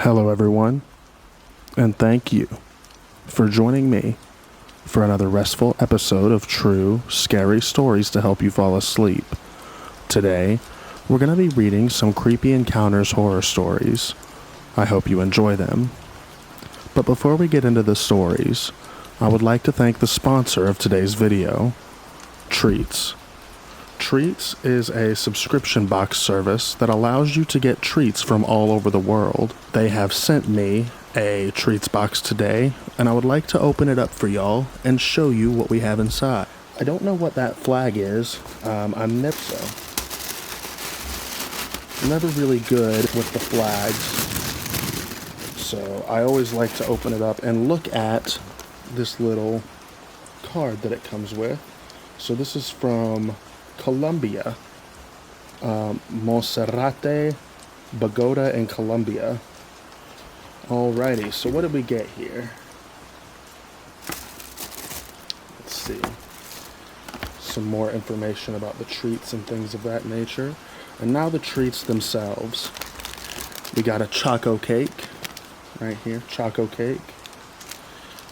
Hello, everyone, and thank you for joining me for another restful episode of true, scary stories to help you fall asleep. Today, we're going to be reading some creepy encounters horror stories. I hope you enjoy them. But before we get into the stories, I would like to thank the sponsor of today's video, Treats. Treats is a subscription box service that allows you to get treats from all over the world. They have sent me a treats box today, and I would like to open it up for y'all and show you what we have inside. I don't know what that flag is. I'm never really good with the flags, so I always like to open it up and look at this little card that it comes with. So this is from Colombia, Monserrate, Bogota, in Colombia. Alrighty, so what did we get here? Let's see. Some more information about the treats and things of that nature. And now the treats themselves. We got a choco cake, right here, choco cake.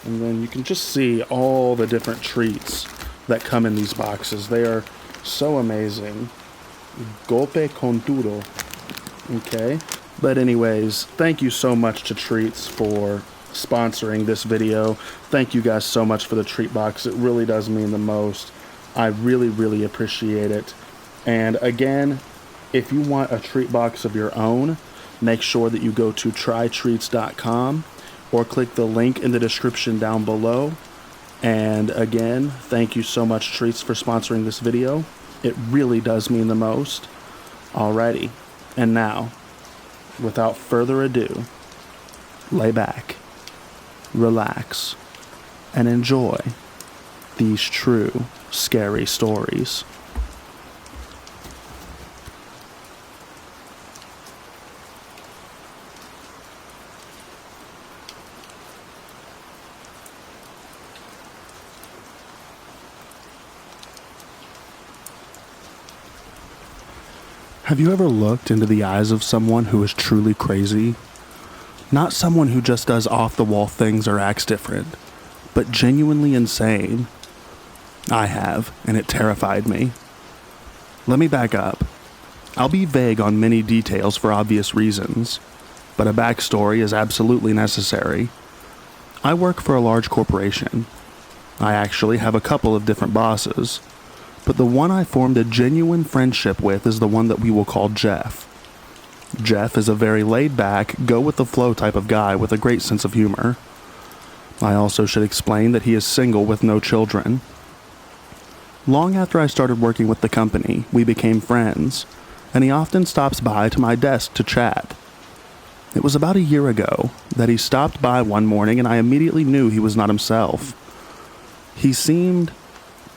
And then you can just see all the different treats that come in these boxes. They are so amazing. Golpe con duro. Okay. But anyways, thank you so much to Treats for sponsoring this video. Thank you guys so much for the treat box. It really does mean the most. I really, really appreciate it. And again, if you want a treat box of your own, make sure that you go to trytreats.com or click the link in the description down below. And again, thank you so much, Treats, for sponsoring this video. It really does mean the most. Alrighty, and now, without further ado, lay back, relax, and enjoy these true, scary stories. Have you ever looked into the eyes of someone who is truly crazy? Not someone who just does off-the-wall things or acts different, but genuinely insane. I have, and it terrified me. Let me back up. I'll be vague on many details for obvious reasons, but a backstory is absolutely necessary. I work for a large corporation. I actually have a couple of different bosses. But the one I formed a genuine friendship with is the one that we will call Jeff. Jeff is a very laid-back, go-with-the-flow type of guy with a great sense of humor. I also should explain that he is single with no children. Long after I started working with the company, we became friends, and he often stops by to my desk to chat. It was about a year ago that he stopped by one morning, and I immediately knew he was not himself. He seemed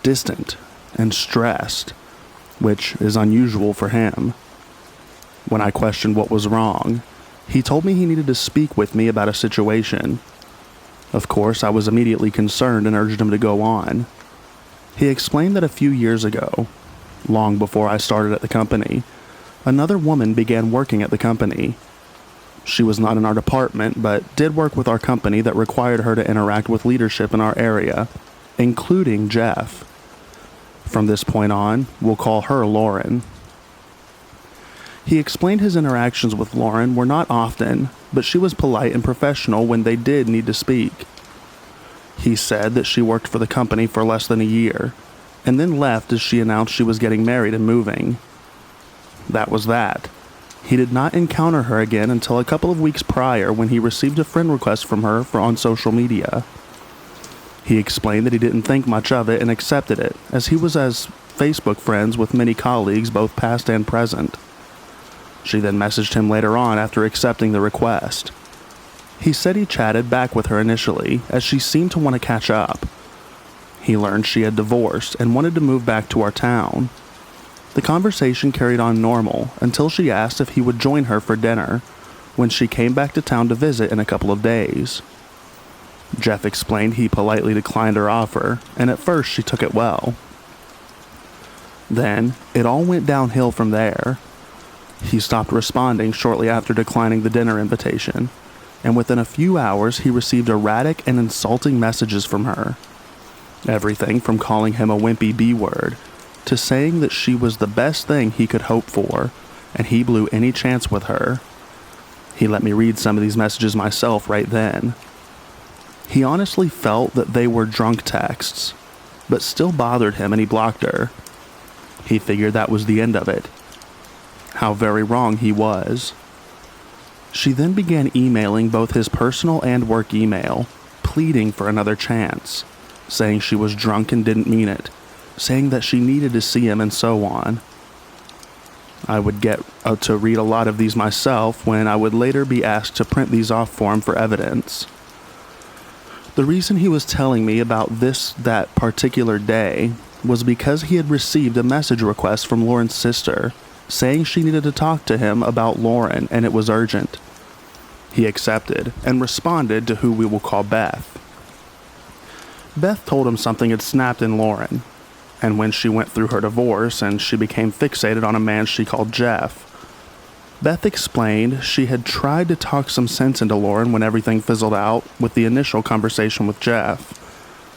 distant and stressed, which is unusual for him. When I questioned what was wrong, he told me he needed to speak with me about a situation. Of course, I was immediately concerned and urged him to go on. He explained that a few years ago, long before I started at the company, another woman began working at the company. She was not in our department, but did work with our company that required her to interact with leadership in our area, including Jeff. From this point on, we'll call her Lauren. He explained his interactions with Lauren were not often, but she was polite and professional when they did need to speak. He said that she worked for the company for less than a year, and then left as she announced she was getting married and moving. That was that. He did not encounter her again until a couple of weeks prior when he received a friend request from her on social media. He explained that he didn't think much of it and accepted it, as he was as Facebook friends with many colleagues, both past and present. She then messaged him later on after accepting the request. He said he chatted back with her initially, as she seemed to want to catch up. He learned she had divorced and wanted to move back to our town. The conversation carried on normal until she asked if he would join her for dinner when she came back to town to visit in a couple of days. Jeff explained he politely declined her offer, and at first she took it well. Then, it all went downhill from there. He stopped responding shortly after declining the dinner invitation, and within a few hours he received erratic and insulting messages from her. Everything from calling him a wimpy B-word to saying that she was the best thing he could hope for, and he blew any chance with her. He let me read some of these messages myself right then. He honestly felt that they were drunk texts, but still bothered him and he blocked her. He figured that was the end of it. How very wrong he was. She then began emailing both his personal and work email, pleading for another chance, saying she was drunk and didn't mean it, saying that she needed to see him and so on. I would get to read a lot of these myself when I would later be asked to print these off for him for evidence. The reason he was telling me about that particular day was because he had received a message request from Lauren's sister saying she needed to talk to him about Lauren and it was urgent. He accepted and responded to who we will call Beth. Beth told him something had snapped in Lauren, and when she went through her divorce and she became fixated on a man she called Jeff, Beth explained she had tried to talk some sense into Lauren when everything fizzled out with the initial conversation with Jeff,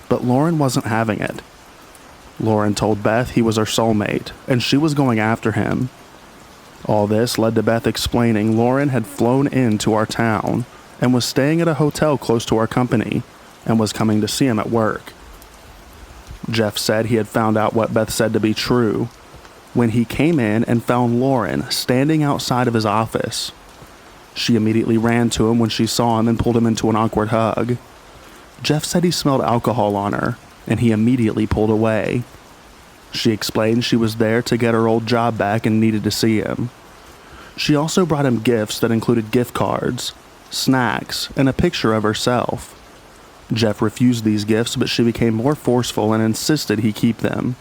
but Lauren wasn't having it. Lauren told Beth he was her soulmate, and she was going after him. All this led to Beth explaining Lauren had flown into our town and was staying at a hotel close to our company and was coming to see him at work. Jeff said he had found out what Beth said to be true when he came in and found Lauren standing outside of his office. She immediately ran to him when she saw him and pulled him into an awkward hug. Jeff said he smelled alcohol on her, and he immediately pulled away. She explained she was there to get her old job back and needed to see him. She also brought him gifts that included gift cards, snacks, and a picture of herself. Jeff refused these gifts, but she became more forceful and insisted he keep them.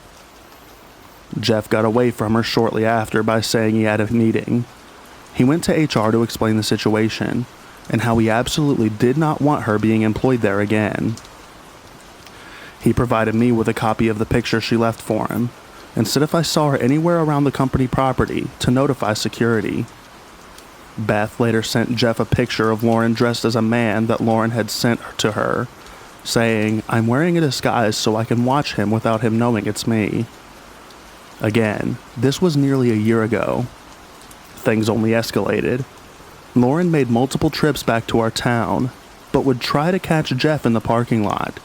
Jeff got away from her shortly after by saying he had a meeting. He went to HR to explain the situation and how he absolutely did not want her being employed there again. He provided me with a copy of the picture she left for him and said if I saw her anywhere around the company property to notify security. Beth later sent Jeff a picture of Lauren dressed as a man that Lauren had sent to her, saying, "I'm wearing a disguise so I can watch him without him knowing it's me." Again, this was nearly a year ago. Things only escalated. Lauren made multiple trips back to our town, but would try to catch Jeff in the parking lot.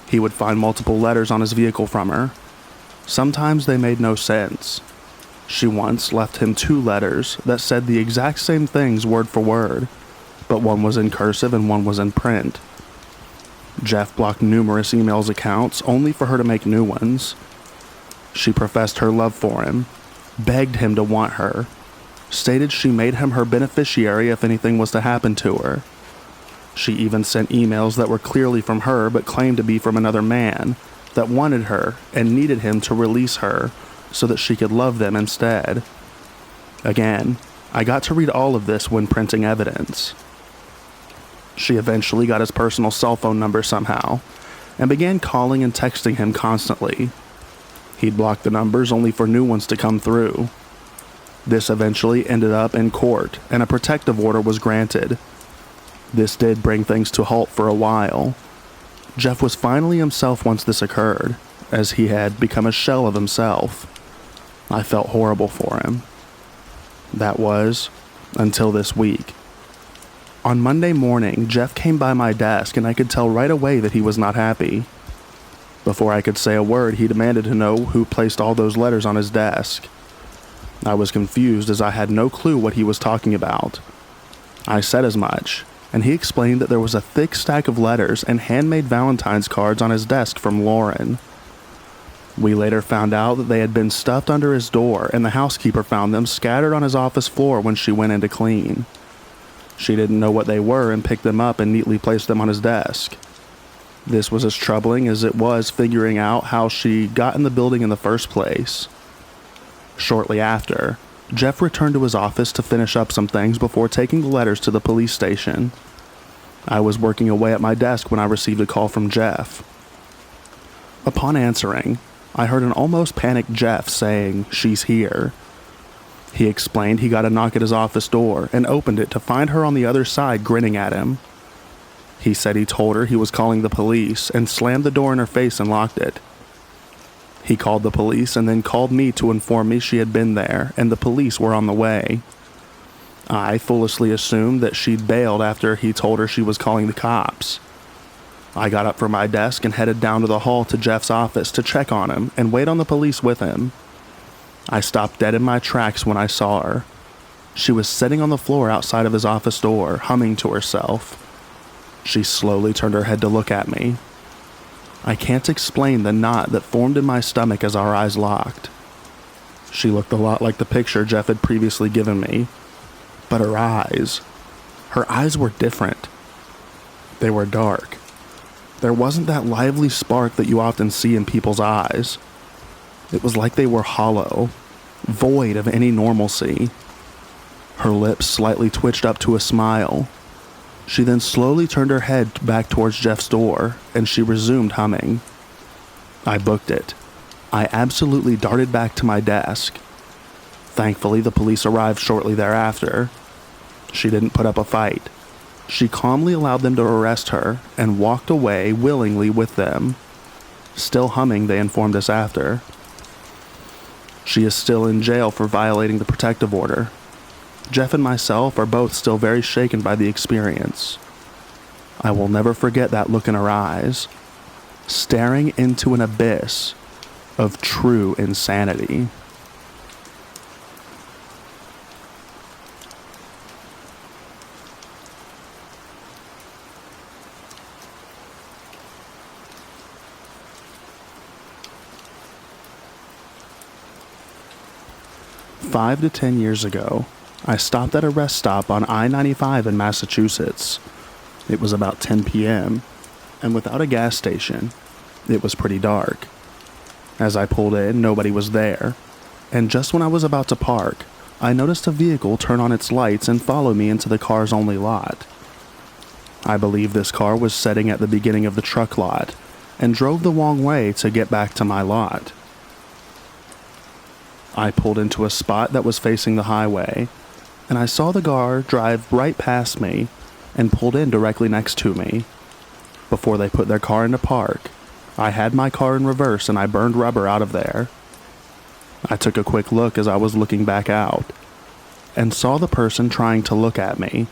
He would find multiple letters on his vehicle from her. Sometimes they made no sense. She once left him 2 letters that said the exact same things word for word, but one was in cursive and one was in print. Jeff blocked numerous emails accounts only for her to make new ones. She professed her love for him, begged him to want her, stated she made him her beneficiary if anything was to happen to her. She even sent emails that were clearly from her but claimed to be from another man that wanted her and needed him to release her so that she could love them instead. Again, I got to read all of this when printing evidence. She eventually got his personal cell phone number somehow and began calling and texting him constantly. He'd block the numbers only for new ones to come through. This eventually ended up in court and a protective order was granted. This did bring things to a halt for a while. Jeff was finally himself once this occurred, as he had become a shell of himself. I felt horrible for him. That was until this week. On Monday morning, Jeff came by my desk and I could tell right away that he was not happy. Before I could say a word, he demanded to know who placed all those letters on his desk. I was confused as I had no clue what he was talking about. I said as much, and he explained that there was a thick stack of letters and handmade Valentine's cards on his desk from Lauren. We later found out that they had been stuffed under his door and the housekeeper found them scattered on his office floor when she went in to clean. She didn't know what they were and picked them up and neatly placed them on his desk. This was as troubling as it was figuring out how she got in the building in the first place. Shortly after, Jeff returned to his office to finish up some things before taking the letters to the police station. I was working away at my desk when I received a call from Jeff. Upon answering, I heard an almost panicked Jeff saying, "She's here." He explained he got a knock at his office door and opened it to find her on the other side grinning at him. He said he told her he was calling the police and slammed the door in her face and locked it. He called the police and then called me to inform me she had been there and the police were on the way. I foolishly assumed that she'd bailed after he told her she was calling the cops. I got up from my desk and headed down to the hall to Jeff's office to check on him and wait on the police with him. I stopped dead in my tracks when I saw her. She was sitting on the floor outside of his office door, humming to herself. She slowly turned her head to look at me. I can't explain the knot that formed in my stomach as our eyes locked. She looked a lot like the picture Jeff had previously given me, but her eyes were different. They were dark. There wasn't that lively spark that you often see in people's eyes. It was like they were hollow, void of any normalcy. Her lips slightly twitched up to a smile. She then slowly turned her head back towards Jeff's door, and she resumed humming. I booked it. I absolutely darted back to my desk. Thankfully, the police arrived shortly thereafter. She didn't put up a fight. She calmly allowed them to arrest her and walked away willingly with them. Still humming, they informed us after. She is still in jail for violating the protective order. Jeff and myself are both still very shaken by the experience. I will never forget that look in her eyes, staring into an abyss of true insanity. Five to 10 years ago, I stopped at a rest stop on I-95 in Massachusetts. It was about 10 p.m., and without a gas station, it was pretty dark. As I pulled in, nobody was there, and just when I was about to park, I noticed a vehicle turn on its lights and follow me into the car's only lot. I believe this car was sitting at the beginning of the truck lot and drove the wrong way to get back to my lot. I pulled into a spot that was facing the highway, and I saw the car drive right past me and pulled in directly next to me. Before they put their car into park, I had my car in reverse and I burned rubber out of there. I took a quick look as I was looking back out, and saw the person trying to look at me,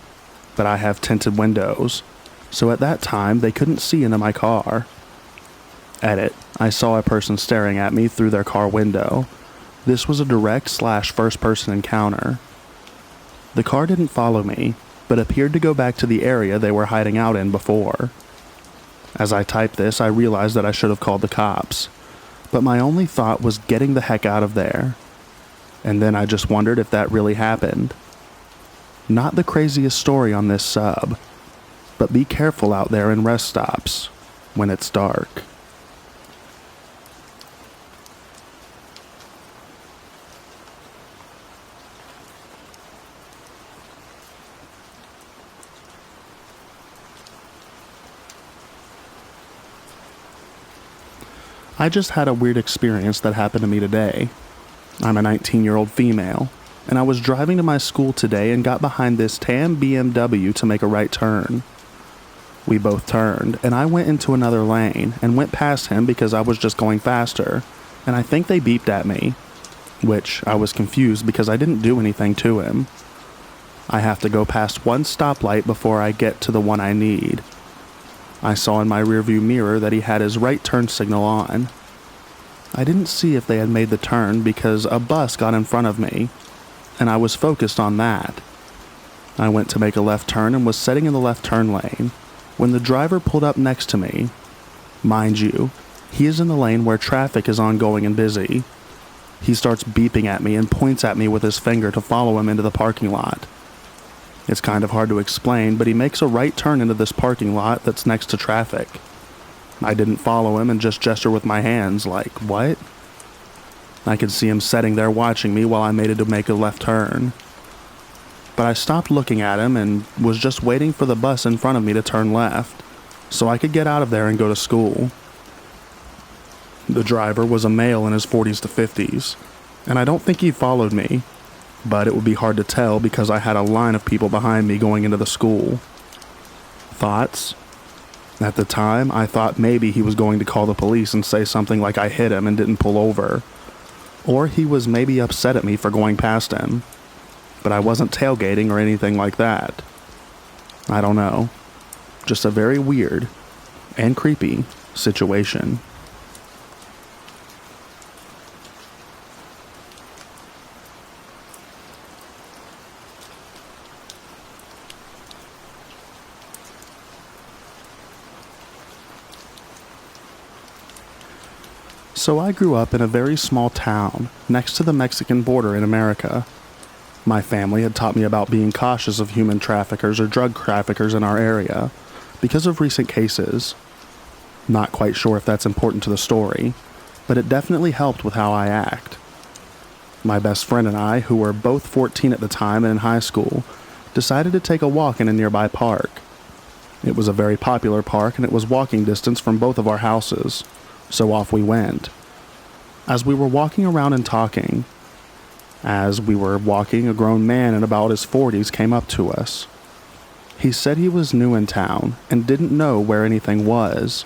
but I have tinted windows, so at that time they couldn't see into my car. Edit, I saw a person staring at me through their car window. This was a direct/first-person encounter. The car didn't follow me, but appeared to go back to the area they were hiding out in before. As I typed this, I realized that I should have called the cops, but my only thought was getting the heck out of there. And then I just wondered if that really happened. Not the craziest story on this sub, but be careful out there in rest stops when it's dark. I just had a weird experience that happened to me today. I'm a 19-year-old female, and I was driving to my school today and got behind this tan BMW to make a right turn. We both turned, and I went into another lane and went past him because I was just going faster, and I think they beeped at me, which I was confused because I didn't do anything to him. I have to go past one stoplight before I get to the one I need. I saw in my rearview mirror that he had his right turn signal on. I didn't see if they had made the turn because a bus got in front of me, and I was focused on that. I went to make a left turn and was sitting in the left turn lane when the driver pulled up next to me. Mind you, he is in the lane where traffic is ongoing and busy. He starts beeping at me and points at me with his finger to follow him into the parking lot. It's kind of hard to explain, but he makes a right turn into this parking lot that's next to traffic. I didn't follow him and just gesture with my hands like, what? I could see him sitting there watching me while I made it to make a left turn. But I stopped looking at him and was just waiting for the bus in front of me to turn left, so I could get out of there and go to school. The driver was a male in his 40s to 50s, and I don't think he followed me. but it would be hard to tell because I had a line of people behind me going into the school. Thoughts? At the time, I thought maybe he was going to call the police and say something like I hit him and didn't pull over. Or he was maybe upset at me for going past him. But I wasn't tailgating or anything like that. I don't know. Just a very weird and creepy situation. So I grew up in a very small town next to the Mexican border in America. My family had taught me about being cautious of human traffickers or drug traffickers in our area because of recent cases. Not quite sure if that's important to the story, but it definitely helped with how I act. My best friend and I, who were both 14 at the time and in high school, decided to take a walk in a nearby park. It was a very popular park and it was walking distance from both of our houses, so off we went. As we were walking around and talking, a grown man in about his 40s came up to us. He said he was new in town and didn't know where anything was.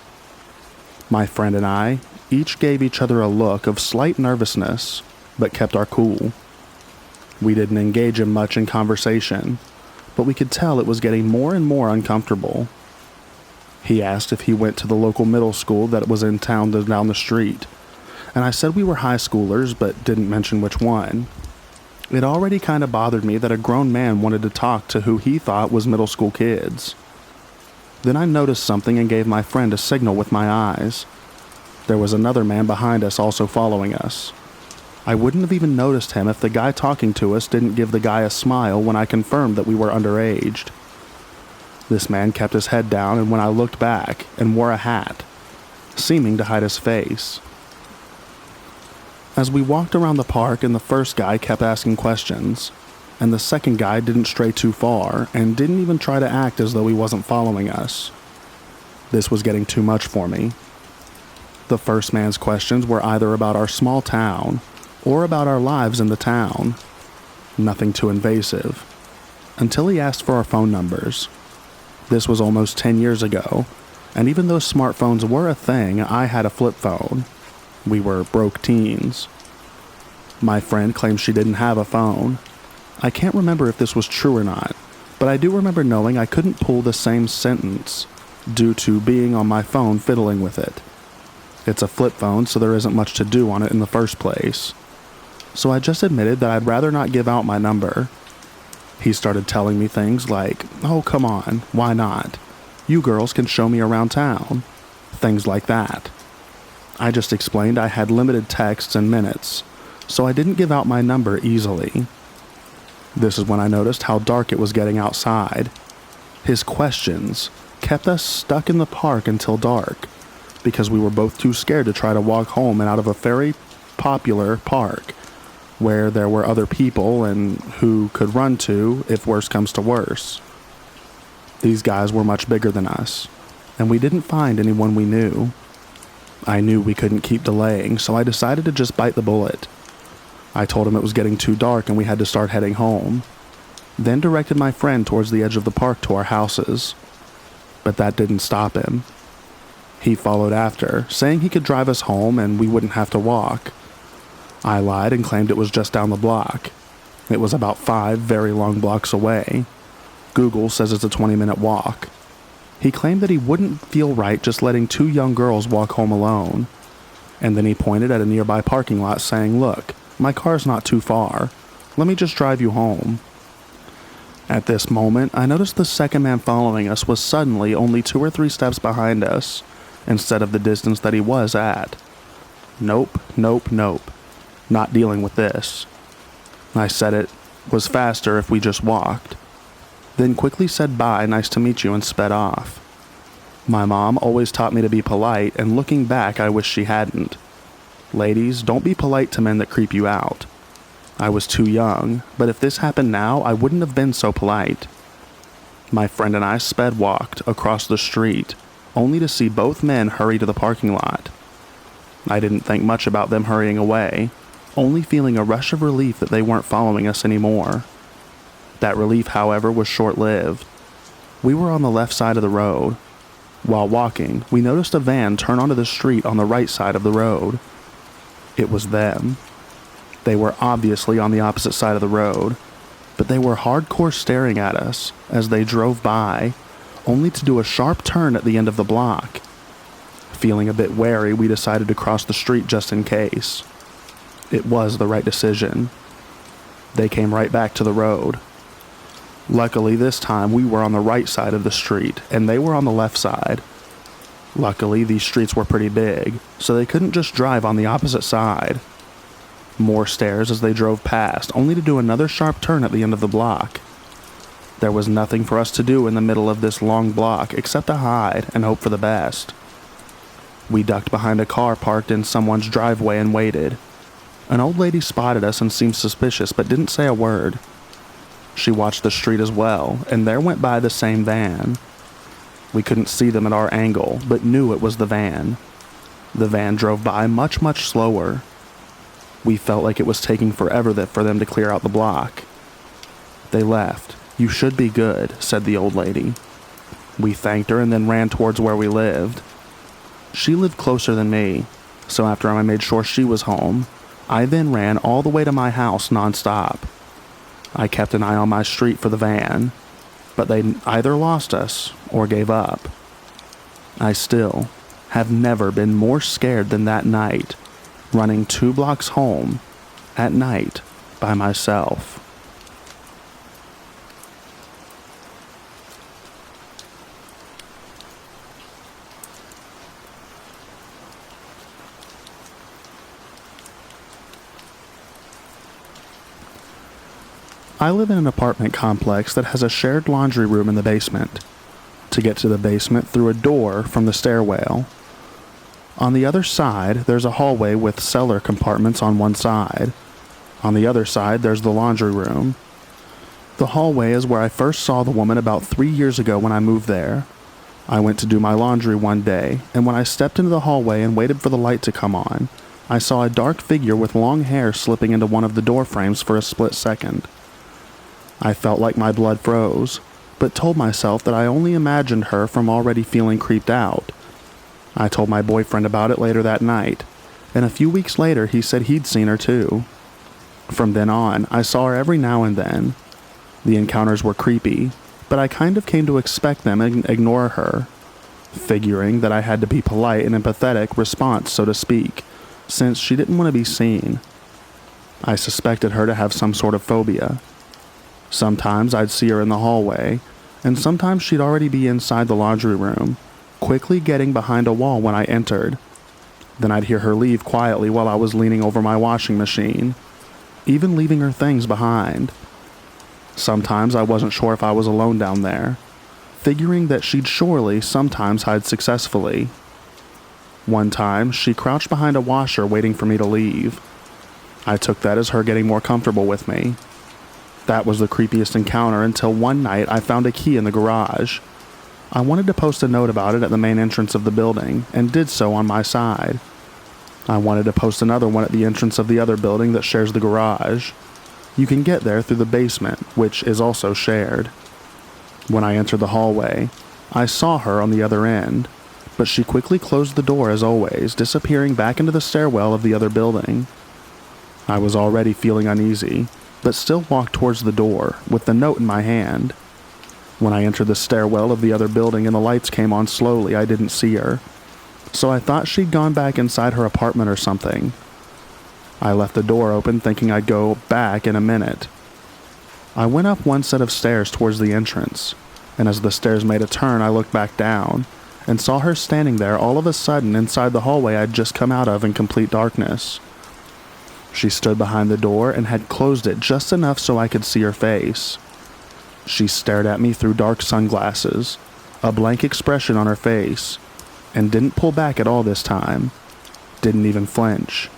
My friend and I each gave each other a look of slight nervousness, but kept our cool. We didn't engage him much in conversation, but we could tell it was getting more and more uncomfortable. He asked if he went to the local middle school that was in town down the street, and I said we were high schoolers, but didn't mention which one. It already kind of bothered me that a grown man wanted to talk to who he thought was middle school kids. Then I noticed something and gave my friend a signal with my eyes. There was another man behind us also following us. I wouldn't have even noticed him if the guy talking to us didn't give the guy a smile when I confirmed that we were underaged. This man kept his head down, and when I looked back and wore a hat, seeming to hide his face. As we walked around the park, and the first guy kept asking questions, and the second guy didn't stray too far and didn't even try to act as though he wasn't following us. This was getting too much for me. The first man's questions were either about our small town or about our lives in the town. Nothing too invasive. Until he asked for our phone numbers. This was almost 10 years ago, and even though smartphones were a thing, I had a flip phone. We were broke teens. My friend claimed she didn't have a phone. I can't remember if this was true or not, but I do remember knowing I couldn't pull the same sentence due to being on my phone fiddling with it. It's a flip phone, so there isn't much to do on it in the first place. So I just admitted that I'd rather not give out my number. He started telling me things like, "Oh, come on, why not? You girls can show me around town." Things like that. I just explained I had limited texts and minutes, so I didn't give out my number easily. This is when I noticed how dark it was getting outside. His questions kept us stuck in the park until dark, because we were both too scared to try to walk home and out of a very popular park, where there were other people and who could run to if worse comes to worse. These guys were much bigger than us, and we didn't find anyone we knew. I knew we couldn't keep delaying, so I decided to just bite the bullet. I told him it was getting too dark and we had to start heading home, then directed my friend towards the edge of the park to our houses. But that didn't stop him. He followed after, saying he could drive us home and we wouldn't have to walk. I lied and claimed it was just down the block. It was about 5 very long blocks away. Google says it's a 20-minute walk. He claimed that he wouldn't feel right just letting 2 young girls walk home alone. And then he pointed at a nearby parking lot saying, "Look, my car's not too far. Let me just drive you home." At this moment, I noticed the second man following us was suddenly only 2 or 3 steps behind us, instead of the distance that he was at. Nope. Not dealing with this. I said it was faster if we just walked. Then quickly said bye, nice to meet you, and sped off. My mom always taught me to be polite, and looking back, I wish she hadn't. Ladies, don't be polite to men that creep you out. I was too young, but if this happened now, I wouldn't have been so polite. My friend and I walked across the street, only to see both men hurry to the parking lot. I didn't think much about them hurrying away, only feeling a rush of relief that they weren't following us anymore. That relief, however, was short-lived. We were on the left side of the road. While walking, we noticed a van turn onto the street on the right side of the road. It was them. They were obviously on the opposite side of the road, but they were hardcore staring at us as they drove by, only to do a sharp turn at the end of the block. Feeling a bit wary, we decided to cross the street just in case. It was the right decision. They came right back to the road. Luckily, this time we were on the right side of the street, and they were on the left side. Luckily, these streets were pretty big, so they couldn't just drive on the opposite side. More stares as they drove past, only to do another sharp turn at the end of the block. There was nothing for us to do in the middle of this long block except to hide and hope for the best. We ducked behind a car parked in someone's driveway and waited. An old lady spotted us and seemed suspicious but didn't say a word. She watched the street as well, and there went by the same van. We couldn't see them at our angle, but knew it was the van. The van drove by much, much slower. We felt like it was taking forever for them to clear out the block. They left. "You should be good," said the old lady. We thanked her and then ran towards where we lived. She lived closer than me, so after I made sure she was home, I then ran all the way to my house nonstop. I kept an eye on my street for the van, but they either lost us or gave up. I still have never been more scared than that night, running 2 blocks home at night by myself. I live in an apartment complex that has a shared laundry room in the basement. To get to the basement through a door from the stairwell. On the other side, there's a hallway with cellar compartments on one side. On the other side, there's the laundry room. The hallway is where I first saw the woman about 3 years ago when I moved there. I went to do my laundry one day, and when I stepped into the hallway and waited for the light to come on, I saw a dark figure with long hair slipping into one of the door frames for a split second. I felt like my blood froze, but told myself that I only imagined her from already feeling creeped out. I told my boyfriend about it later that night, and a few weeks later he said he'd seen her too. From then on, I saw her every now and then. The encounters were creepy, but I kind of came to expect them and ignore her, figuring that I had to be polite and empathetic response, so to speak, since she didn't want to be seen. I suspected her to have some sort of phobia. Sometimes I'd see her in the hallway, and sometimes she'd already be inside the laundry room, quickly getting behind a wall when I entered. Then I'd hear her leave quietly while I was leaning over my washing machine, even leaving her things behind. Sometimes I wasn't sure if I was alone down there, figuring that she'd surely sometimes hide successfully. One time, she crouched behind a washer waiting for me to leave. I took that as her getting more comfortable with me. That was the creepiest encounter until one night I found a key in the garage. I wanted to post a note about it at the main entrance of the building, and did so on my side. I wanted to post another one at the entrance of the other building that shares the garage. You can get there through the basement, which is also shared. When I entered the hallway, I saw her on the other end, but she quickly closed the door as always, disappearing back into the stairwell of the other building. I was already feeling uneasy, but still walked towards the door with the note in my hand. When I entered the stairwell of the other building and the lights came on slowly, I didn't see her, so I thought she'd gone back inside her apartment or something. I left the door open thinking I'd go back in a minute. I went up one set of stairs towards the entrance, and as the stairs made a turn I looked back down, and saw her standing there all of a sudden inside the hallway I'd just come out of in complete darkness. She stood behind the door and had closed it just enough so I could see her face. She stared at me through dark sunglasses, a blank expression on her face, and didn't pull back at all this time. Didn't even flinch.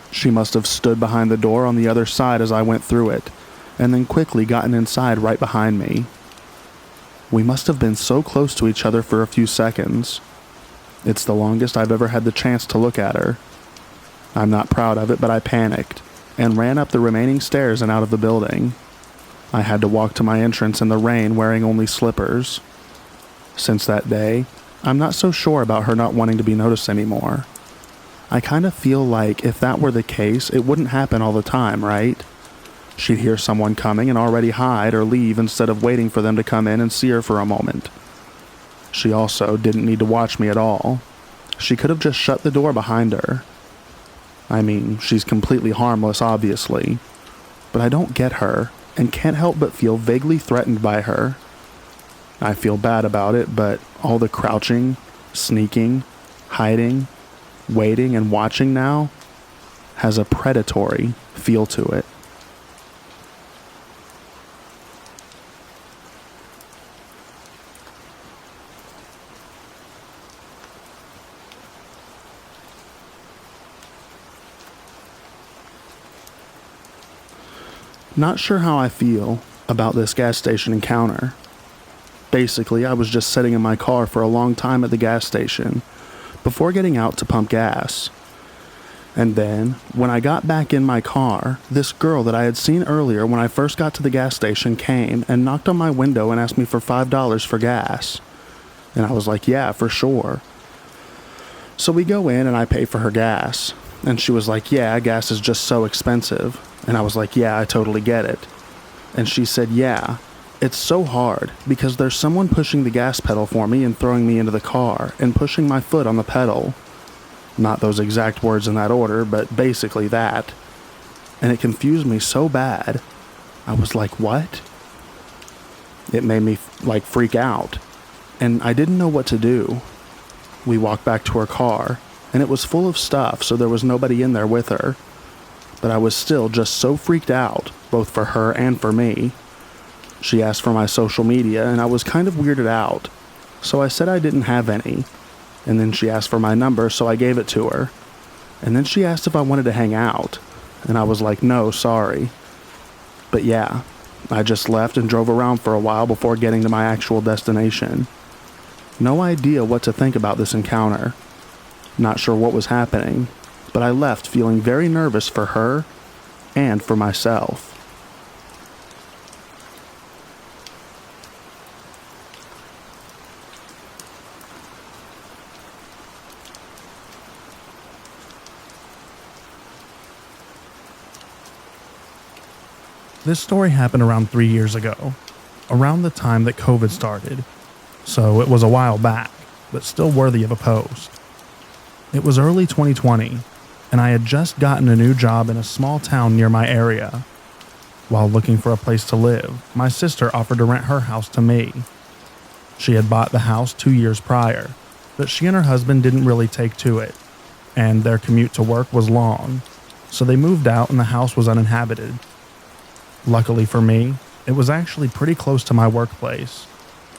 She must have stood behind the door on the other side as I went through it, and then quickly gotten inside right behind me. We must have been so close to each other for a few seconds. It's the longest I've ever had the chance to look at her. I'm not proud of it, but I panicked and ran up the remaining stairs and out of the building. I had to walk to my entrance in the rain wearing only slippers. Since that day, I'm not so sure about her not wanting to be noticed anymore. I kind of feel like if that were the case, it wouldn't happen all the time, right? She'd hear someone coming and already hide or leave instead of waiting for them to come in and see her for a moment. She also didn't need to watch me at all. She could have just shut the door behind her. I mean, she's completely harmless, obviously, but I don't get her and can't help but feel vaguely threatened by her. I feel bad about it, but all the crouching, sneaking, hiding, waiting, and watching now has a predatory feel to it. Not sure how I feel about this gas station encounter. Basically, I was just sitting in my car for a long time at the gas station before getting out to pump gas. And then, when I got back in my car, this girl that I had seen earlier when I first got to the gas station came and knocked on my window and asked me for $5 for gas. And I was like, yeah, for sure. So we go in and I pay for her gas. And she was like, yeah, gas is just so expensive. And I was like, yeah, I totally get it. And she said, yeah, it's so hard because there's someone pushing the gas pedal for me and throwing me into the car and pushing my foot on the pedal. Not those exact words in that order, but basically that. And it confused me so bad. I was like, what? It made me freak out. And I didn't know what to do. We walked back to her car, and it was full of stuff, so there was nobody in there with her. But I was still just so freaked out, both for her and for me. She asked for my social media, and I was kind of weirded out, so I said I didn't have any. And then she asked for my number, so I gave it to her. And then she asked if I wanted to hang out, and I was like, no, sorry. But yeah, I just left and drove around for a while before getting to my actual destination. No idea what to think about this encounter. Not sure what was happening, but I left feeling very nervous for her and for myself. This story happened around 3 years ago, around the time that COVID started, so it was a while back, but still worthy of a post. It was early 2020, and I had just gotten a new job in a small town near my area. While looking for a place to live, my sister offered to rent her house to me. She had bought the house 2 years prior, but she and her husband didn't really take to it, and their commute to work was long, so they moved out and the house was uninhabited. Luckily for me, it was actually pretty close to my workplace,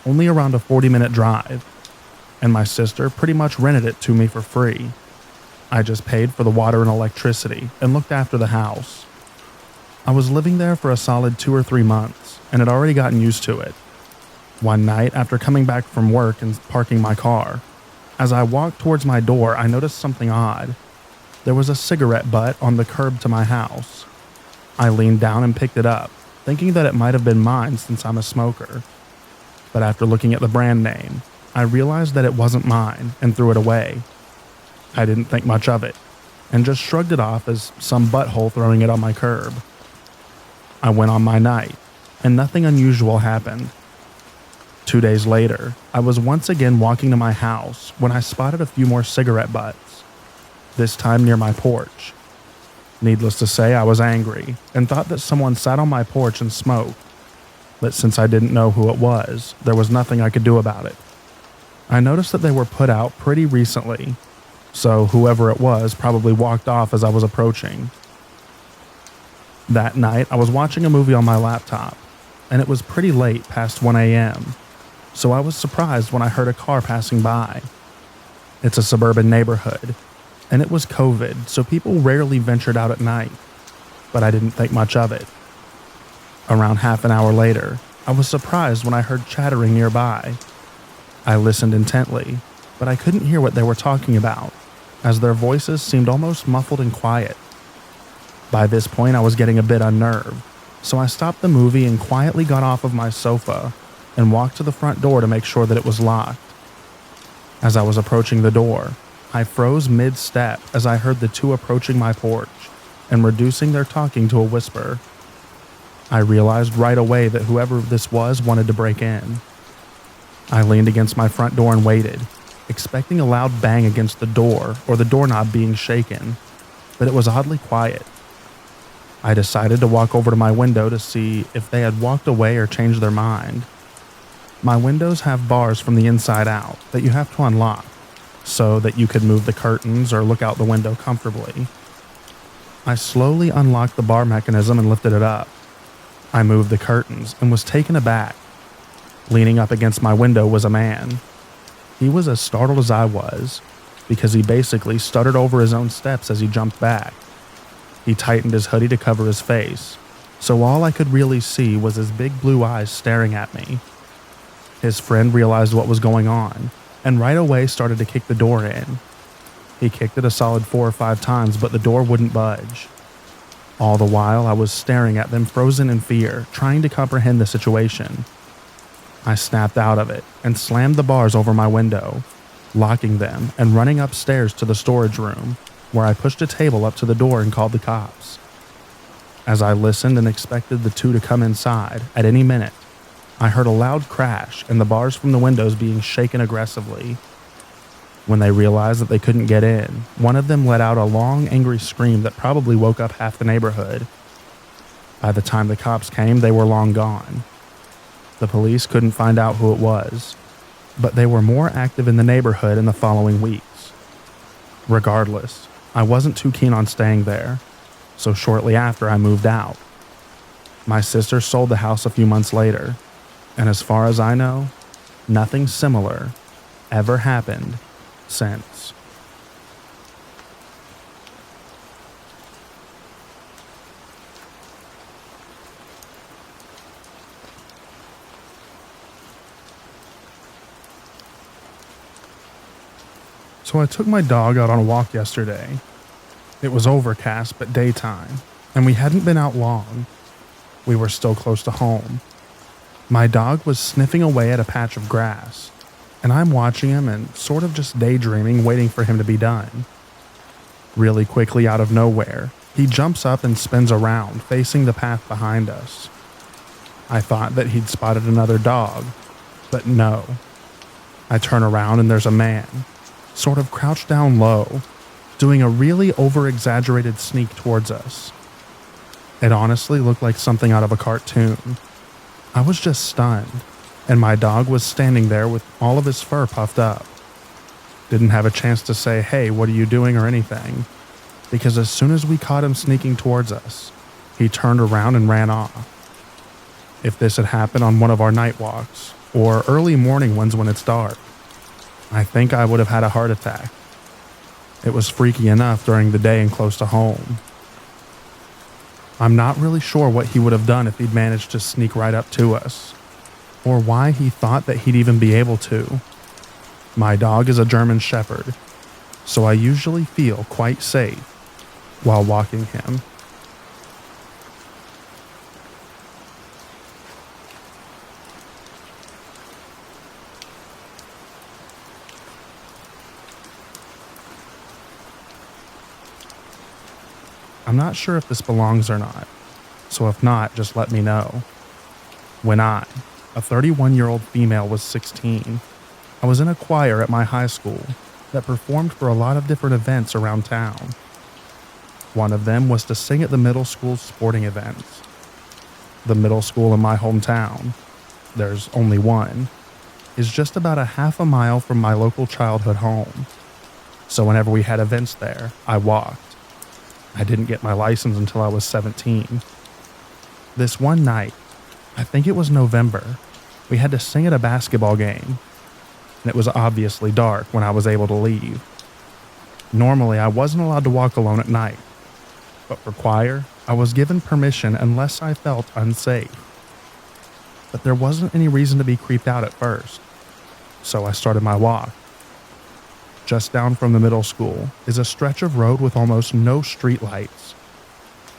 only around a 40-minute drive, and my sister pretty much rented it to me for free. I just paid for the water and electricity and looked after the house. I was living there for a solid 2 or 3 months and had already gotten used to it. One night, after coming back from work and parking my car, as I walked towards my door, I noticed something odd. There was a cigarette butt on the curb to my house. I leaned down and picked it up, thinking that it might have been mine since I'm a smoker. But after looking at the brand name, I realized that it wasn't mine and threw it away. I didn't think much of it, and just shrugged it off as some butthole throwing it on my curb. I went on my night, and nothing unusual happened. 2 days later, I was once again walking to my house when I spotted a few more cigarette butts, this time near my porch. Needless to say, I was angry and thought that someone sat on my porch and smoked, but since I didn't know who it was, there was nothing I could do about it. I noticed that they were put out pretty recently, so whoever it was probably walked off as I was approaching. That night, I was watching a movie on my laptop, and it was pretty late, past 1 a.m., so I was surprised when I heard a car passing by. It's a suburban neighborhood, and it was COVID, so people rarely ventured out at night, but I didn't think much of it. Around half an hour later, I was surprised when I heard chattering nearby. I listened intently, but I couldn't hear what they were talking about, as their voices seemed almost muffled and quiet. By this point, I was getting a bit unnerved, so I stopped the movie and quietly got off of my sofa and walked to the front door to make sure that it was locked. As I was approaching the door, I froze mid-step as I heard the two approaching my porch and reducing their talking to a whisper. I realized right away that whoever this was wanted to break in. I leaned against my front door and waited, expecting a loud bang against the door or the doorknob being shaken, but it was oddly quiet. I decided to walk over to my window to see if they had walked away or changed their mind. My windows have bars from the inside out that you have to unlock so that you could move the curtains or look out the window comfortably. I slowly unlocked the bar mechanism and lifted it up. I moved the curtains and was taken aback. Leaning up against my window was a man. He was as startled as I was, because he basically stuttered over his own steps as he jumped back. He tightened his hoodie to cover his face, so all I could really see was his big blue eyes staring at me. His friend realized what was going on, and right away started to kick the door in. He kicked it a solid 4 or 5 times, but the door wouldn't budge. All the while, I was staring at them, frozen in fear, trying to comprehend the situation. I snapped out of it and slammed the bars over my window, locking them and running upstairs to the storage room, where I pushed a table up to the door and called the cops. As I listened and expected the two to come inside at any minute, I heard a loud crash and the bars from the windows being shaken aggressively. When they realized that they couldn't get in, one of them let out a long, angry scream that probably woke up half the neighborhood. By the time the cops came, they were long gone. The police couldn't find out who it was, but they were more active in the neighborhood in the following weeks. Regardless, I wasn't too keen on staying there, so shortly after I moved out. My sister sold the house a few months later, and as far as I know, nothing similar ever happened since. So I took my dog out on a walk yesterday. It was overcast but daytime, and we hadn't been out long. We were still close to home. My dog was sniffing away at a patch of grass, and I'm watching him and sort of just daydreaming, waiting for him to be done. Really quickly, out of nowhere, he jumps up and spins around, facing the path behind us. I thought that he'd spotted another dog, but no. I turn around and there's a man, sort of crouched down low, doing a really over-exaggerated sneak towards us. It honestly looked like something out of a cartoon. I was just stunned, and my dog was standing there with all of his fur puffed up. Didn't have a chance to say, "Hey, what are you doing?" or anything, because as soon as we caught him sneaking towards us, he turned around and ran off. If this had happened on one of our night walks, or early morning ones when it's dark, I think I would have had a heart attack. It was freaky enough during the day and close to home. I'm not really sure what he would have done if he'd managed to sneak right up to us, or why he thought that he'd even be able to. My dog is a German Shepherd, so I usually feel quite safe while walking him. I'm not sure if this belongs or not, so if not, just let me know. When I, a 31-year-old female, was 16, I was in a choir at my high school that performed for a lot of different events around town. One of them was to sing at the middle school sporting events. The middle school in my hometown, there's only one, is just about a half a mile from my local childhood home. So whenever we had events there, I walked. I didn't get my license until I was 17. This one night, I think it was November, we had to sing at a basketball game, and it was obviously dark when I was able to leave. Normally, I wasn't allowed to walk alone at night, but for choir, I was given permission unless I felt unsafe. But there wasn't any reason to be creeped out at first, so I started my walk. just down from the middle school, is a stretch of road with almost no streetlights.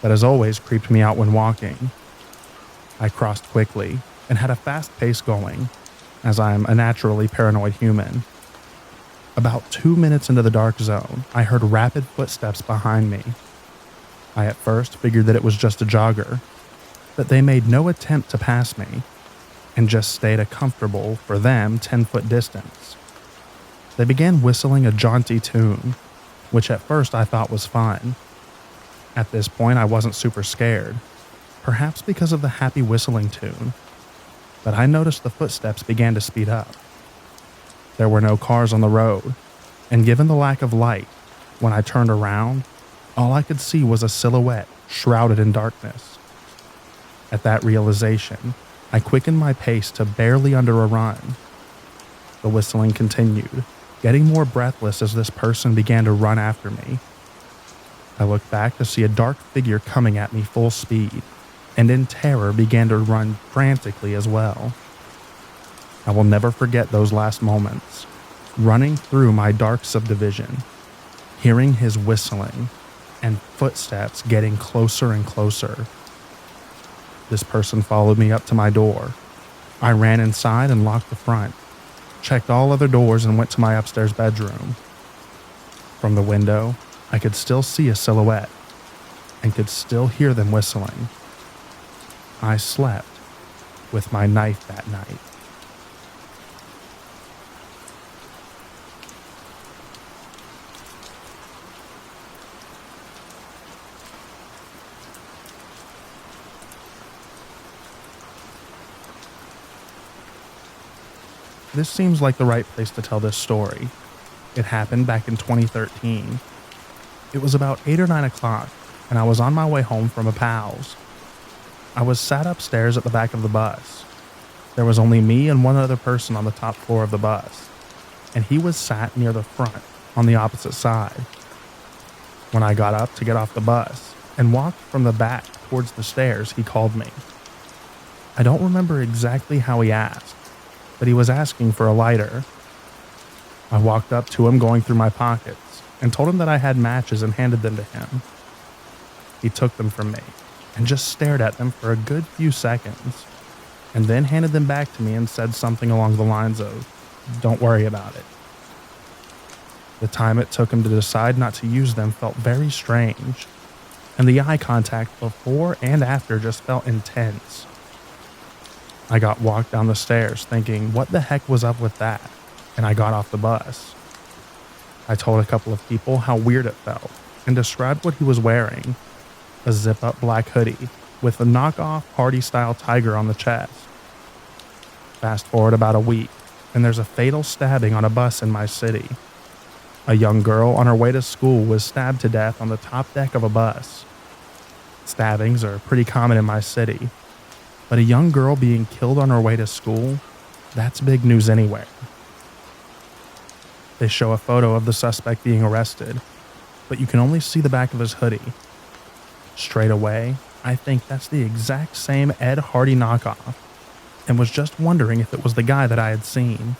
That has always creeped me out when walking. I crossed quickly and had a fast pace going, as I am a naturally paranoid human. About 2 minutes into the dark zone, I heard rapid footsteps behind me. I at first figured that it was just a jogger, but they made no attempt to pass me, and just stayed a comfortable, for them, 10-foot distance. They began whistling a jaunty tune, which at first I thought was fun. At this point, I wasn't super scared, perhaps because of the happy whistling tune, but I noticed the footsteps began to speed up. There were no cars on the road, and given the lack of light, when I turned around, all I could see was a silhouette shrouded in darkness. At that realization, I quickened my pace to barely under a run. The whistling continued, getting more breathless as this person began to run after me. I looked back to see a dark figure coming at me full speed, and in terror began to run frantically as well. I will never forget those last moments, running through my dark subdivision, hearing his whistling, and footsteps getting closer and closer. This person followed me up to my door. I ran inside and locked the front, checked all other doors, and went to my upstairs bedroom. From the window, I could still see a silhouette, and could still hear them whistling. I slept with my knife that night. This seems like the right place to tell this story. It happened back in 2013. It was about 8 or 9 o'clock, and I was on my way home from a pal's. I was sat upstairs at the back of the bus. There was only me and one other person on the top floor of the bus, and he was sat near the front on the opposite side. When I got up to get off the bus and walked from the back towards the stairs, he called me. I don't remember exactly how he asked, but he was asking for a lighter. I walked up to him going through my pockets and told him that I had matches and handed them to him. He took them from me and just stared at them for a good few seconds, and then handed them back to me and said something along the lines of, "Don't worry about it." The time it took him to decide not to use them felt very strange, and the eye contact before and after just felt intense. I got walked down the stairs thinking, what the heck was up with that? And I got off the bus. I told a couple of people how weird it felt and described what he was wearing, a zip-up black hoodie with a knockoff party-style tiger on the chest. Fast forward about a week, and there's a fatal stabbing on a bus in my city. A young girl on her way to school was stabbed to death on the top deck of a bus. Stabbings are pretty common in my city, but a young girl being killed on her way to school, that's big news anywhere. They show a photo of the suspect being arrested, but you can only see the back of his hoodie. Straight away, I think that's the exact same Ed Hardy knockoff, and was just wondering if it was the guy that I had seen.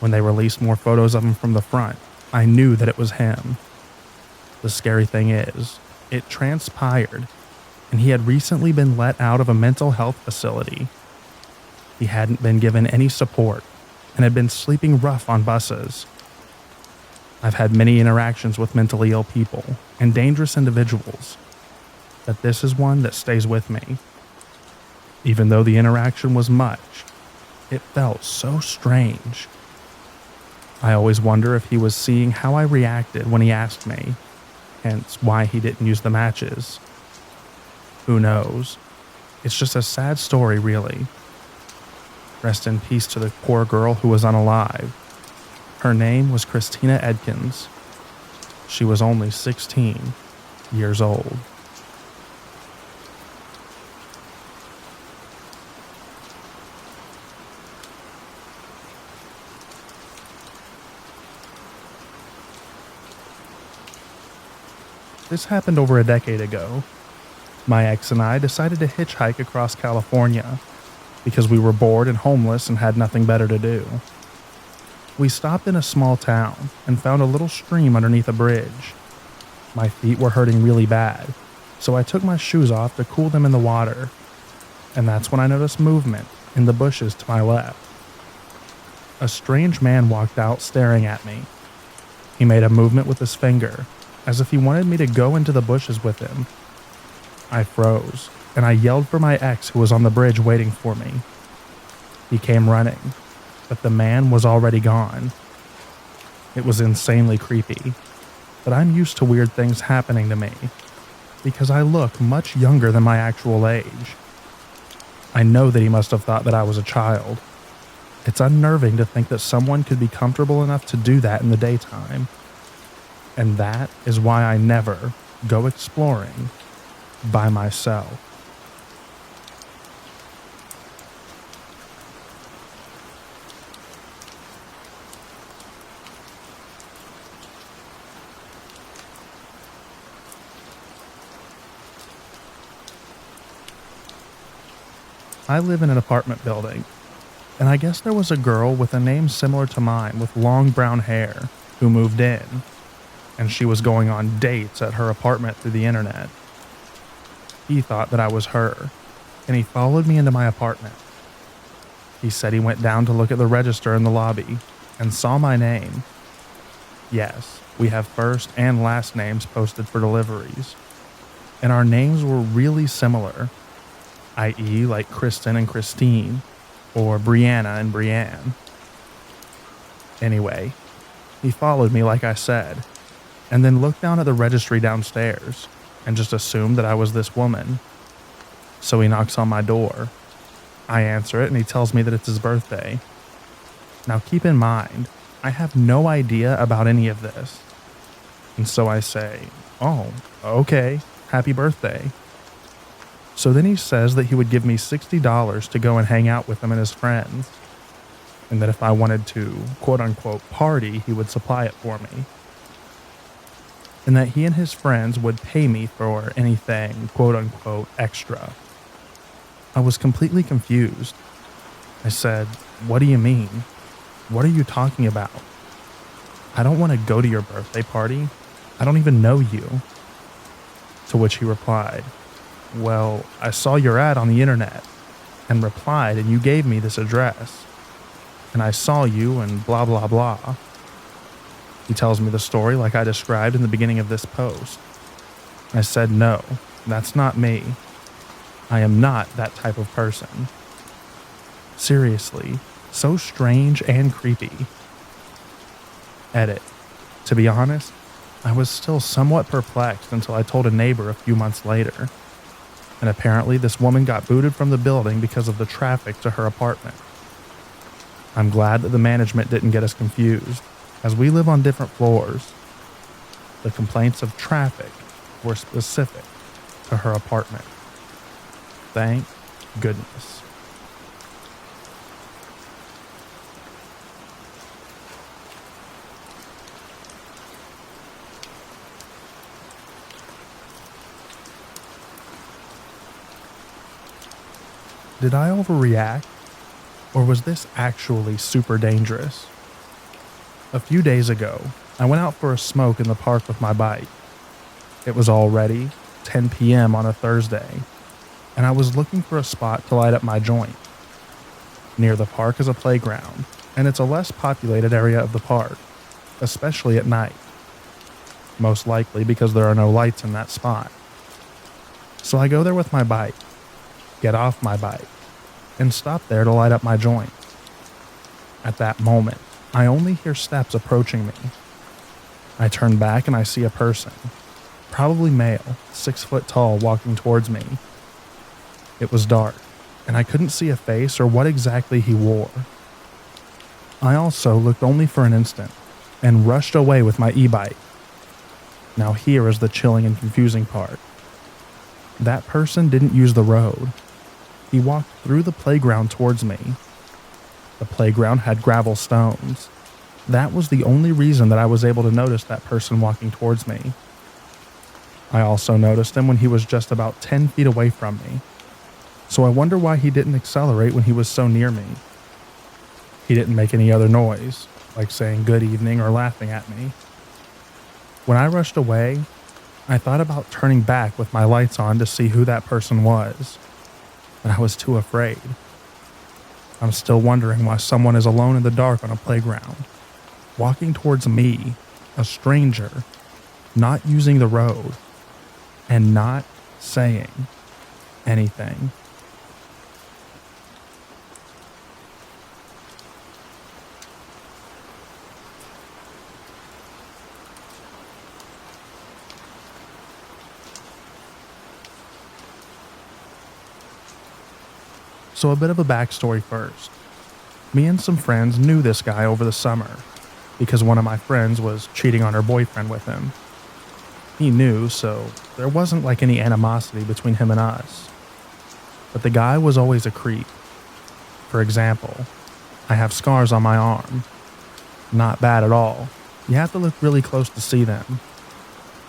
When they released more photos of him from the front, I knew that it was him. The scary thing is, it transpired, and he had recently been let out of a mental health facility. He hadn't been given any support and had been sleeping rough on buses. I've had many interactions with mentally ill people and dangerous individuals, but this is one that stays with me. Even though the interaction was much, it felt so strange. I always wonder if he was seeing how I reacted when he asked me, hence why he didn't use the matches. Who knows? It's just a sad story, really. Rest in peace to the poor girl who was unalive. Her name was Christina Edkins. She was only 16 years old. This happened over a decade ago. My ex and I decided to hitchhike across California because we were bored and homeless and had nothing better to do. We stopped in a small town and found a little stream underneath a bridge. My feet were hurting really bad, so I took my shoes off to cool them in the water, and that's when I noticed movement in the bushes to my left. A strange man walked out staring at me. He made a movement with his finger, as if he wanted me to go into the bushes with him. I froze, and I yelled for my ex who was on the bridge waiting for me. He came running, but the man was already gone. It was insanely creepy, but I'm used to weird things happening to me, because I look much younger than my actual age. I know that he must have thought that I was a child. It's unnerving to think that someone could be comfortable enough to do that in the daytime. And that is why I never go exploring by myself. I live in an apartment building, and I guess there was a girl with a name similar to mine with long brown hair who moved in, and she was going on dates at her apartment through the internet. He thought that I was her, and he followed me into my apartment. He said he went down to look at the register in the lobby and saw my name. Yes, we have first and last names posted for deliveries, and our names were really similar, i.e. like Kristen and Christine, or Brianna and Brianne. Anyway, he followed me like I said, and then looked down at the registry downstairs and just assumed that I was this woman. So he knocks on my door. I answer it and he tells me that it's his birthday. Now keep in mind, I have no idea about any of this. And so I say, "Oh, okay, happy birthday." So then he says that he would give me $60 to go and hang out with him and his friends, and that if I wanted to, quote-unquote, party, he would supply it for me, and that he and his friends would pay me for anything, quote-unquote, extra. I was completely confused. I said, "What do you mean? What are you talking about? I don't want to go to your birthday party. I don't even know you." To which he replied, "Well, I saw your ad on the internet and replied, and you gave me this address. And I saw you and blah, blah, blah." He tells me the story like I described in the beginning of this post. I said, "No, that's not me. I am not that type of person." Seriously, so strange and creepy. Edit. To be honest, I was still somewhat perplexed until I told a neighbor a few months later. And apparently this woman got booted from the building because of the traffic to her apartment. I'm glad that the management didn't get us confused, as we live on different floors. The complaints of traffic were specific to her apartment. Thank goodness. Did I overreact? Or was this actually super dangerous? A few days ago, I went out for a smoke in the park with my bike. It was already 10 p.m. on a Thursday, and I was looking for a spot to light up my joint. Near the park is a playground, and it's a less populated area of the park, especially at night. Most likely because there are no lights in that spot. So I go there with my bike, get off my bike, and stop there to light up my joint. At that moment, I only hear steps approaching me. I turn back and I see a person, probably male, 6 foot tall, walking towards me. It was dark, and I couldn't see a face or what exactly he wore. I also looked only for an instant, and rushed away with my e-bike. Now here is the chilling and confusing part. That person didn't use the road. He walked through the playground towards me. The playground had gravel stones. That was the only reason that I was able to notice that person walking towards me. I also noticed him when he was just about 10 feet away from me. So I wonder why he didn't accelerate when he was so near me. He didn't make any other noise, like saying good evening or laughing at me. When I rushed away, I thought about turning back with my lights on to see who that person was, but I was too afraid. I'm still wondering why someone is alone in the dark on a playground, walking towards me, a stranger, not using the road, and not saying anything. So a bit of a backstory first. Me and some friends knew this guy over the summer because one of my friends was cheating on her boyfriend with him. He knew, so there wasn't like any animosity between him and us. But the guy was always a creep. For example, I have scars on my arm. Not bad at all. You have to look really close to see them.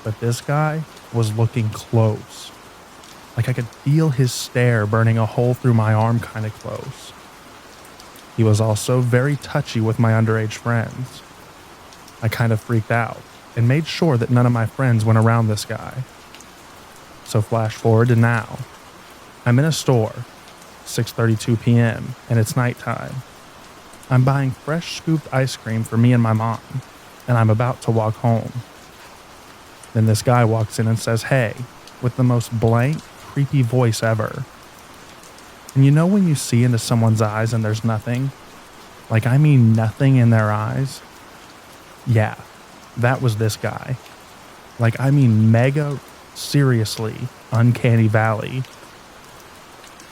But this guy was looking close. Like I could feel his stare burning a hole through my arm kind of close. He was also very touchy with my underage friends. I kind of freaked out and made sure that none of my friends went around this guy. So flash forward to now. I'm in a store, 6:32 p.m., and it's nighttime. I'm buying fresh scooped ice cream for me and my mom, and I'm about to walk home. Then this guy walks in and says, "Hey," with the most blank, creepy voice ever. And you know when you see into someone's eyes and there's nothing? Like I mean nothing in their eyes? Yeah, that was this guy. Like I mean mega, seriously, uncanny valley.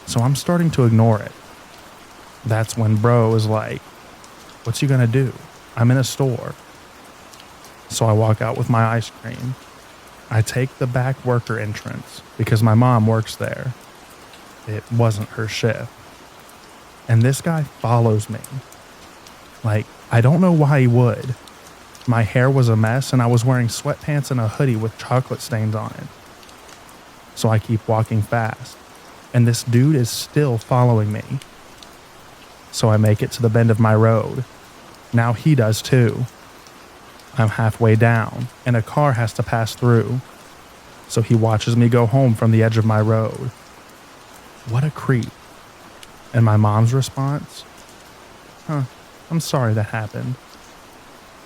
So I'm starting to ignore it. That's when bro is like, "What's you gonna do? I'm in a store." So I walk out with my ice cream. I take the back worker entrance because my mom works there. It wasn't her shift. And this guy follows me. Like, I don't know why he would. My hair was a mess and I was wearing sweatpants and a hoodie with chocolate stains on it. So I keep walking fast, and this dude is still following me. So I make it to the bend of my road. Now he does too. I'm halfway down, and a car has to pass through. So he watches me go home from the edge of my road. What a creep. And my mom's response? I'm sorry that happened.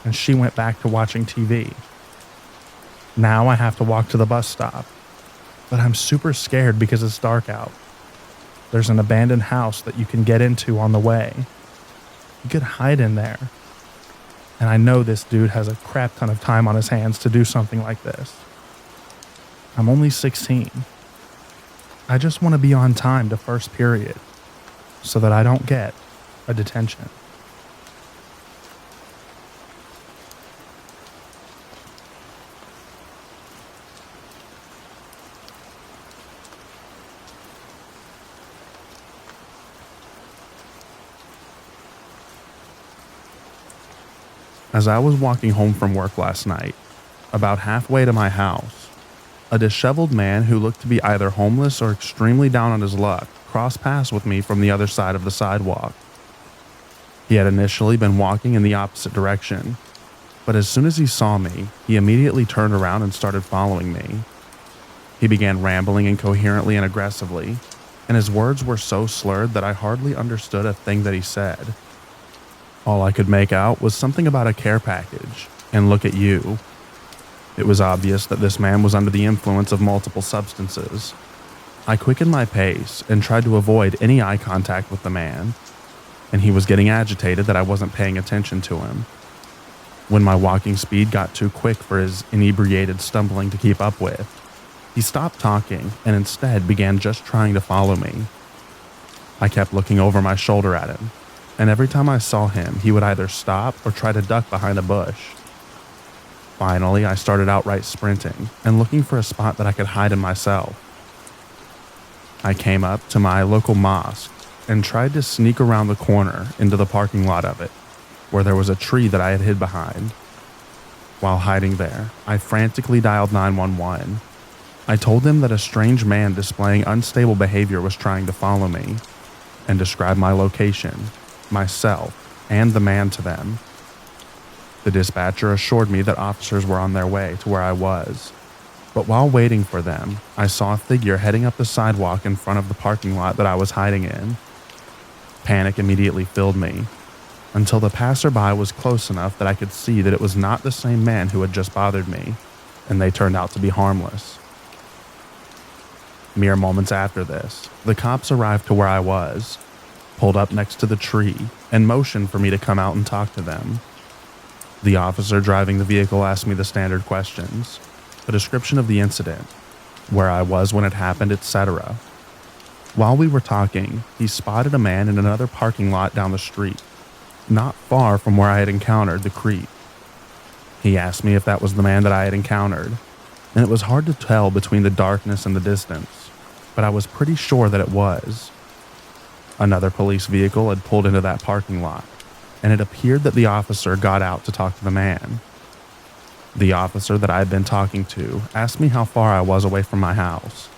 And she went back to watching TV. Now I have to walk to the bus stop. But I'm super scared because it's dark out. There's an abandoned house that you can get into on the way. You could hide in there. And I know this dude has a crap ton of time on his hands to do something like this. I'm only 16. I just want to be on time to first period so that I don't get a detention. As I was walking home from work last night, about halfway to my house, a disheveled man who looked to be either homeless or extremely down on his luck crossed paths with me from the other side of the sidewalk. He had initially been walking in the opposite direction, but as soon as he saw me, he immediately turned around and started following me. He began rambling incoherently and aggressively, and his words were so slurred that I hardly understood a thing that he said. All I could make out was something about a care package, and look at you. It was obvious that this man was under the influence of multiple substances. I quickened my pace and tried to avoid any eye contact with the man, and he was getting agitated that I wasn't paying attention to him. When my walking speed got too quick for his inebriated stumbling to keep up with, he stopped talking and instead began just trying to follow me. I kept looking over my shoulder at him, and every time I saw him, he would either stop or try to duck behind a bush. Finally, I started outright sprinting and looking for a spot that I could hide in myself. I came up to my local mosque and tried to sneak around the corner into the parking lot of it, where there was a tree that I had hid behind. While hiding there, I frantically dialed 911. I told them that a strange man displaying unstable behavior was trying to follow me, and described my location, myself, and the man to them. The dispatcher assured me that officers were on their way to where I was, but while waiting for them, I saw a figure heading up the sidewalk in front of the parking lot that I was hiding in. Panic immediately filled me, until the passerby was close enough that I could see that it was not the same man who had just bothered me, and they turned out to be harmless. Mere moments after this, the cops arrived to where I was, pulled up next to the tree, and motioned for me to come out and talk to them. The officer driving the vehicle asked me the standard questions, a description of the incident, where I was when it happened, etc. While we were talking, he spotted a man in another parking lot down the street, not far from where I had encountered the creep. He asked me if that was the man that I had encountered, and it was hard to tell between the darkness and the distance, but I was pretty sure that it was. Another police vehicle had pulled into that parking lot, and it appeared that the officer got out to talk to the man. The officer that I had been talking to asked me how far I was away from my house,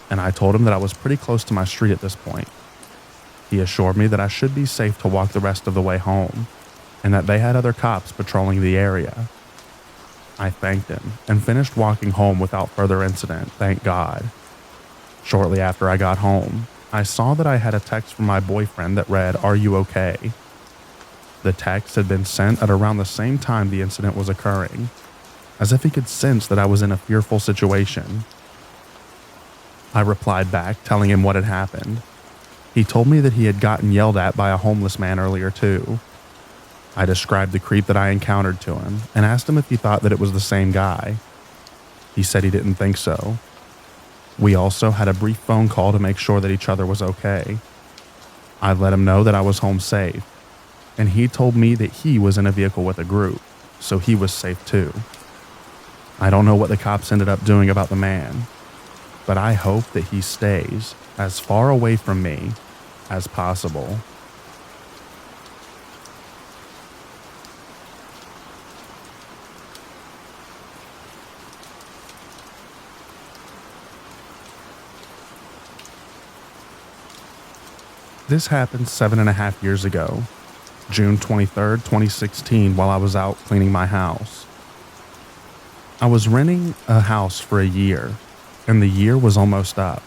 and I told him that I was pretty close to my street at this point. He assured me that I should be safe to walk the rest of the way home, and that they had other cops patrolling the area. I thanked him and finished walking home without further incident, thank God. Shortly after I got home, I saw that I had a text from my boyfriend that read, "Are you okay?" The text had been sent at around the same time the incident was occurring, as if he could sense that I was in a fearful situation. I replied back, telling him what had happened. He told me that he had gotten yelled at by a homeless man earlier too. I described the creep that I encountered to him and asked him if he thought that it was the same guy. He said he didn't think so. We also had a brief phone call to make sure that each other was okay. I let him know that I was home safe, and he told me that he was in a vehicle with a group, so he was safe too. I don't know what the cops ended up doing about the man, but I hope that he stays as far away from me as possible. This happened 7.5 years ago, June 23rd, 2016, while I was out cleaning my house. I was renting a house for a year, and the year was almost up.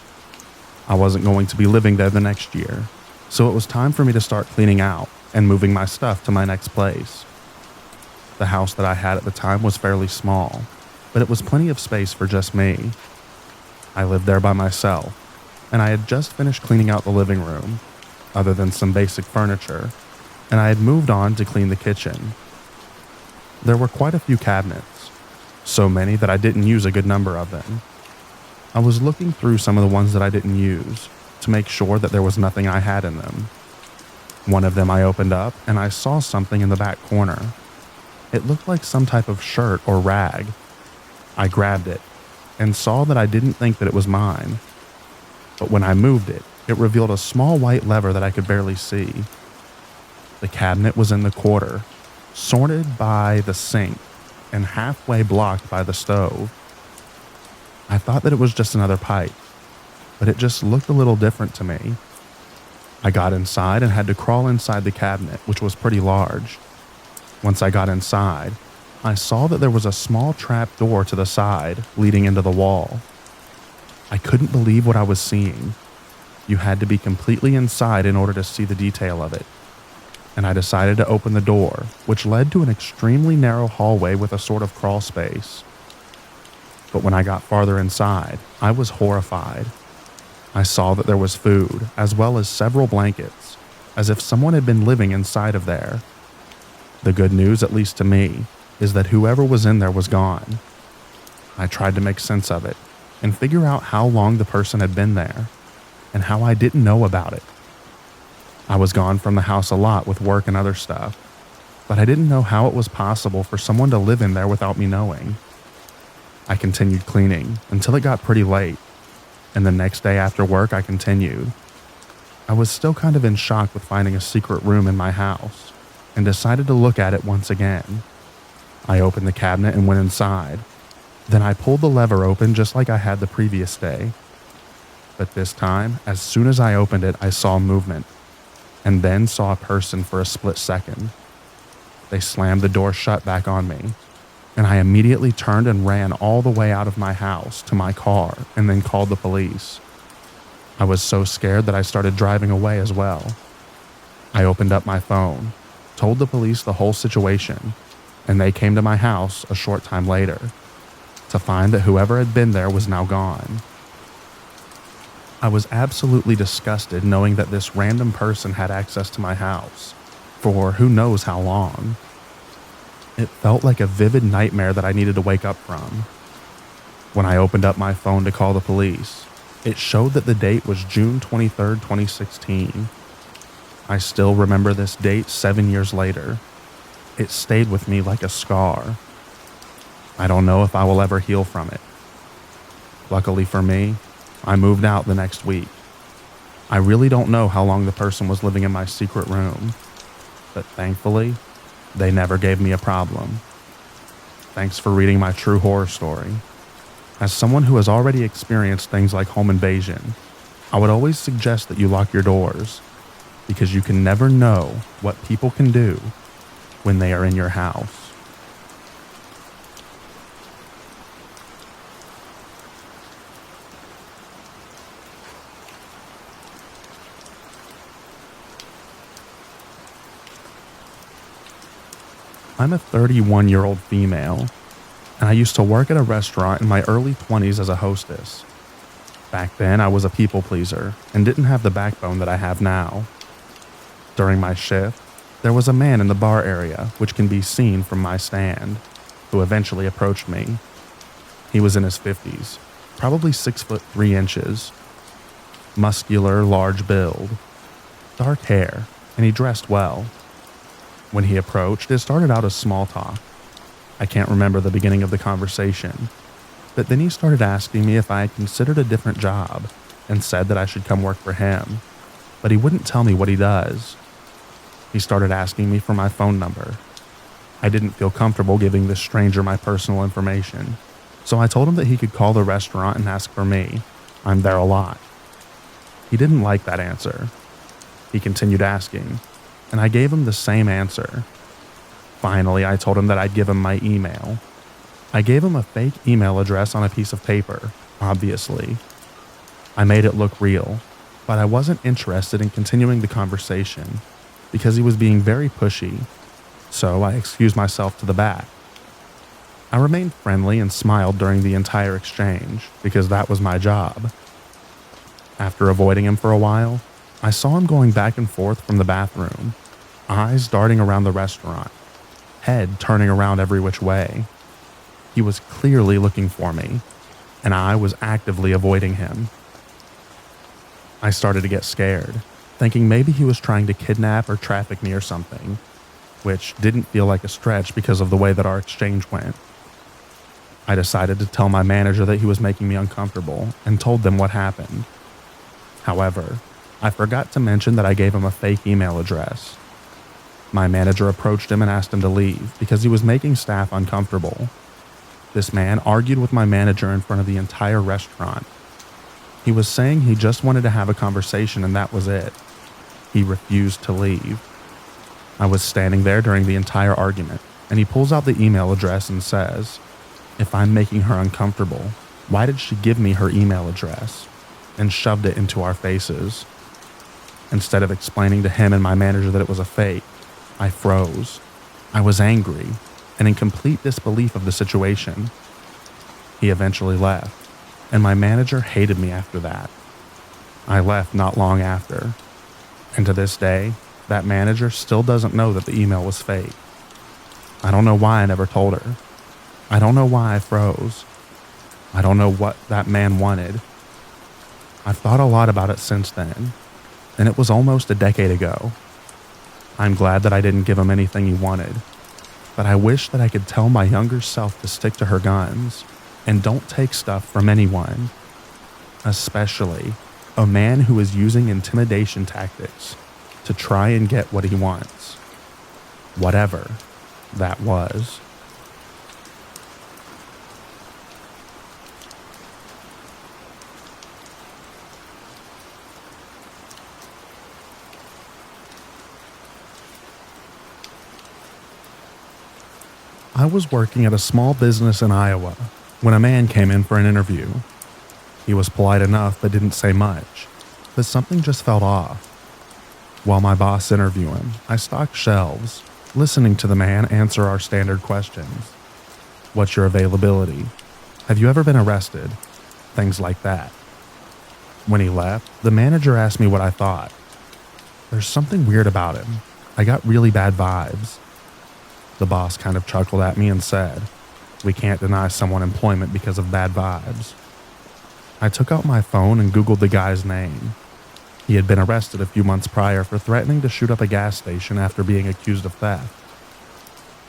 I wasn't going to be living there the next year, so it was time for me to start cleaning out and moving my stuff to my next place. The house that I had at the time was fairly small, but it was plenty of space for just me. I lived there by myself, and I had just finished cleaning out the living room, other than some basic furniture, and I had moved on to clean the kitchen. There were quite a few cabinets, so many that I didn't use a good number of them. I was looking through some of the ones that I didn't use to make sure that there was nothing I had in them. One of them I opened up and I saw something in the back corner. It looked like some type of shirt or rag. I grabbed it and saw that I didn't think that it was mine. But when I moved it, it revealed a small white lever that I could barely see. The cabinet was in the corner, sorted by the sink, and halfway blocked by the stove. I thought that it was just another pipe, but it just looked a little different to me. I got inside and had to crawl inside the cabinet, which was pretty large. Once I got inside, I saw that there was a small trap door to the side leading into the wall. I couldn't believe what I was seeing. You had to be completely inside in order to see the detail of it. And I decided to open the door, which led to an extremely narrow hallway with a sort of crawl space. But when I got farther inside, I was horrified. I saw that there was food, as well as several blankets, as if someone had been living inside of there. The good news, at least to me, is that whoever was in there was gone. I tried to make sense of it and figure out how long the person had been there, and how I didn't know about it. I was gone from the house a lot with work and other stuff, but I didn't know how it was possible for someone to live in there without me knowing. I continued cleaning until it got pretty late, and the next day after work I continued. I was still kind of in shock with finding a secret room in my house, and decided to look at it once again. I opened the cabinet and went inside. Then I pulled the lever open just like I had the previous day. But this time, as soon as I opened it, I saw movement, and then saw a person for a split second. They slammed the door shut back on me, and I immediately turned and ran all the way out of my house to my car and then called the police. I was so scared that I started driving away as well. I opened up my phone, told the police the whole situation, and they came to my house a short time later to find that whoever had been there was now gone. I was absolutely disgusted knowing that this random person had access to my house for who knows how long. It felt like a vivid nightmare that I needed to wake up from. When I opened up my phone to call the police, it showed that the date was June 23rd, 2016. I still remember this date 7 years later. It stayed with me like a scar. I don't know if I will ever heal from it. Luckily for me, I moved out the next week. I really don't know how long the person was living in my secret room, but thankfully, they never gave me a problem. Thanks for reading my true horror story. As someone who has already experienced things like home invasion, I would always suggest that you lock your doors, because you can never know what people can do when they are in your house. I'm a 31-year-old female, and I used to work at a restaurant in my early 20s as a hostess. Back then, I was a people pleaser and didn't have the backbone that I have now. During my shift, there was a man in the bar area, which can be seen from my stand, who eventually approached me. He was in his 50s, probably 6'3", muscular, large build, dark hair, and he dressed well. When he approached, it started out as small talk. I can't remember the beginning of the conversation, but then he started asking me if I had considered a different job and said that I should come work for him, but he wouldn't tell me what he does. He started asking me for my phone number. I didn't feel comfortable giving this stranger my personal information, so I told him that he could call the restaurant and ask for me. I'm there a lot. He didn't like that answer. He continued asking, and I gave him the same answer. Finally, I told him that I'd give him my email. I gave him a fake email address on a piece of paper, obviously. I made it look real, but I wasn't interested in continuing the conversation because he was being very pushy, so I excused myself to the back. I remained friendly and smiled during the entire exchange because that was my job. After avoiding him for a while, I saw him going back and forth from the bathroom, eyes darting around the restaurant, head turning around every which way. He was clearly looking for me, and I was actively avoiding him. I started to get scared, thinking maybe he was trying to kidnap or traffic me or something, which didn't feel like a stretch because of the way that our exchange went. I decided to tell my manager that he was making me uncomfortable and told them what happened. However, I forgot to mention that I gave him a fake email address. My manager approached him and asked him to leave because he was making staff uncomfortable. This man argued with my manager in front of the entire restaurant. He was saying he just wanted to have a conversation and that was it. He refused to leave. I was standing there during the entire argument, and he pulls out the email address and says, "If I'm making her uncomfortable, why did she give me her email address?" and shoved it into our faces. Instead of explaining to him and my manager that it was a fake, I froze. I was angry and in complete disbelief of the situation. He eventually left, and my manager hated me after that. I left not long after, and to this day, that manager still doesn't know that the email was fake. I don't know why I never told her. I don't know why I froze. I don't know what that man wanted. I've thought a lot about it since then, and it was almost a decade ago. I'm glad that I didn't give him anything he wanted, but I wish that I could tell my younger self to stick to her guns and don't take stuff from anyone, especially a man who is using intimidation tactics to try and get what he wants, whatever that was. I was working at a small business in Iowa when a man came in for an interview. He was polite enough but didn't say much, but something just felt off. While my boss interviewed him, I stocked shelves, listening to the man answer our standard questions. What's your availability? Have you ever been arrested? Things like that. When he left, the manager asked me what I thought. There's something weird about him. I got really bad vibes. The boss kind of chuckled at me and said, "We can't deny someone employment because of bad vibes." I took out my phone and Googled the guy's name. He had been arrested a few months prior for threatening to shoot up a gas station after being accused of theft.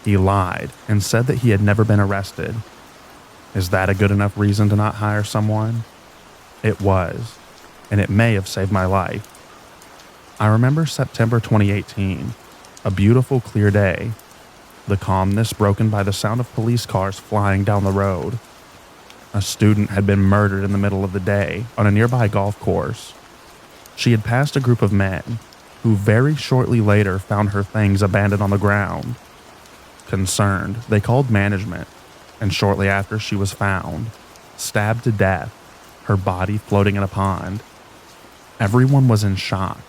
He lied and said that he had never been arrested. Is that a good enough reason to not hire someone? It was, and it may have saved my life. I remember September 2018, a beautiful clear day, the calmness broken by the sound of police cars flying down the road. A student had been murdered in the middle of the day on a nearby golf course. She had passed a group of men who very shortly later found her things abandoned on the ground. Concerned, they called management, and shortly after she was found, stabbed to death, her body floating in a pond. Everyone was in shock.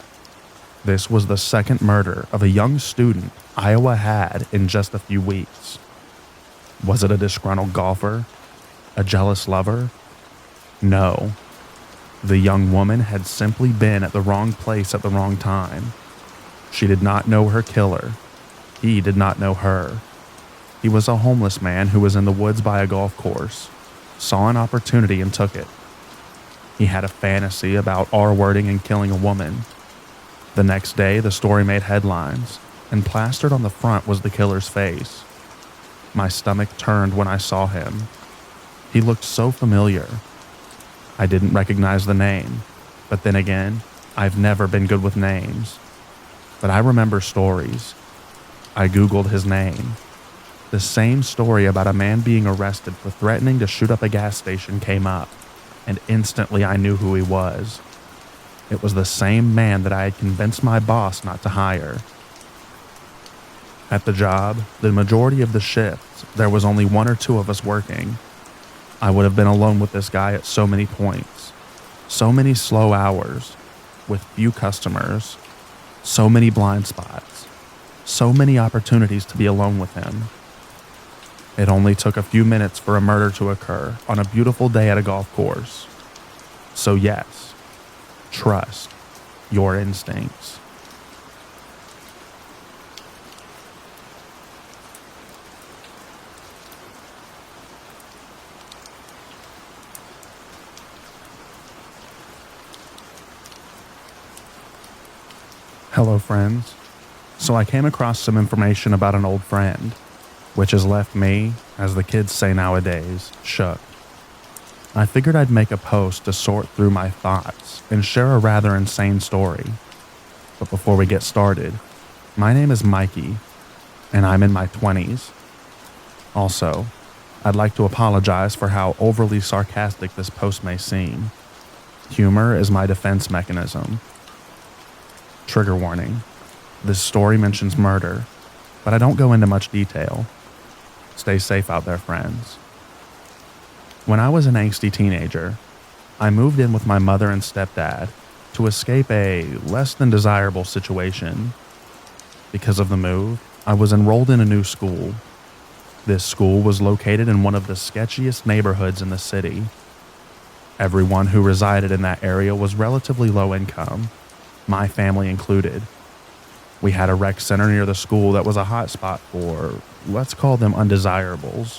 This was the second murder of a young student Iowa had in just a few weeks. Was it a disgruntled golfer? A jealous lover? No. The young woman had simply been at the wrong place at the wrong time. She did not know her killer. He did not know her. He was a homeless man who was in the woods by a golf course, saw an opportunity and took it. He had a fantasy about R-wording and killing a woman. The next day, the story made headlines, and plastered on the front was the killer's face. My stomach turned when I saw him. He looked so familiar. I didn't recognize the name, but then again, I've never been good with names. But I remember stories. I Googled his name. The same story about a man being arrested for threatening to shoot up a gas station came up, and instantly I knew who he was. It was the same man that I had convinced my boss not to hire. At the job, the majority of the shifts, there was only one or two of us working. I would have been alone with this guy at so many points. So many slow hours, with few customers, so many blind spots, so many opportunities to be alone with him. It only took a few minutes for a murder to occur on a beautiful day at a golf course. So yes, trust your instincts. Hello, friends. So I came across some information about an old friend, which has left me, as the kids say nowadays, shook. I figured I'd make a post to sort through my thoughts and share a rather insane story. But before we get started, my name is Mikey, and I'm in my 20s. Also, I'd like to apologize for how overly sarcastic this post may seem. Humor is my defense mechanism. Trigger warning. This story mentions murder, but I don't go into much detail. Stay safe out there, friends. When I was an angsty teenager, I moved in with my mother and stepdad to escape a less than desirable situation. Because of the move, I was enrolled in a new school. This school was located in one of the sketchiest neighborhoods in the city. Everyone who resided in that area was relatively low income, my family included. We had a rec center near the school that was a hot spot for, let's call them undesirables,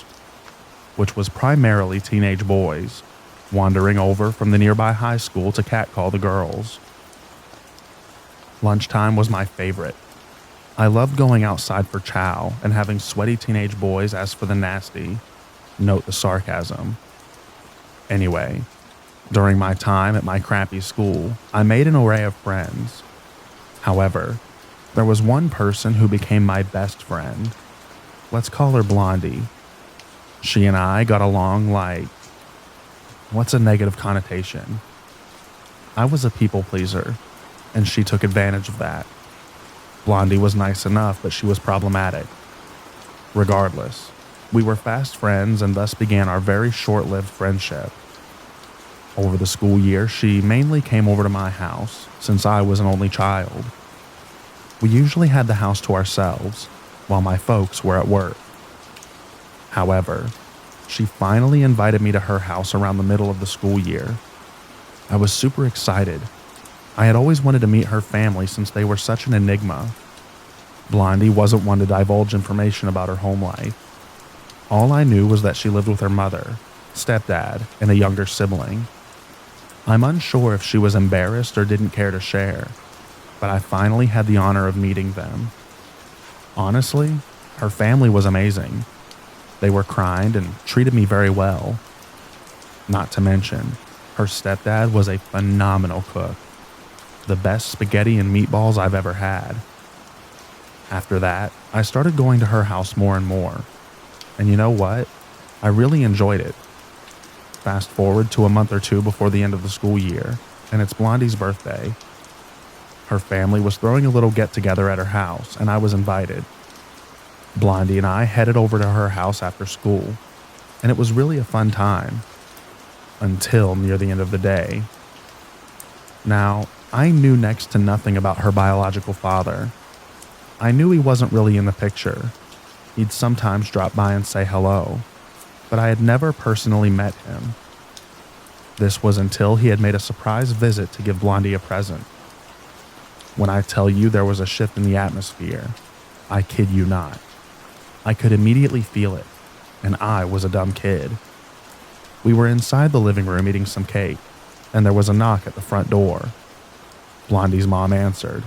which was primarily teenage boys wandering over from the nearby high school to catcall the girls. Lunchtime was my favorite. I loved going outside for chow and having sweaty teenage boys ask for the nasty. Note the sarcasm. Anyway, during my time at my crappy school, I made an array of friends. However, there was one person who became my best friend. Let's call her Blondie. She and I got along like, what's a negative connotation? I was a people pleaser, and she took advantage of that. Blondie was nice enough, but she was problematic. Regardless, We were fast friends and thus began our very short-lived friendship. Over the school year, she mainly came over to my house since I was an only child. We usually had the house to ourselves while my folks were at work. However, she finally invited me to her house around the middle of the school year. I was super excited. I had always wanted to meet her family since they were such an enigma. Blondie wasn't one to divulge information about her home life. All I knew was that she lived with her mother, stepdad, and a younger sibling. I'm unsure if she was embarrassed or didn't care to share, but I finally had the honor of meeting them. Honestly, her family was amazing. They were kind and treated me very well. Not to mention, her stepdad was a phenomenal cook. The best spaghetti and meatballs I've ever had. After that, I started going to her house more and more. And you know what? I really enjoyed it. Fast forward to a month or two before the end of the school year, and it's Blondie's birthday. Her family was throwing a little get-together at her house, and I was invited. Blondie and I headed over to her house after school, and it was really a fun time. Until near the end of the day. Now, I knew next to nothing about her biological father. I knew he wasn't really in the picture. He'd sometimes drop by and say hello, but I had never personally met him. This was until he had made a surprise visit to give Blondie a present. When I tell you there was a shift in the atmosphere, I kid you not. I could immediately feel it, and I was a dumb kid. We were inside the living room eating some cake, and there was a knock at the front door. Blondie's mom answered,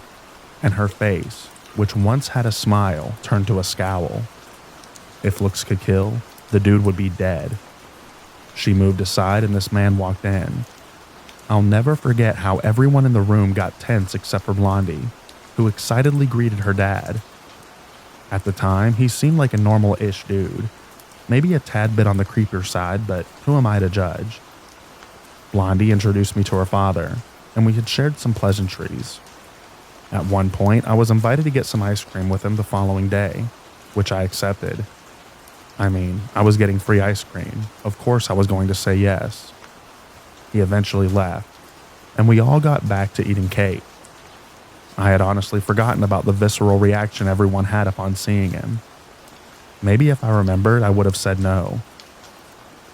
and her face, which once had a smile, turned to a scowl. If looks could kill, the dude would be dead. She moved aside and this man walked in. I'll never forget how everyone in the room got tense except for Blondie, who excitedly greeted her dad. At the time, he seemed like a normal-ish dude. Maybe a tad bit on the creepier side, but who am I to judge? Blondie introduced me to her father, and we had shared some pleasantries. At one point, I was invited to get some ice cream with him the following day, which I accepted. I mean, I was getting free ice cream. Of course I was going to say yes. He eventually left, and we all got back to eating cake. I had honestly forgotten about the visceral reaction everyone had upon seeing him. Maybe if I remembered, I would have said no.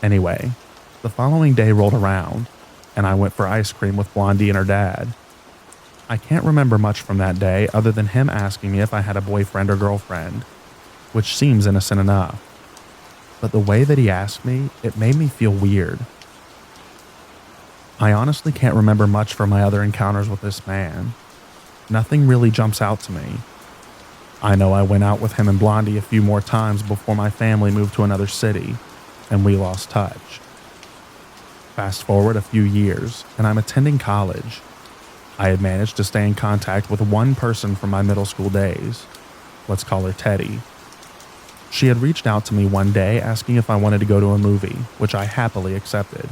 Anyway, the following day rolled around, and I went for ice cream with Blondie and her dad. I can't remember much from that day other than him asking me if I had a boyfriend or girlfriend, which seems innocent enough. But the way that he asked me, it made me feel weird. I honestly can't remember much from my other encounters with this man. Nothing really jumps out to me. I know I went out with him and Blondie a few more times before my family moved to another city, and we lost touch. Fast forward a few years, and I'm attending college. I had managed to stay in contact with one person from my middle school days. Let's call her Teddy. She had reached out to me one day asking if I wanted to go to a movie, which I happily accepted.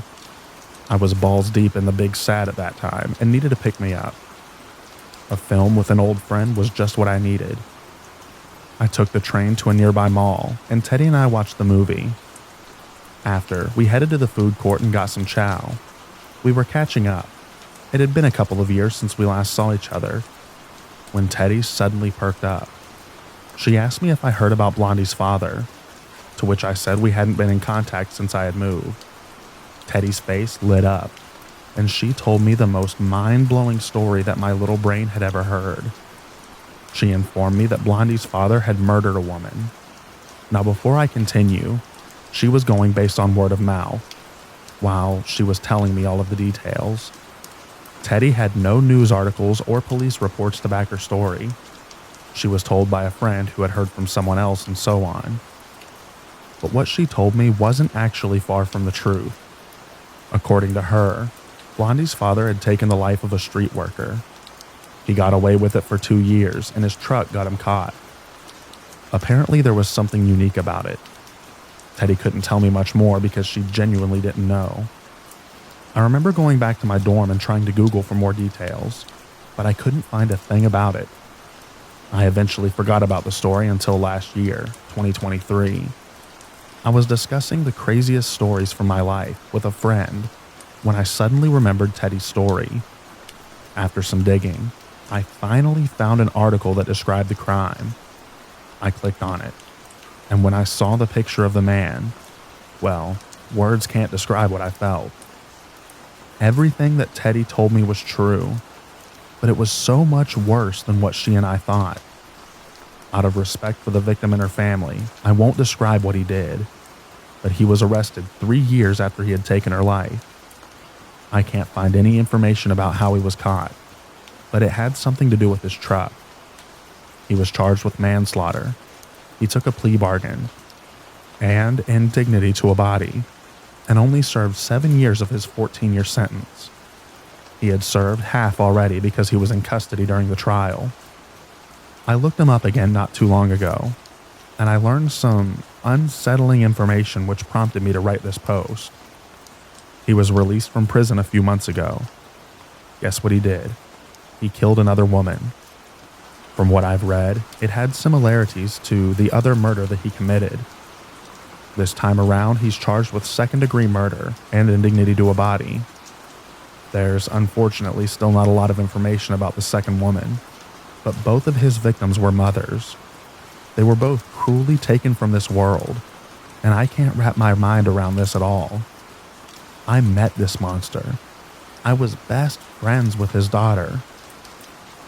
I was balls deep in the big sad at that time and needed to pick me up. A film with an old friend was just what I needed. I took the train to a nearby mall, and Teddy and I watched the movie. After, we headed to the food court and got some chow. We were catching up. It had been a couple of years since we last saw each other, when Teddy suddenly perked up. She asked me if I heard about Blondie's father, to which I said we hadn't been in contact since I had moved. Teddy's face lit up, and she told me the most mind-blowing story that my little brain had ever heard. She informed me that Blondie's father had murdered a woman. Now before I continue, she was going based on word of mouth, while she was telling me all of the details. Teddy had no news articles or police reports to back her story. She was told by a friend who had heard from someone else and so on. But what she told me wasn't actually far from the truth. According to her, Blondie's father had taken the life of a street worker. He got away with it for 2 years, and his truck got him caught. Apparently there was something unique about it. Teddy couldn't tell me much more because she genuinely didn't know. I remember going back to my dorm and trying to Google for more details, but I couldn't find a thing about it. I eventually forgot about the story until last year, 2023. I was discussing the craziest stories from my life with a friend when I suddenly remembered Teddy's story. After some digging, I finally found an article that described the crime. I clicked on it, and when I saw the picture of the man, well, words can't describe what I felt. Everything that Teddy told me was true, but it was so much worse than what she and I thought. Out of respect for the victim and her family, I won't describe what he did, but he was arrested 3 years after he had taken her life. I can't find any information about how he was caught, but it had something to do with his truck. He was charged with manslaughter. He took a plea bargain and indignity to a body, and only served 7 years of his 14-year sentence. He had served half already because he was in custody during the trial. I looked him up again not too long ago, and I learned some unsettling information which prompted me to write this post. He was released from prison a few months ago. Guess what he did? He killed another woman. From what I've read, it had similarities to the other murder that he committed. This time around, he's charged with second-degree murder and indignity to a body. There's unfortunately still not a lot of information about the second woman, but both of his victims were mothers. They were both cruelly taken from this world, and I can't wrap my mind around this at all. I met this monster. I was best friends with his daughter.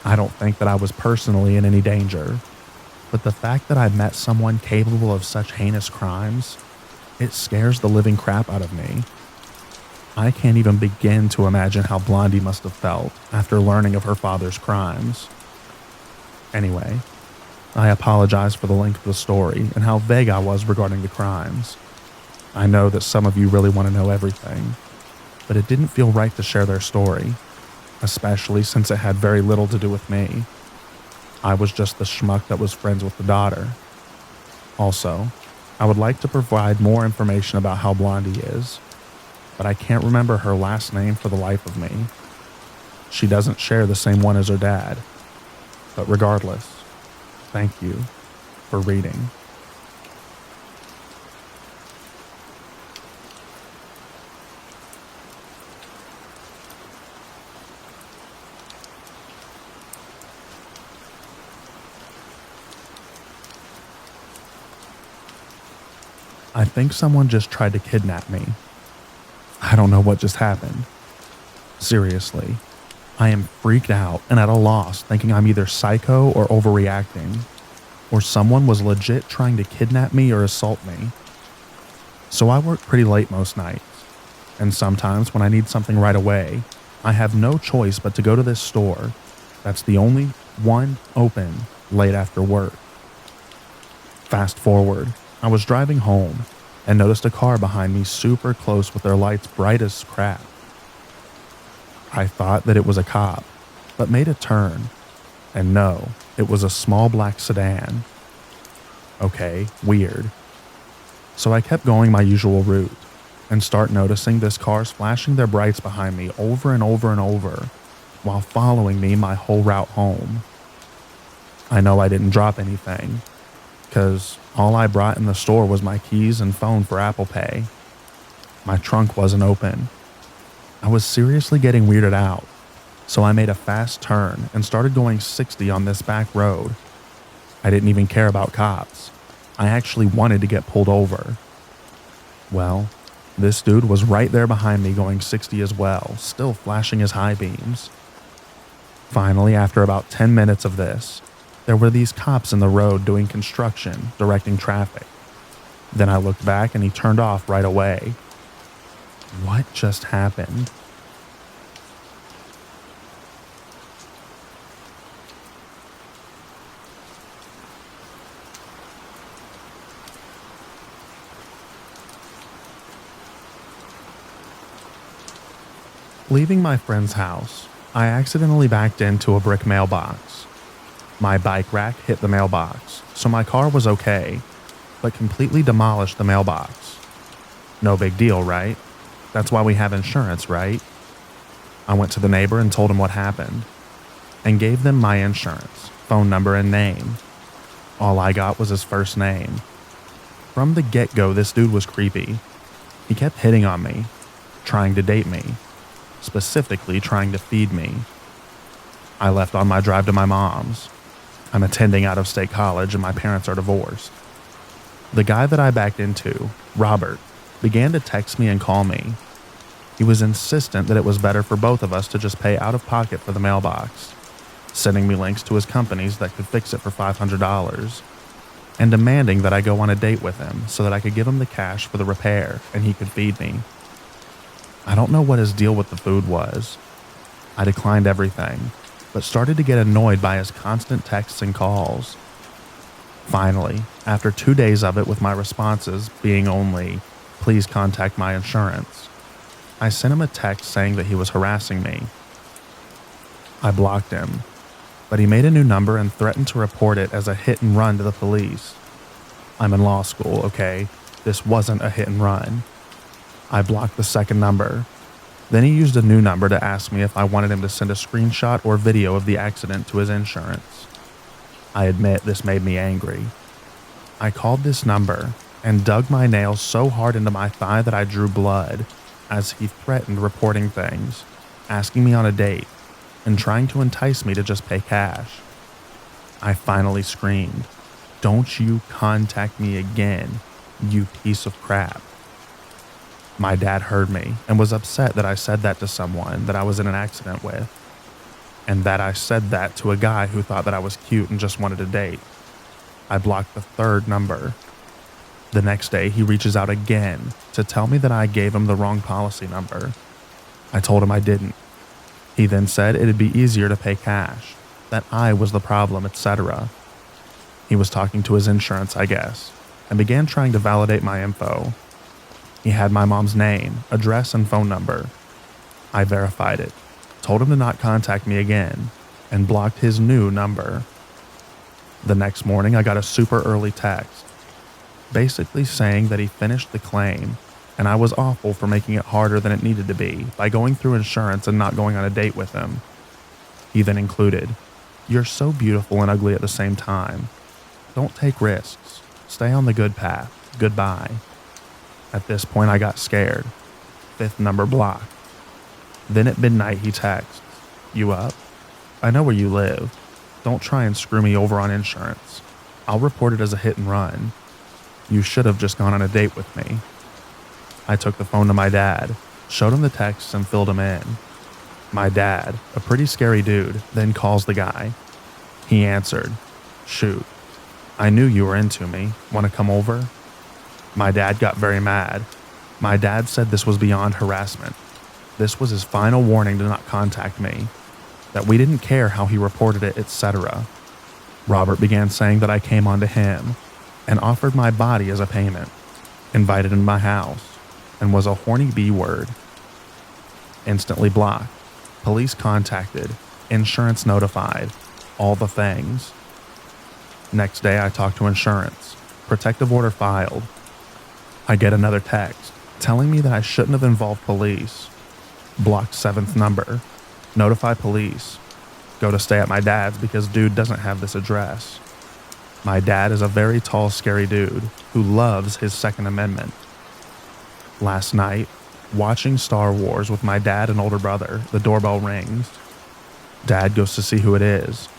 I don't think that I was personally in any danger, but the fact that I met someone capable of such heinous crimes, it scares the living crap out of me. I can't even begin to imagine how Blondie must have felt after learning of her father's crimes. Anyway, I apologize for the length of the story and how vague I was regarding the crimes. I know that some of you really want to know everything, but it didn't feel right to share their story, especially since it had very little to do with me. I was just the schmuck that was friends with the daughter. Also, I would like to provide more information about how Blondie is, but I can't remember her last name for the life of me. She doesn't share the same one as her dad. But regardless, thank you for reading. I think someone just tried to kidnap me. I don't know what just happened. Seriously, I am freaked out and at a loss, thinking I'm either psycho or overreacting, or someone was legit trying to kidnap me or assault me. So I work pretty late most nights, and sometimes when I need something right away, I have no choice but to go to this store that's the only one open late after work. Fast forward, I was driving home and noticed a car behind me super close with their lights bright as crap. I thought that it was a cop, but made a turn, and no, it was a small black sedan. Okay, weird. So I kept going my usual route, and start noticing this car's flashing their brights behind me over and over and over, while following me my whole route home. I know I didn't drop anything, because all I brought in the store was my keys and phone for Apple Pay. My trunk wasn't open. I was seriously getting weirded out, so I made a fast turn and started going 60 on this back road. I didn't even care about cops. I actually wanted to get pulled over. Well, this dude was right there behind me going 60 as well, still flashing his high beams. Finally, after about 10 minutes of this, there were these cops in the road doing construction, directing traffic. Then I looked back and he turned off right away. What just happened? Leaving my friend's house, I accidentally backed into a brick mailbox. My bike rack hit the mailbox, so my car was okay, but completely demolished the mailbox. No big deal, right? That's why we have insurance, right? I went to the neighbor and told him what happened, and gave them my insurance, phone number, and name. All I got was his first name. From the get-go, this dude was creepy. He kept hitting on me, trying to date me, specifically trying to feed me. I left on my drive to my mom's. I'm attending out-of-state college and my parents are divorced. The guy that I backed into, Robert, began to text me and call me. He was insistent that it was better for both of us to just pay out of pocket for the mailbox, sending me links to his companies that could fix it for $500, and demanding that I go on a date with him so that I could give him the cash for the repair and he could feed me. I don't know what his deal with the food was. I declined everything, but started to get annoyed by his constant texts and calls. Finally, after 2 days of it with my responses being only, "Please contact my insurance," I sent him a text saying that he was harassing me. I blocked him, but he made a new number and threatened to report it as a hit and run to the police. I'm in law school, okay? This wasn't a hit and run. I blocked the second number. Then he used a new number to ask me if I wanted him to send a screenshot or video of the accident to his insurance. I admit this made me angry. I called this number and dug my nails so hard into my thigh that I drew blood as he threatened reporting things, asking me on a date, and trying to entice me to just pay cash. I finally screamed, "Don't you contact me again, you piece of crap." My dad heard me and was upset that I said that to someone that I was in an accident with, and that I said that to a guy who thought that I was cute and just wanted a date. I blocked the third number. The next day, he reaches out again to tell me that I gave him the wrong policy number. I told him I didn't. He then said it'd be easier to pay cash, that I was the problem, etc. He was talking to his insurance, I guess, and began trying to validate my info. He had my mom's name, address, and phone number. I verified it, told him to not contact me again, and blocked his new number. The next morning, I got a super early text, basically saying that he finished the claim, and I was awful for making it harder than it needed to be by going through insurance and not going on a date with him. He then included, "You're so beautiful and ugly at the same time. Don't take risks. Stay on the good path. Goodbye." At this point, I got scared. Fifth number blocked. Then at midnight, he texts, "You up? I know where you live. Don't try and screw me over on insurance. I'll report it as a hit and run. You should have just gone on a date with me." I took the phone to my dad, showed him the texts, and filled him in. My dad, a pretty scary dude, then calls the guy. He answered, "Shoot, I knew you were into me. Want to come over?" My dad got very mad. My dad said this was beyond harassment. This was his final warning to not contact me, that we didn't care how he reported it, etc. Robert began saying that I came onto him and offered my body as a payment, invited him to my house, and was a horny B-word. Instantly blocked. Police contacted. Insurance notified. All the things. Next day, I talked to insurance. Protective order filed. I get another text telling me that I shouldn't have involved police. Blocked seventh number. Notify police. Go to stay at my dad's because dude doesn't have this address. My dad is a very tall, scary dude who loves his Second Amendment. Last night, watching Star Wars with my dad and older brother, the doorbell rings. Dad goes to see who it is,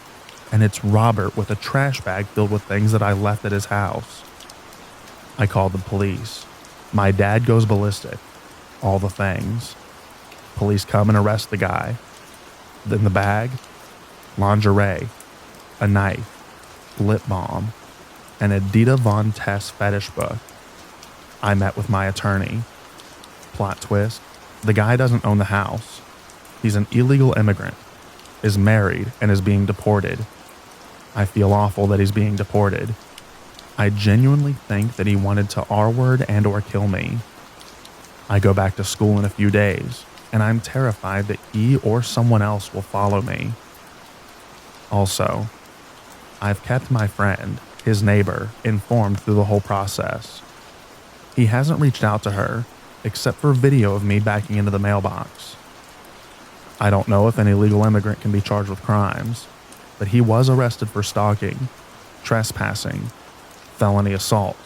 and it's Robert with a trash bag filled with things that I left at his house. I called the police. My dad goes ballistic. All the things. Police come and arrest the guy. Then the bag, lingerie, a knife, lip balm, an Edita Von Tess fetish book. I met with my attorney. Plot twist, the guy doesn't own the house. He's an illegal immigrant, is married, and is being deported. I feel awful that he's being deported. I genuinely think that he wanted to R-word and or kill me. I go back to school in a few days, and I'm terrified that he or someone else will follow me. Also, I've kept my friend, his neighbor, informed through the whole process. He hasn't reached out to her, except for a video of me backing into the mailbox. I don't know if an illegal immigrant can be charged with crimes, but he was arrested for stalking, trespassing, felony assault,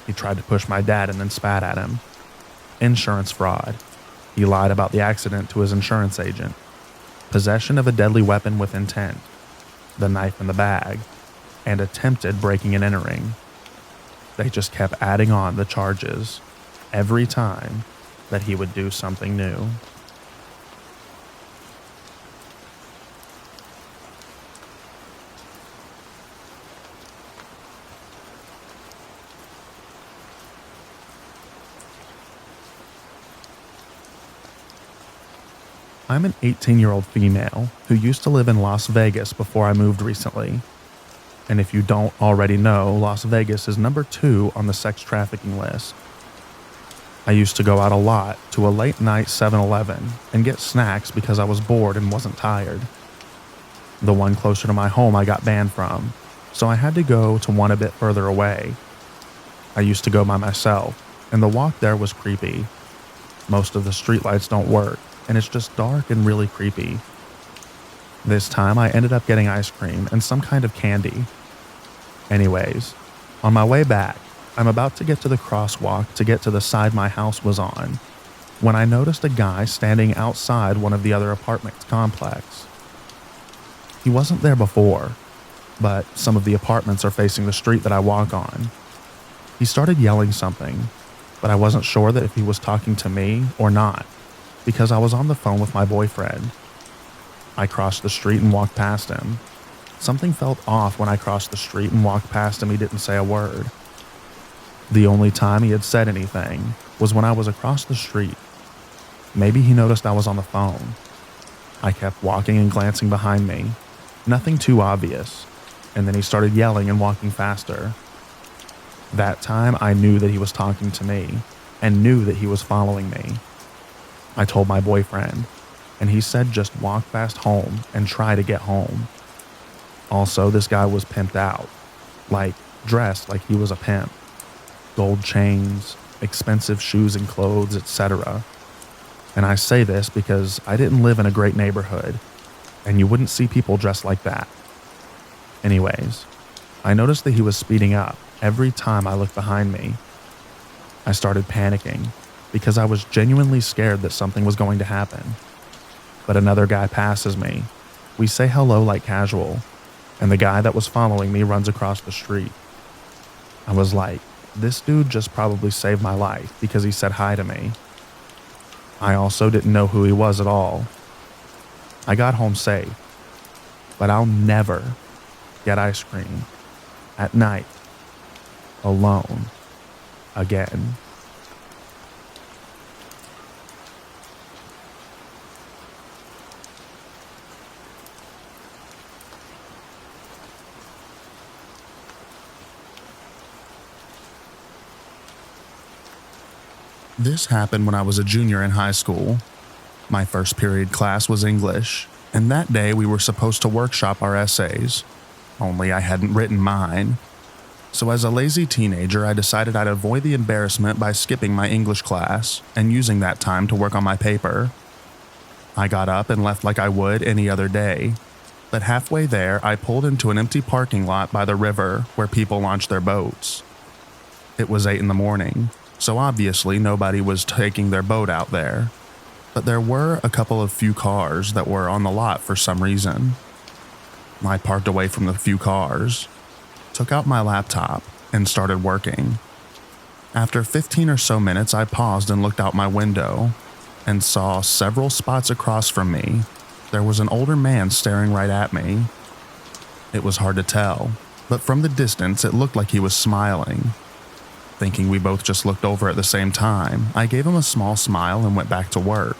He tried to push my dad and then spat at him. Insurance fraud. He lied about the accident to his insurance agent. Possession of a deadly weapon with intent. The knife in the bag. And attempted breaking and entering. They just kept adding on the charges every time that he would do something new. I'm an 18-year-old female who used to live in Las Vegas before I moved recently. And if you don't already know, Las Vegas is number 2 on the sex trafficking list. I used to go out a lot to a late night 7-Eleven and get snacks because I was bored and wasn't tired. The one closer to my home I got banned from, so I had to go to one a bit further away. I used to go by myself, and the walk there was creepy. Most of the streetlights don't work, and it's just dark and really creepy. This time I ended up getting ice cream and some kind of candy. Anyways, on my way back, I'm about to get to the crosswalk to get to the side my house was on, when I noticed a guy standing outside one of the other apartment complex. He wasn't there before, but some of the apartments are facing the street that I walk on. He started yelling something, but I wasn't sure that if he was talking to me or not, because I was on the phone with my boyfriend. I crossed the street and walked past him. Something felt off when I crossed the street and walked past him. He didn't say a word. The only time he had said anything was when I was across the street. Maybe he noticed I was on the phone. I kept walking and glancing behind me. Nothing too obvious. And then he started yelling and walking faster. That time I knew that he was talking to me and knew that he was following me. I told my boyfriend, and he said just walk fast home and try to get home. Also, this guy was pimped out, like dressed like he was a pimp. Gold chains, expensive shoes and clothes, etc. And I say this because I didn't live in a great neighborhood, and you wouldn't see people dressed like that. Anyways, I noticed that he was speeding up every time I looked behind me. I started panicking because I was genuinely scared that something was going to happen. But another guy passes me. We say hello like casual, and the guy that was following me runs across the street. I was like, this dude just probably saved my life because he said hi to me. I also didn't know who he was at all. I got home safe, but I'll never get ice cream at night alone again. This happened when I was a junior in high school. My first period class was English, and that day we were supposed to workshop our essays. Only I hadn't written mine. So as a lazy teenager, I decided I'd avoid the embarrassment by skipping my English class and using that time to work on my paper. I got up and left like I would any other day. But halfway there, I pulled into an empty parking lot by the river where people launch their boats. It was 8 in the morning. So obviously nobody was taking their boat out there, but there were a couple of few cars that were on the lot for some reason. I parked away from the few cars, took out my laptop, and started working. After 15 or so minutes, I paused and looked out my window and saw several spots across from me. There was an older man staring right at me. It was hard to tell, but from the distance it looked like he was smiling. Thinking we both just looked over at the same time, I gave him a small smile and went back to work.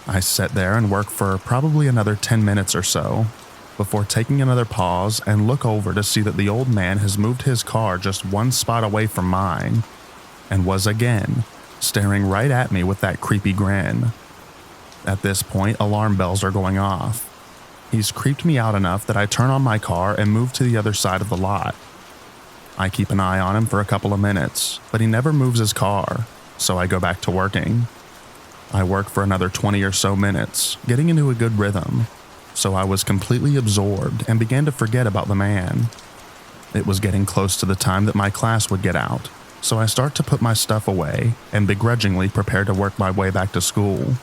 I sat there and worked for probably another 10 minutes or so, before taking another pause and look over to see that the old man has moved his car just one spot away from mine, and was again staring right at me with that creepy grin. At this point, alarm bells are going off. He's creeped me out enough that I turn on my car and move to the other side of the lot. I keep an eye on him for a couple of minutes, but he never moves his car, so I go back to working. I work for another 20 or so minutes, getting into a good rhythm, so I was completely absorbed and began to forget about the man. It was getting close to the time that my class would get out, so I start to put my stuff away and begrudgingly prepare to work my way back to school.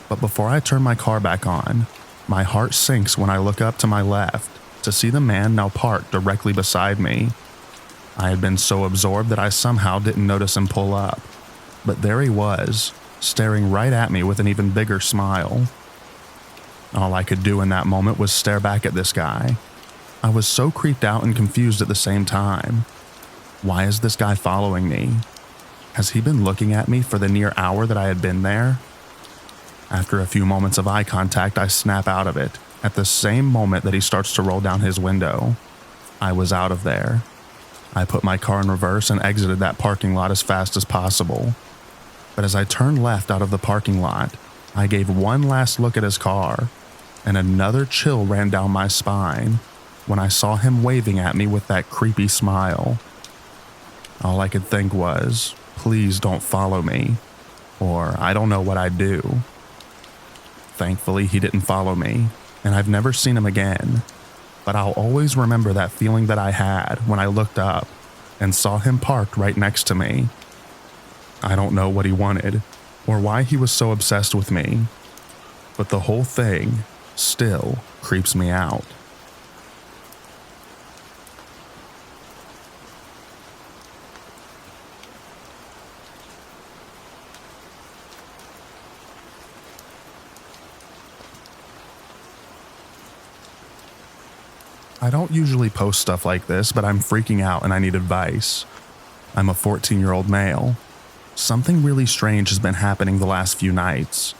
But before I turn my car back on, my heart sinks when I look up to my left to see the man now parked directly beside me. I had been so absorbed that I somehow didn't notice him pull up, but there he was, staring right at me with an even bigger smile. All I could do in that moment was stare back at this guy. I was so creeped out and confused at the same time. Why is this guy following me? Has he been looking at me for the near hour that I had been there? After a few moments of eye contact, I snap out of it, at the same moment that he starts to roll down his window. I was out of there. I put my car in reverse and exited that parking lot as fast as possible. But as I turned left out of the parking lot, I gave one last look at his car, and another chill ran down my spine when I saw him waving at me with that creepy smile. All I could think was, please don't follow me, or I don't know what I'd do. Thankfully, he didn't follow me, and I've never seen him again, but I'll always remember that feeling that I had when I looked up and saw him parked right next to me. I don't know what he wanted, or why he was so obsessed with me, but the whole thing still creeps me out. I don't usually post stuff like this, but I'm freaking out and I need advice. I'm a 14-year-old male. Something really strange has been happening the last few nights.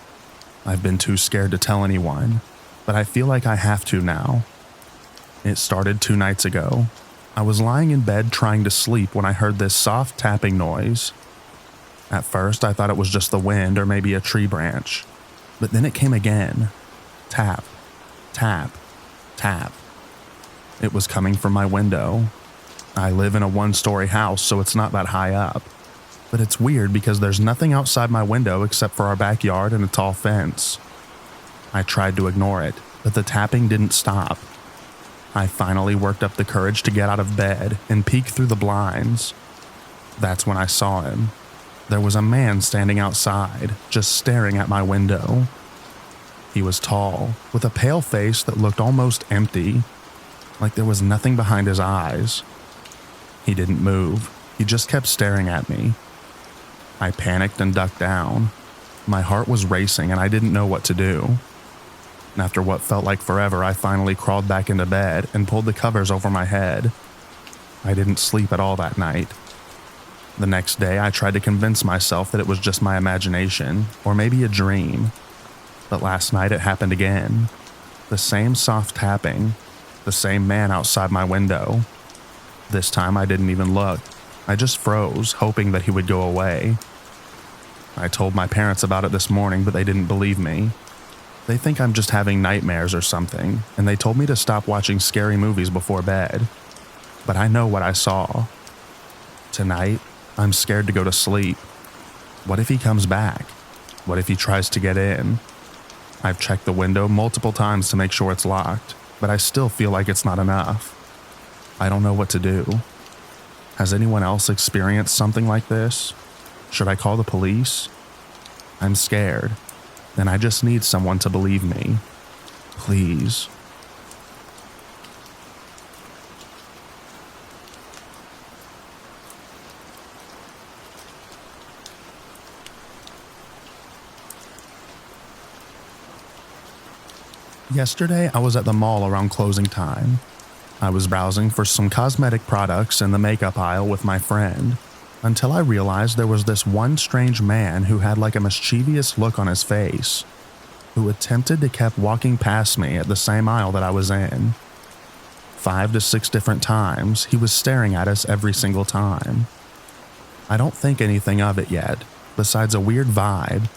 I've been too scared to tell anyone, but I feel like I have to now. It started 2 nights ago. I was lying in bed trying to sleep when I heard this soft tapping noise. At first, I thought it was just the wind or maybe a tree branch, but then it came again. Tap, tap, tap. It was coming from my window. I live in a 1-story house, so it's not that high up. But it's weird because there's nothing outside my window except for our backyard and a tall fence. I tried to ignore it, but the tapping didn't stop. I finally worked up the courage to get out of bed and peek through the blinds. That's when I saw him. There was a man standing outside, just staring at my window. He was tall, with a pale face that looked almost empty, like there was nothing behind his eyes. He didn't move. He just kept staring at me. I panicked and ducked down. My heart was racing and I didn't know what to do. After what felt like forever, I finally crawled back into bed and pulled the covers over my head. I didn't sleep at all that night. The next day, I tried to convince myself that it was just my imagination, or maybe a dream. But last night it happened again. The same soft tapping. The same man outside my window. This time I didn't even look. I just froze, hoping that he would go away. I told my parents about it this morning, but they didn't believe me. They think I'm just having nightmares or something, and they told me to stop watching scary movies before bed. But I know what I saw. Tonight, I'm scared to go to sleep. What if he comes back? What if he tries to get in? I've checked the window multiple times to make sure it's locked, but I still feel like it's not enough. I don't know what to do. Has anyone else experienced something like this? Should I call the police? I'm scared, and I just need someone to believe me. Please. Yesterday, I was at the mall around closing time. I was browsing for some cosmetic products in the makeup aisle with my friend, until I realized there was this one strange man who had like a mischievous look on his face, who attempted to keep walking past me at the same aisle that I was in. 5 to 6 different times, he was staring at us every single time. I don't think anything of it yet, besides a weird vibe,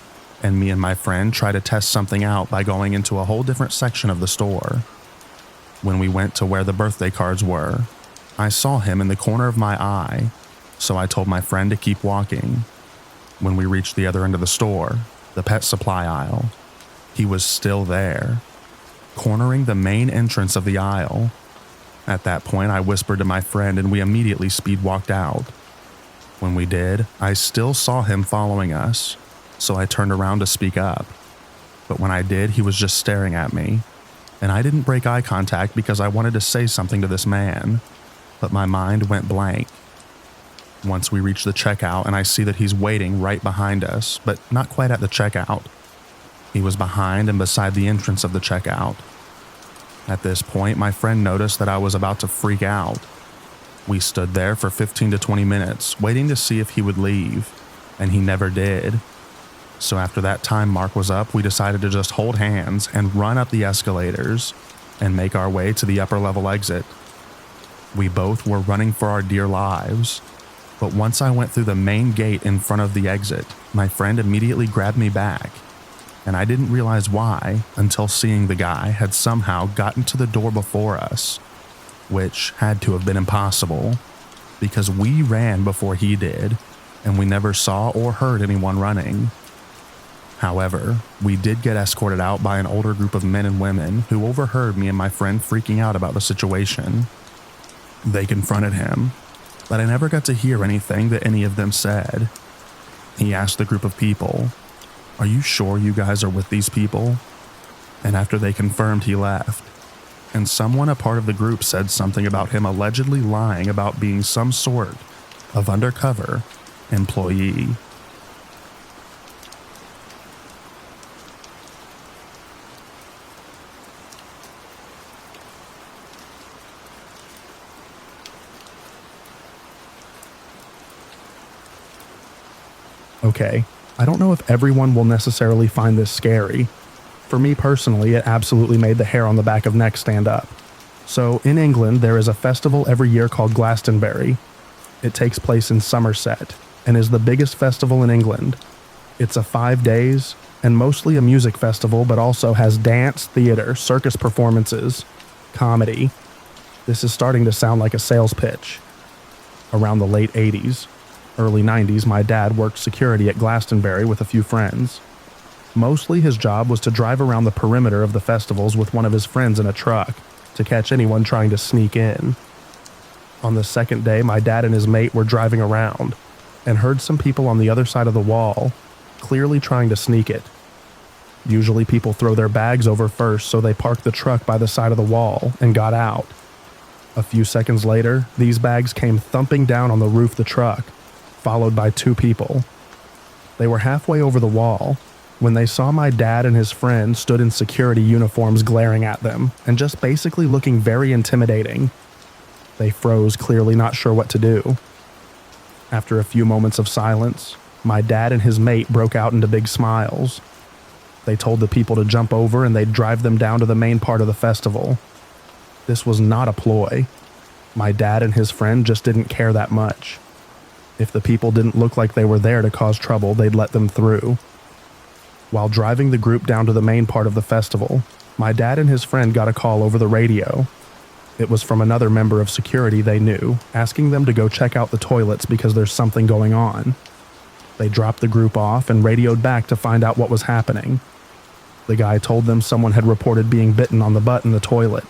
and me and my friend try to test something out by going into a whole different section of the store. When we went to where the birthday cards were, I saw him in the corner of my eye, so I told my friend to keep walking. When we reached the other end of the store, the pet supply aisle, he was still there, cornering the main entrance of the aisle. At that point, I whispered to my friend and we immediately speed walked out. When we did, I still saw him following us, so I turned around to speak up. But when I did, he was just staring at me, and I didn't break eye contact because I wanted to say something to this man, but my mind went blank. Once we reach the checkout and I see that he's waiting right behind us, but not quite at the checkout. He was behind and beside the entrance of the checkout. At this point, my friend noticed that I was about to freak out. We stood there for 15 to 20 minutes, waiting to see if he would leave, and he never did. So after that time mark was up, we decided to just hold hands and run up the escalators and make our way to the upper level exit. We both were running for our dear lives, but once I went through the main gate in front of the exit, my friend immediately grabbed me back, and I didn't realize why until seeing the guy had somehow gotten to the door before us, which had to have been impossible, because we ran before he did, and we never saw or heard anyone running. However, we did get escorted out by an older group of men and women who overheard me and my friend freaking out about the situation. They confronted him, but I never got to hear anything that any of them said. He asked the group of people, "Are you sure you guys are with these people?" And after they confirmed, he left. And someone a part of the group said something about him allegedly lying about being some sort of undercover employee. Okay, I don't know if everyone will necessarily find this scary. For me personally, it absolutely made the hair on the back of neck stand up. So in England, there is a festival every year called Glastonbury. It takes place in Somerset and is the biggest festival in England. It's a 5 days and mostly a music festival, but also has dance, theater, circus performances, comedy. This is starting to sound like a sales pitch. Around the late 80s, early 90s, my dad worked security at Glastonbury with a few friends. Mostly his job was to drive around the perimeter of the festivals with one of his friends in a truck to catch anyone trying to sneak in. On the second day, my dad and his mate were driving around and heard some people on the other side of the wall, clearly trying to sneak it. Usually people throw their bags over first, so they parked the truck by the side of the wall and got out. A few seconds later, these bags came thumping down on the roof of the truck, followed by 2 people. They were halfway over the wall when they saw my dad and his friend stood in security uniforms glaring at them and just basically looking very intimidating. They froze, clearly not sure what to do. After a few moments of silence, my dad and his mate broke out into big smiles. They told the people to jump over and they'd drive them down to the main part of the festival. This was not a ploy. My dad and his friend just didn't care that much. If the people didn't look like they were there to cause trouble, they'd let them through. While driving the group down to the main part of the festival, my dad and his friend got a call over the radio. It was from another member of security they knew, asking them to go check out the toilets because there's something going on. They dropped the group off and radioed back to find out what was happening. The guy told them someone had reported being bitten on the butt in the toilet.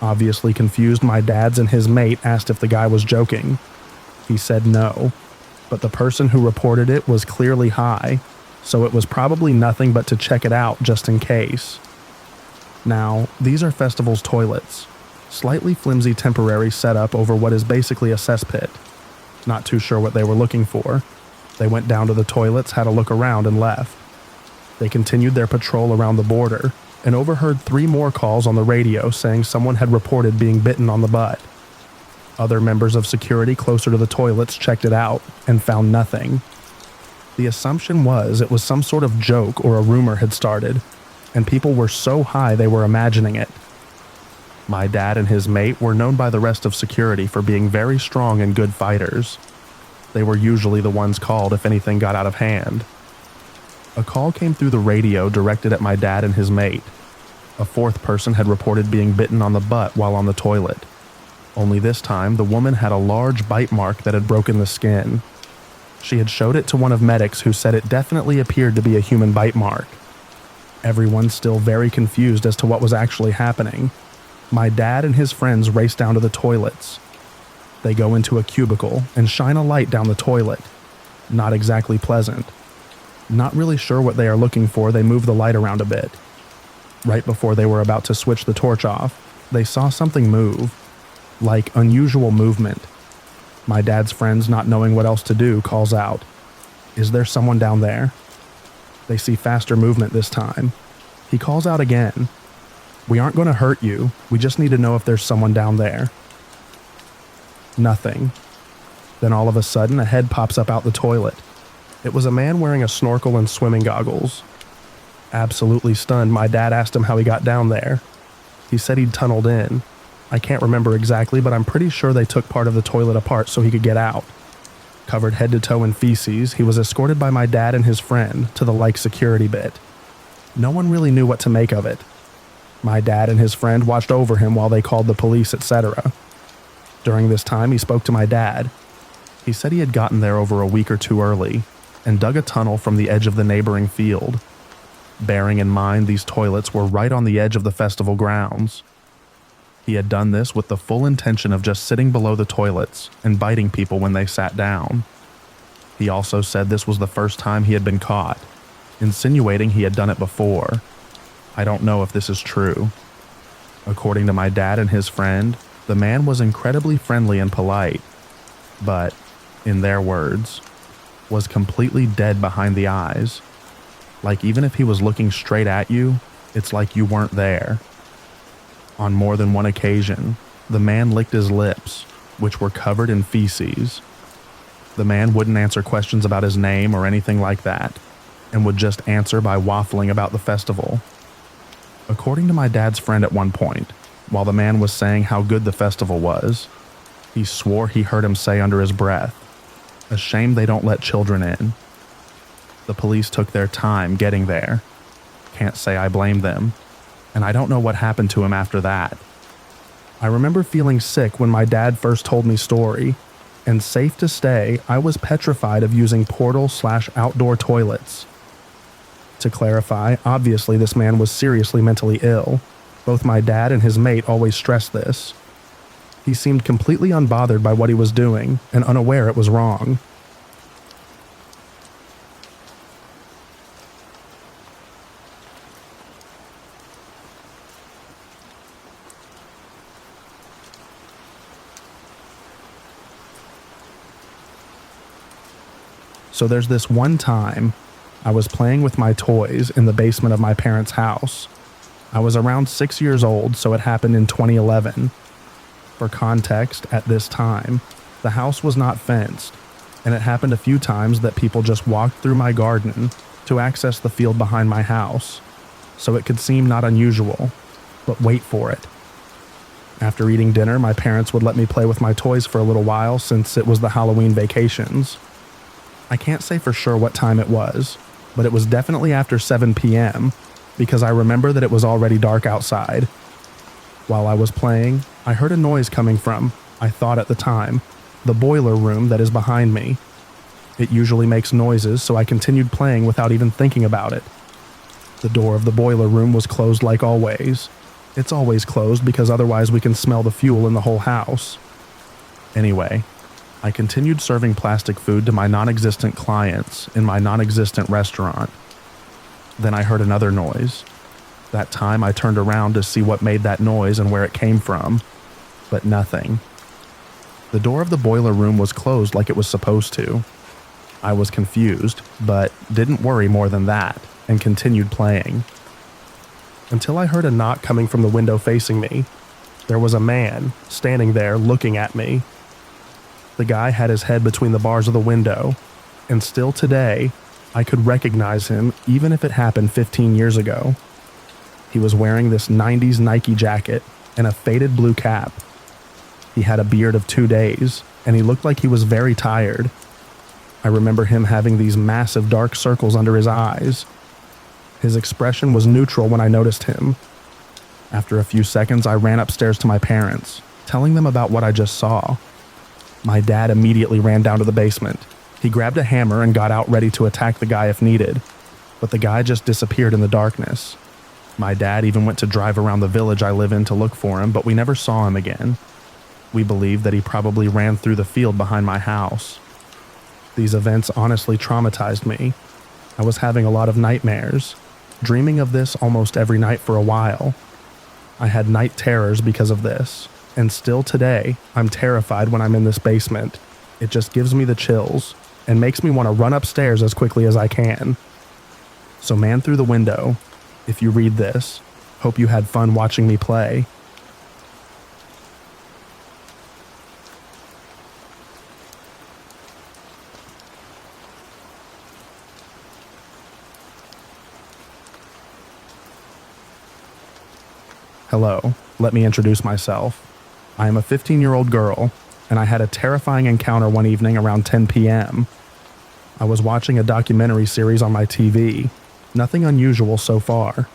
Obviously confused, my dad's and his mate asked if the guy was joking. He said no, but the person who reported it was clearly high, so it was probably nothing but to check it out just in case. Now, these are festival's toilets, slightly flimsy temporary setup over what is basically a cesspit. Not too sure what they were looking for. They went down to the toilets, had a look around, and left. They continued their patrol around the border and overheard 3 more calls on the radio saying someone had reported being bitten on the butt. Other members of security closer to the toilets checked it out and found nothing. The assumption was it was some sort of joke or a rumor had started, and people were so high they were imagining it. My dad and his mate were known by the rest of security for being very strong and good fighters. They were usually the ones called if anything got out of hand. A call came through the radio directed at my dad and his mate. A 4th person had reported being bitten on the butt while on the toilet. Only this time, the woman had a large bite mark that had broken the skin. She had showed it to one of medics who said it definitely appeared to be a human bite mark. Everyone's still very confused as to what was actually happening. My dad and his friends raced down to the toilets. They go into a cubicle and shine a light down the toilet. Not exactly pleasant. Not really sure what they are looking for, they move the light around a bit. Right before they were about to switch the torch off, they saw something move. Like unusual movement. My dad's friends, not knowing what else to do, calls out, "Is there someone down there?" They see faster movement this time. He calls out again, "We aren't going to hurt you, we just need to know if there's someone down there." Nothing. Then all of a sudden, a head pops up out the toilet. It was a man wearing a snorkel and swimming goggles. Absolutely stunned, my dad asked him how he got down there. He said he'd tunneled in. I can't remember exactly, but I'm pretty sure they took part of the toilet apart so he could get out. Covered head to toe in feces, he was escorted by my dad and his friend to the security bit. No one really knew what to make of it. My dad and his friend watched over him while they called the police, etc. During this time, he spoke to my dad. He said he had gotten there over a week or two early and dug a tunnel from the edge of the neighboring field. Bearing in mind these toilets were right on the edge of the festival grounds. He had done this with the full intention of just sitting below the toilets and biting people when they sat down. He also said this was the first time he had been caught, insinuating he had done it before. I don't know if this is true. According to my dad and his friend, the man was incredibly friendly and polite, but, in their words, was completely dead behind the eyes. Like even if he was looking straight at you, it's like you weren't there. On more than one occasion, the man licked his lips, which were covered in feces. The man wouldn't answer questions about his name or anything like that, and would just answer by waffling about the festival. According to my dad's friend at one point, while the man was saying how good the festival was, he swore he heard him say under his breath, "A shame they don't let children in." The police took their time getting there. Can't say I blame them. And I don't know what happened to him after that. I remember feeling sick when my dad first told me story, and safe to say, I was petrified of using portal/outdoor toilets. To clarify, obviously this man was seriously mentally ill. Both my dad and his mate always stressed this. He seemed completely unbothered by what he was doing and unaware it was wrong. So there's this one time I was playing with my toys in the basement of my parents' house. I was around 6 years old, so it happened in 2011. For context, at this time, the house was not fenced, and it happened a few times that people just walked through my garden to access the field behind my house, so it could seem not unusual, but wait for it. After eating dinner, my parents would let me play with my toys for a little while since it was the Halloween vacations. I can't say for sure what time it was, but it was definitely after 7 p.m. because I remember that it was already dark outside. While I was playing, I heard a noise coming from, I thought at the time, the boiler room that is behind me. It usually makes noises, so I continued playing without even thinking about it. The door of the boiler room was closed like always. It's always closed because otherwise we can smell the fuel in the whole house. Anyway, I continued serving plastic food to my non-existent clients in my non-existent restaurant. Then I heard another noise. That time I turned around to see what made that noise and where it came from, but nothing. The door of the boiler room was closed like it was supposed to. I was confused, but didn't worry more than that, and continued playing. Until I heard a knock coming from the window facing me. There was a man standing there looking at me. The guy had his head between the bars of the window, and still today, I could recognize him even if it happened 15 years ago. He was wearing this 90s Nike jacket and a faded blue cap. He had a beard of 2 days, and he looked like he was very tired. I remember him having these massive dark circles under his eyes. His expression was neutral when I noticed him. After a few seconds, I ran upstairs to my parents, telling them about what I just saw. My dad immediately ran down to the basement. He grabbed a hammer and got out ready to attack the guy if needed, but the guy just disappeared in the darkness. My dad even went to drive around the village I live in to look for him, but we never saw him again. We believe that he probably ran through the field behind my house. These events honestly traumatized me. I was having a lot of nightmares, dreaming of this almost every night for a while. I had night terrors because of this, and still today, I'm terrified when I'm in this basement. It just gives me the chills and makes me want to run upstairs as quickly as I can. So man through the window, if you read this, hope you had fun watching me play. Hello, let me introduce myself. I am a 15-year-old girl, and I had a terrifying encounter one evening around 10 p.m. I was watching a documentary series on my TV. Nothing unusual so far.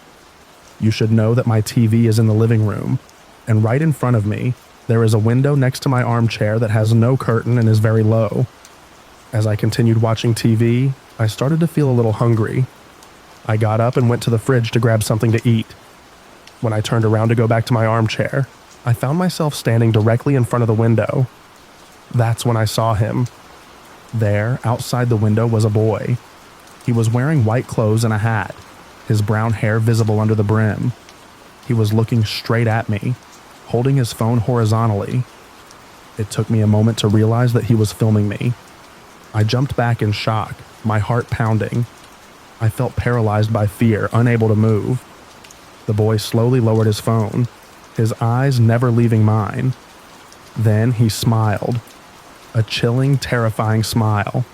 You should know that my TV is in the living room, and right in front of me, there is a window next to my armchair that has no curtain and is very low. As I continued watching TV, I started to feel a little hungry. I got up and went to the fridge to grab something to eat. When I turned around to go back to my armchair, I found myself standing directly in front of the window. That's when I saw him. There, outside the window, was a boy. He was wearing white clothes and a hat, his brown hair visible under the brim. He was looking straight at me, holding his phone horizontally. It took me a moment to realize that he was filming me. I jumped back in shock, my heart pounding. I felt paralyzed by fear, unable to move. The boy slowly lowered his phone, his eyes never leaving mine. Then he smiled, a chilling, terrifying smile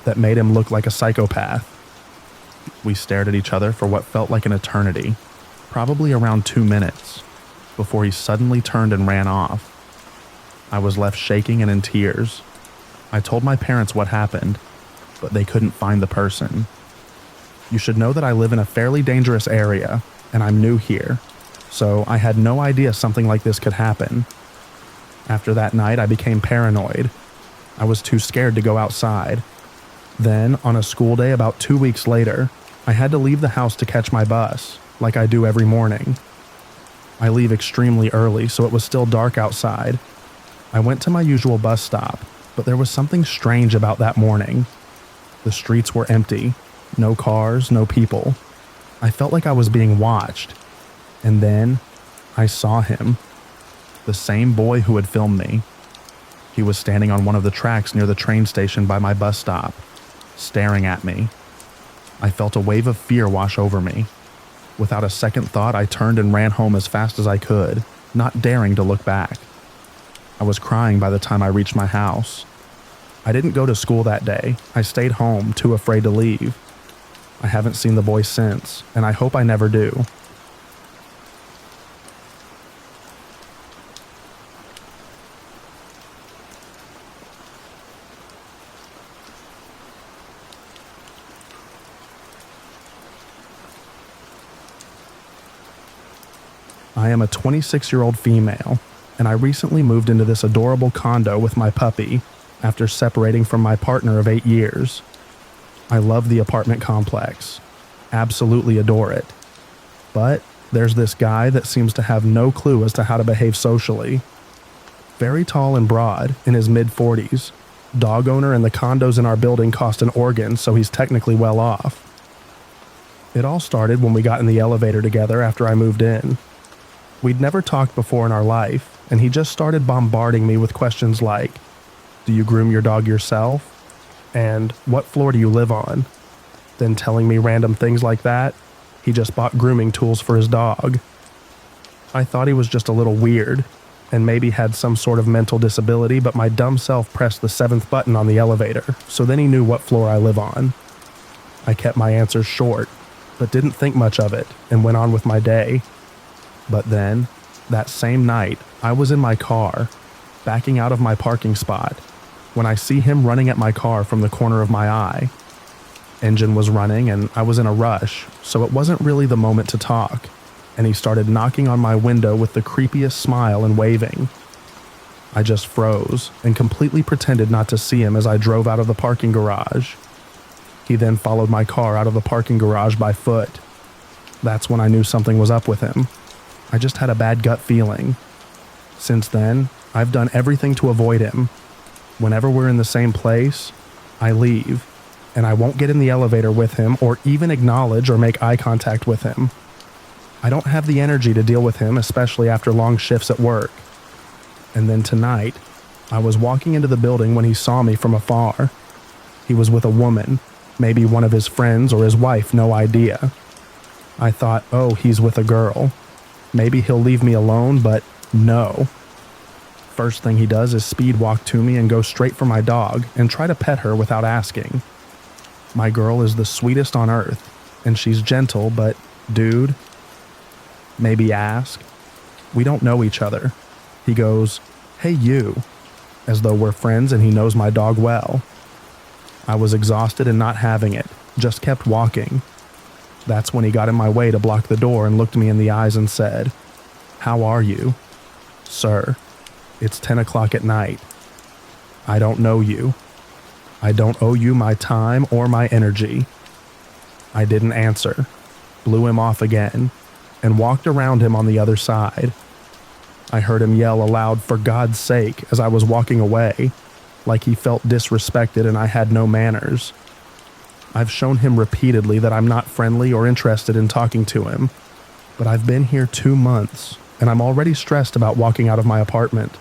that made him look like a psychopath. We stared at each other for what felt like an eternity, probably around 2 minutes, before he suddenly turned and ran off. I was left shaking and in tears. I told my parents what happened, but they couldn't find the person. You should know that I live in a fairly dangerous area, and I'm new here, so I had no idea something like this could happen. After that night, I became paranoid. I was too scared to go outside. Then, on a school day about 2 weeks later, I had to leave the house to catch my bus, like I do every morning. I leave extremely early, so it was still dark outside. I went to my usual bus stop, but there was something strange about that morning. The streets were empty, no cars, no people. I felt like I was being watched. And then, I saw him. The same boy who had filmed me. He was standing on one of the tracks near the train station by my bus stop, staring at me. I felt a wave of fear wash over me. Without a second thought, I turned and ran home as fast as I could, not daring to look back. I was crying by the time I reached my house. I didn't go to school that day. I stayed home, too afraid to leave. I haven't seen the boy since, and I hope I never do. I am a 26-year-old female, and I recently moved into this adorable condo with my puppy after separating from my partner of 8 years. I love the apartment complex, absolutely adore it. But there's this guy that seems to have no clue as to how to behave socially. Very tall and broad, in his mid-40s, dog owner, and the condos in our building cost an organ, so he's technically well off. It all started when we got in the elevator together after I moved in. We'd never talked before in our life, and he just started bombarding me with questions like, "Do you groom your dog yourself?" And "What floor do you live on?" Then telling me random things like that. He just bought grooming tools for his dog. I thought he was just a little weird, and maybe had some sort of mental disability, but my dumb self pressed the 7th button on the elevator, so then he knew what floor I live on. I kept my answers short, but didn't think much of it, and went on with my day. But then, that same night, I was in my car, backing out of my parking spot, when I see him running at my car from the corner of my eye. Engine was running and I was in a rush, so it wasn't really the moment to talk, and he started knocking on my window with the creepiest smile and waving. I just froze and completely pretended not to see him as I drove out of the parking garage. He then followed my car out of the parking garage by foot. That's when I knew something was up with him. I just had a bad gut feeling. Since then, I've done everything to avoid him. Whenever we're in the same place, I leave, and I won't get in the elevator with him or even acknowledge or make eye contact with him. I don't have the energy to deal with him, especially after long shifts at work. And then tonight, I was walking into the building when he saw me from afar. He was with a woman, maybe one of his friends or his wife, no idea. I thought, oh, he's with a girl. Maybe he'll leave me alone, but no. First thing he does is speed walk to me and go straight for my dog and try to pet her without asking. My girl is the sweetest on earth, and she's gentle, but dude, maybe ask. We don't know each other. He goes, "Hey you," as though we're friends and he knows my dog well. I was exhausted and not having it, just kept walking. That's when he got in my way to block the door and looked me in the eyes and said, "How are you?" "Sir, it's 10 o'clock at night. I don't know you. I don't owe you my time or my energy." I didn't answer, blew him off again, and walked around him on the other side. I heard him yell aloud, "For God's sake," as I was walking away, like he felt disrespected and I had no manners. I've shown him repeatedly that I'm not friendly or interested in talking to him, but I've been here 2 months, and I'm already stressed about walking out of my apartment.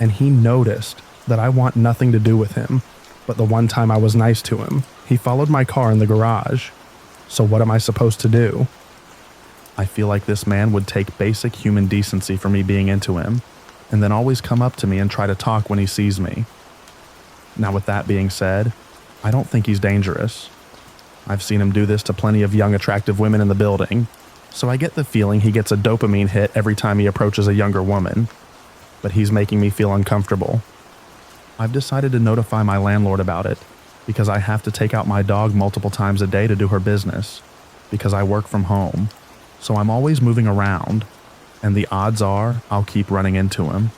And he noticed that I want nothing to do with him, but the one time I was nice to him, he followed my car in the garage. So what am I supposed to do? I feel like this man would take basic human decency for me being into him, and then always come up to me and try to talk when he sees me. Now with that being said, I don't think he's dangerous. I've seen him do this to plenty of young attractive women in the building, so I get the feeling he gets a dopamine hit every time he approaches a younger woman. But he's making me feel uncomfortable. I've decided to notify my landlord about it, because I have to take out my dog multiple times a day to do her business, because I work from home, so I'm always moving around, and the odds are I'll keep running into him.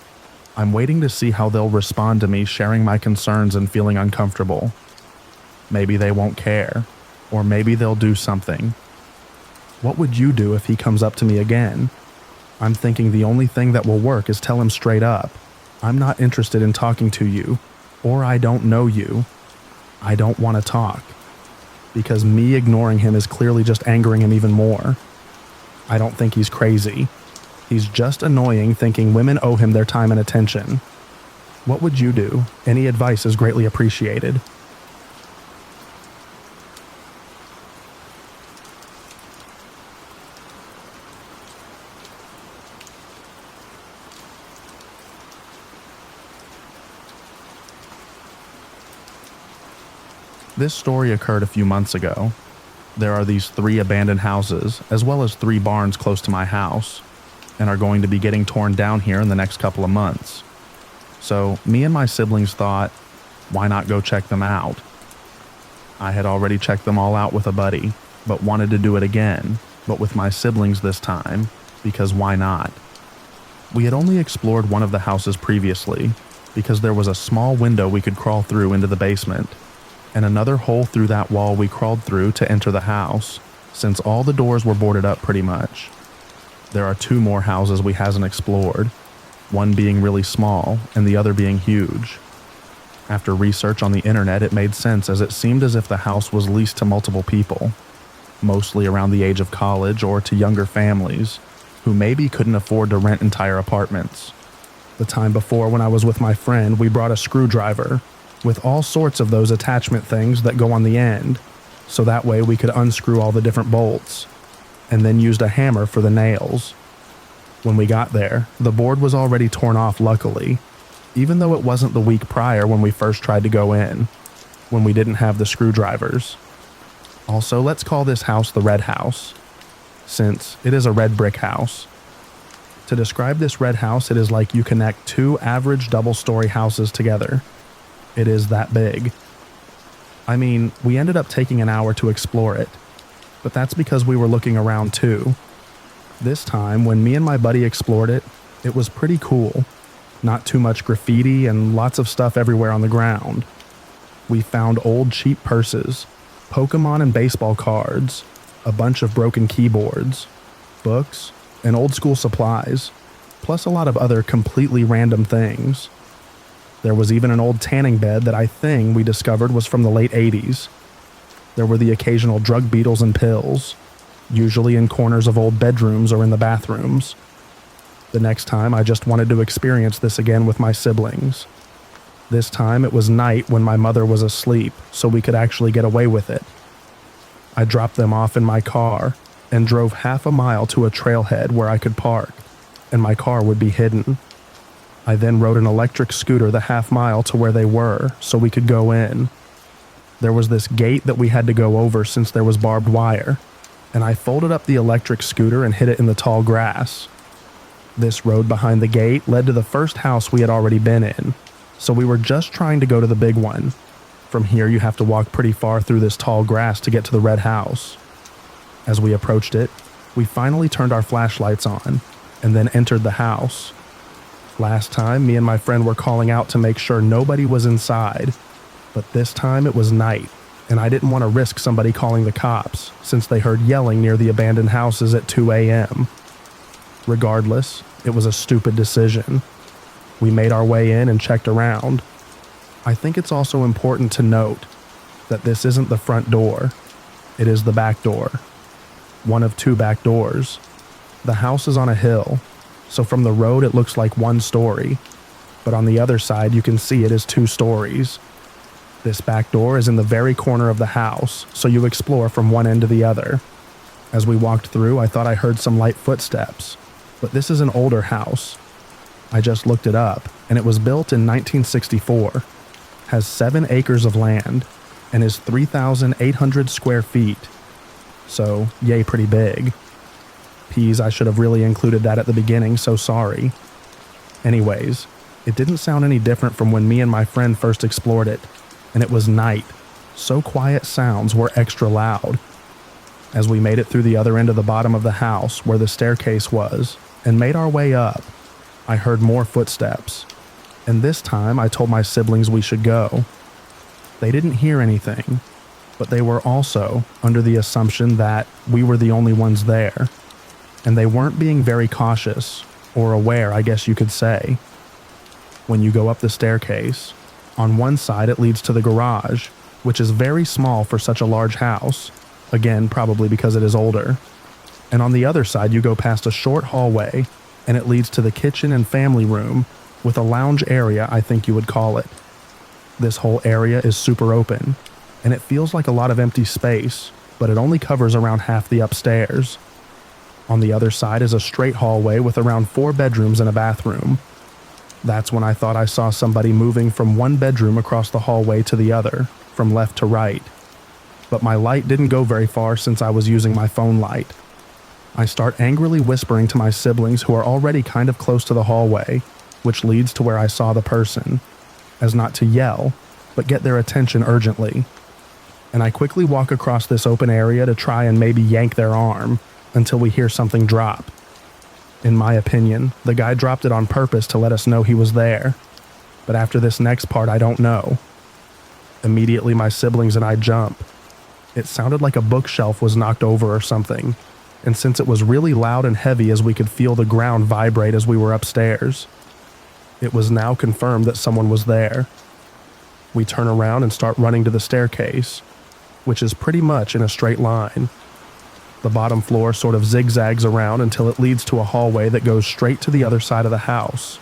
I'm waiting to see how they'll respond to me sharing my concerns and feeling uncomfortable. Maybe they won't care, or maybe they'll do something. What would you do if he comes up to me again? I'm thinking the only thing that will work is tell him straight up, "I'm not interested in talking to you," or "I don't know you. I don't want to talk." Because me ignoring him is clearly just angering him even more. I don't think he's crazy. He's just annoying, thinking women owe him their time and attention. What would you do? Any advice is greatly appreciated. This story occurred a few months ago. There are these 3 abandoned houses, as well as 3 barns close to my house, and are going to be getting torn down here in the next couple of months. So me and my siblings thought, why not go check them out? I had already checked them all out with a buddy, but wanted to do it again, but with my siblings this time, because why not? We had only explored one of the houses previously, because there was a small window we could crawl through into the basement, and another hole through that wall we crawled through to enter the house, since all the doors were boarded up pretty much. There are 2 more houses we hasn't explored, one being really small and the other being huge. After research on the internet, it made sense, as it seemed as if the house was leased to multiple people, mostly around the age of college or to younger families, who maybe couldn't afford to rent entire apartments. The time before, when I was with my friend, we brought a screwdriver with all sorts of those attachment things that go on the end, so that way we could unscrew all the different bolts, and then used a hammer for the nails. When we got there, the board was already torn off, luckily, even though it wasn't the week prior when we first tried to go in, when we didn't have the screwdrivers. Also, let's call this house the Red House, since it is a red brick house. To describe this red house, it is like you connect 2 average double-story houses together. It is that big. I mean, we ended up taking an hour to explore it, but that's because we were looking around too. This time, when me and my buddy explored it, it was pretty cool. Not too much graffiti and lots of stuff everywhere on the ground. We found old cheap purses, Pokemon and baseball cards, a bunch of broken keyboards, books, and old school supplies, plus a lot of other completely random things. There was even an old tanning bed that I think we discovered was from the late 80s. There were the occasional drug beetles and pills, usually in corners of old bedrooms or in the bathrooms. The next time, I just wanted to experience this again with my siblings. This time, it was night when my mother was asleep, so we could actually get away with it. I dropped them off in my car and drove half a mile to a trailhead where I could park, and my car would be hidden. I then rode an electric scooter the half mile to where they were so we could go in. There was this gate that we had to go over since there was barbed wire, and I folded up the electric scooter and hid it in the tall grass. This road behind the gate led to the first house we had already been in, so we were just trying to go to the big one. From here, you have to walk pretty far through this tall grass to get to the red house. As we approached it, we finally turned our flashlights on and then entered the house. Last time, me and my friend were calling out to make sure nobody was inside, but this time it was night, and I didn't want to risk somebody calling the cops since they heard yelling near the abandoned houses at 2 a.m. Regardless, it was a stupid decision. We made our way in and checked around. I think it's also important to note that this isn't the front door. It is the back door. One of two back doors. The house is on a hill, so from the road it looks like one story, but on the other side you can see it is 2 stories. This back door is in the very corner of the house, so you explore from one end to the other. As we walked through, I thought I heard some light footsteps, but this is an older house. I just looked it up, and it was built in 1964, has 7 acres of land, and is 3,800 square feet. So, yay, pretty big. Peas, I should have really included that at the beginning, so sorry. Anyways, it didn't sound any different from when me and my friend first explored it, and it was night, so quiet sounds were extra loud. As we made it through the other end of the bottom of the house where the staircase was, and made our way up, I heard more footsteps, and this time I told my siblings we should go. They didn't hear anything, but they were also under the assumption that we were the only ones there, and they weren't being very cautious, or aware, I guess you could say. When you go up the staircase, on one side it leads to the garage, which is very small for such a large house, again probably because it is older. And on the other side you go past a short hallway, and it leads to the kitchen and family room, with a lounge area, I think you would call it. This whole area is super open, and it feels like a lot of empty space, but it only covers around half the upstairs. On the other side is a straight hallway with around 4 bedrooms and a bathroom. That's when I thought I saw somebody moving from one bedroom across the hallway to the other, from left to right. But my light didn't go very far since I was using my phone light. I start angrily whispering to my siblings who are already kind of close to the hallway, which leads to where I saw the person, as not to yell, but get their attention urgently. And I quickly walk across this open area to try and maybe yank their arm until we hear something drop. In my opinion, the guy dropped it on purpose to let us know he was there, but after this next part I don't know. Immediately my siblings and I jump. It sounded like a bookshelf was knocked over or something, and since it was really loud and heavy as we could feel the ground vibrate as we were upstairs, it was now confirmed that someone was there. We turn around and start running to the staircase, which is pretty much in a straight line. The bottom floor sort of zigzags around until it leads to a hallway that goes straight to the other side of the house.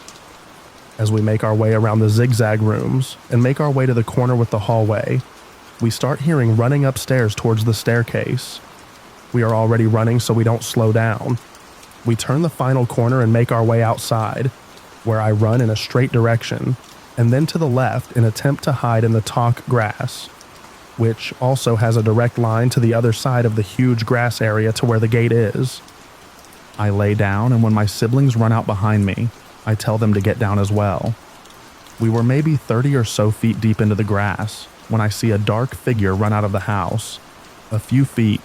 As we make our way around the zigzag rooms and make our way to the corner with the hallway, we start hearing running upstairs towards the staircase. We are already running, so we don't slow down. We turn the final corner and make our way outside, where I run in a straight direction, and then to the left in attempt to hide in the tall grass, which also has a direct line to the other side of the huge grass area to where the gate is. I lay down, and when my siblings run out behind me, I tell them to get down as well. We were maybe 30 or so feet deep into the grass when I see a dark figure run out of the house. A few feet,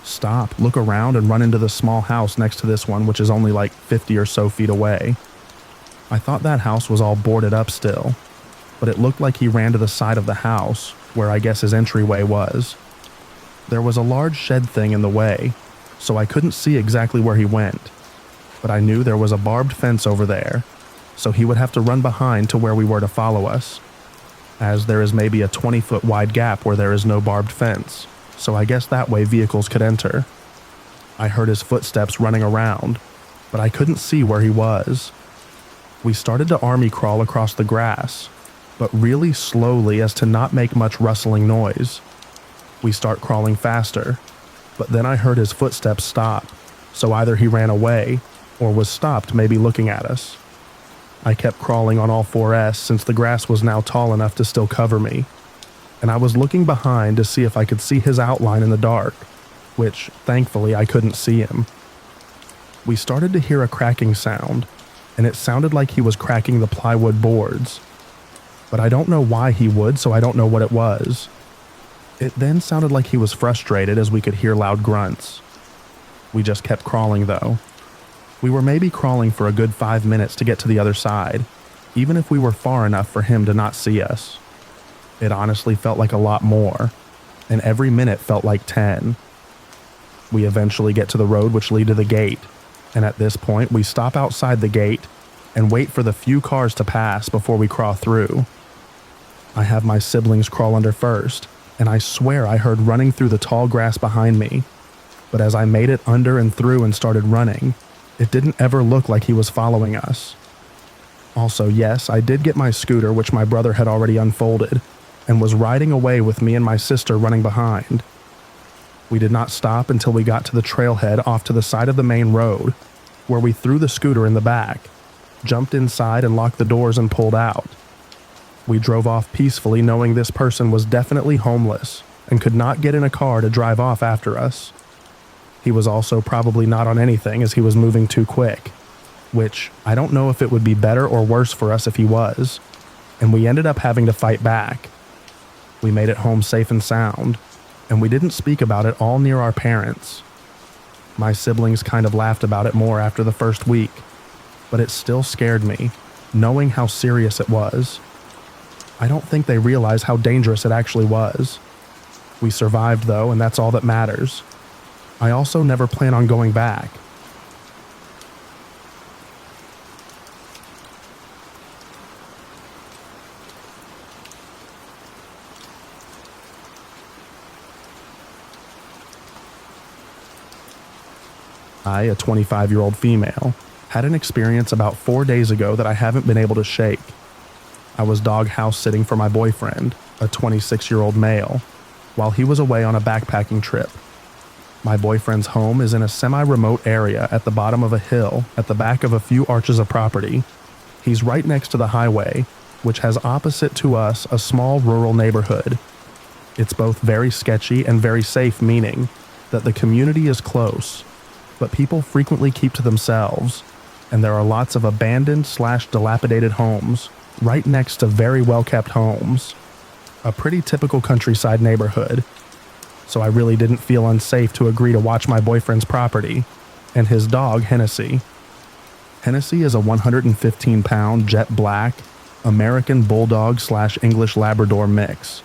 stop, look around, and run into the small house next to this one, which is only like 50 or so feet away. I thought that house was all boarded up still, but it looked like he ran to the side of the house, where I guess his entryway was. There was a large shed thing in the way, so I couldn't see exactly where he went. but I knew there was a barbed fence over there, so he would have to run behind to where we were to follow us, as there is maybe a 20-foot wide gap where there is no barbed fence, so I guess that way vehicles could enter. I heard his footsteps running around, but I couldn't see where he was. We started to army crawl across the grass, but really slowly as to not make much rustling noise. We start crawling faster, but then I heard his footsteps stop, so either he ran away or was stopped maybe looking at us. I kept crawling on all 4s since the grass was now tall enough to still cover me, and I was looking behind to see if I could see his outline in the dark, which thankfully I couldn't see him. We started to hear a cracking sound, and it sounded like he was cracking the plywood boards, but I don't know why he would, so I don't know what it was. It then sounded like he was frustrated as we could hear loud grunts. We just kept crawling though. We were maybe crawling for a good 5 minutes to get to the other side, even if we were far enough for him to not see us. It honestly felt like a lot more, and every minute felt like 10. We eventually get to the road which lead to the gate, and at this point we stop outside the gate and wait for the few cars to pass before we crawl through. I have my siblings crawl under first, and I swear I heard running through the tall grass behind me, but as I made it under and through and started running, it didn't ever look like he was following us. Also, yes, I did get my scooter, which my brother had already unfolded, and was riding away with me and my sister running behind. We did not stop until we got to the trailhead off to the side of the main road, where we threw the scooter in the back, jumped inside and locked the doors and pulled out. We drove off peacefully knowing this person was definitely homeless and could not get in a car to drive off after us. He was also probably not on anything as he was moving too quick, which I don't know if it would be better or worse for us if he was, and we ended up having to fight back. We made it home safe and sound, and we didn't speak about it all near our parents. My siblings kind of laughed about it more after the first week, but it still scared me, knowing how serious it was. I don't think they realized how dangerous it actually was. We survived though, and that's all that matters. I also never plan on going back. I, a 25-year-old female, had an experience about 4 days ago that I haven't been able to shake. I was dog house sitting for my boyfriend, a 26-year-old male, while he was away on a backpacking trip. My boyfriend's home is in a semi-remote area at the bottom of a hill at the back of a few arches of property. He's right next to the highway, which has opposite to us a small rural neighborhood. It's both very sketchy and very safe, meaning that the community is close, but people frequently keep to themselves, and there are lots of abandoned/dilapidated homes right next to very well-kept homes. A pretty typical countryside neighborhood. So I really didn't feel unsafe to agree to watch my boyfriend's property, and his dog, Hennessy. Hennessy is a 115-pound jet black American Bulldog/English Labrador mix.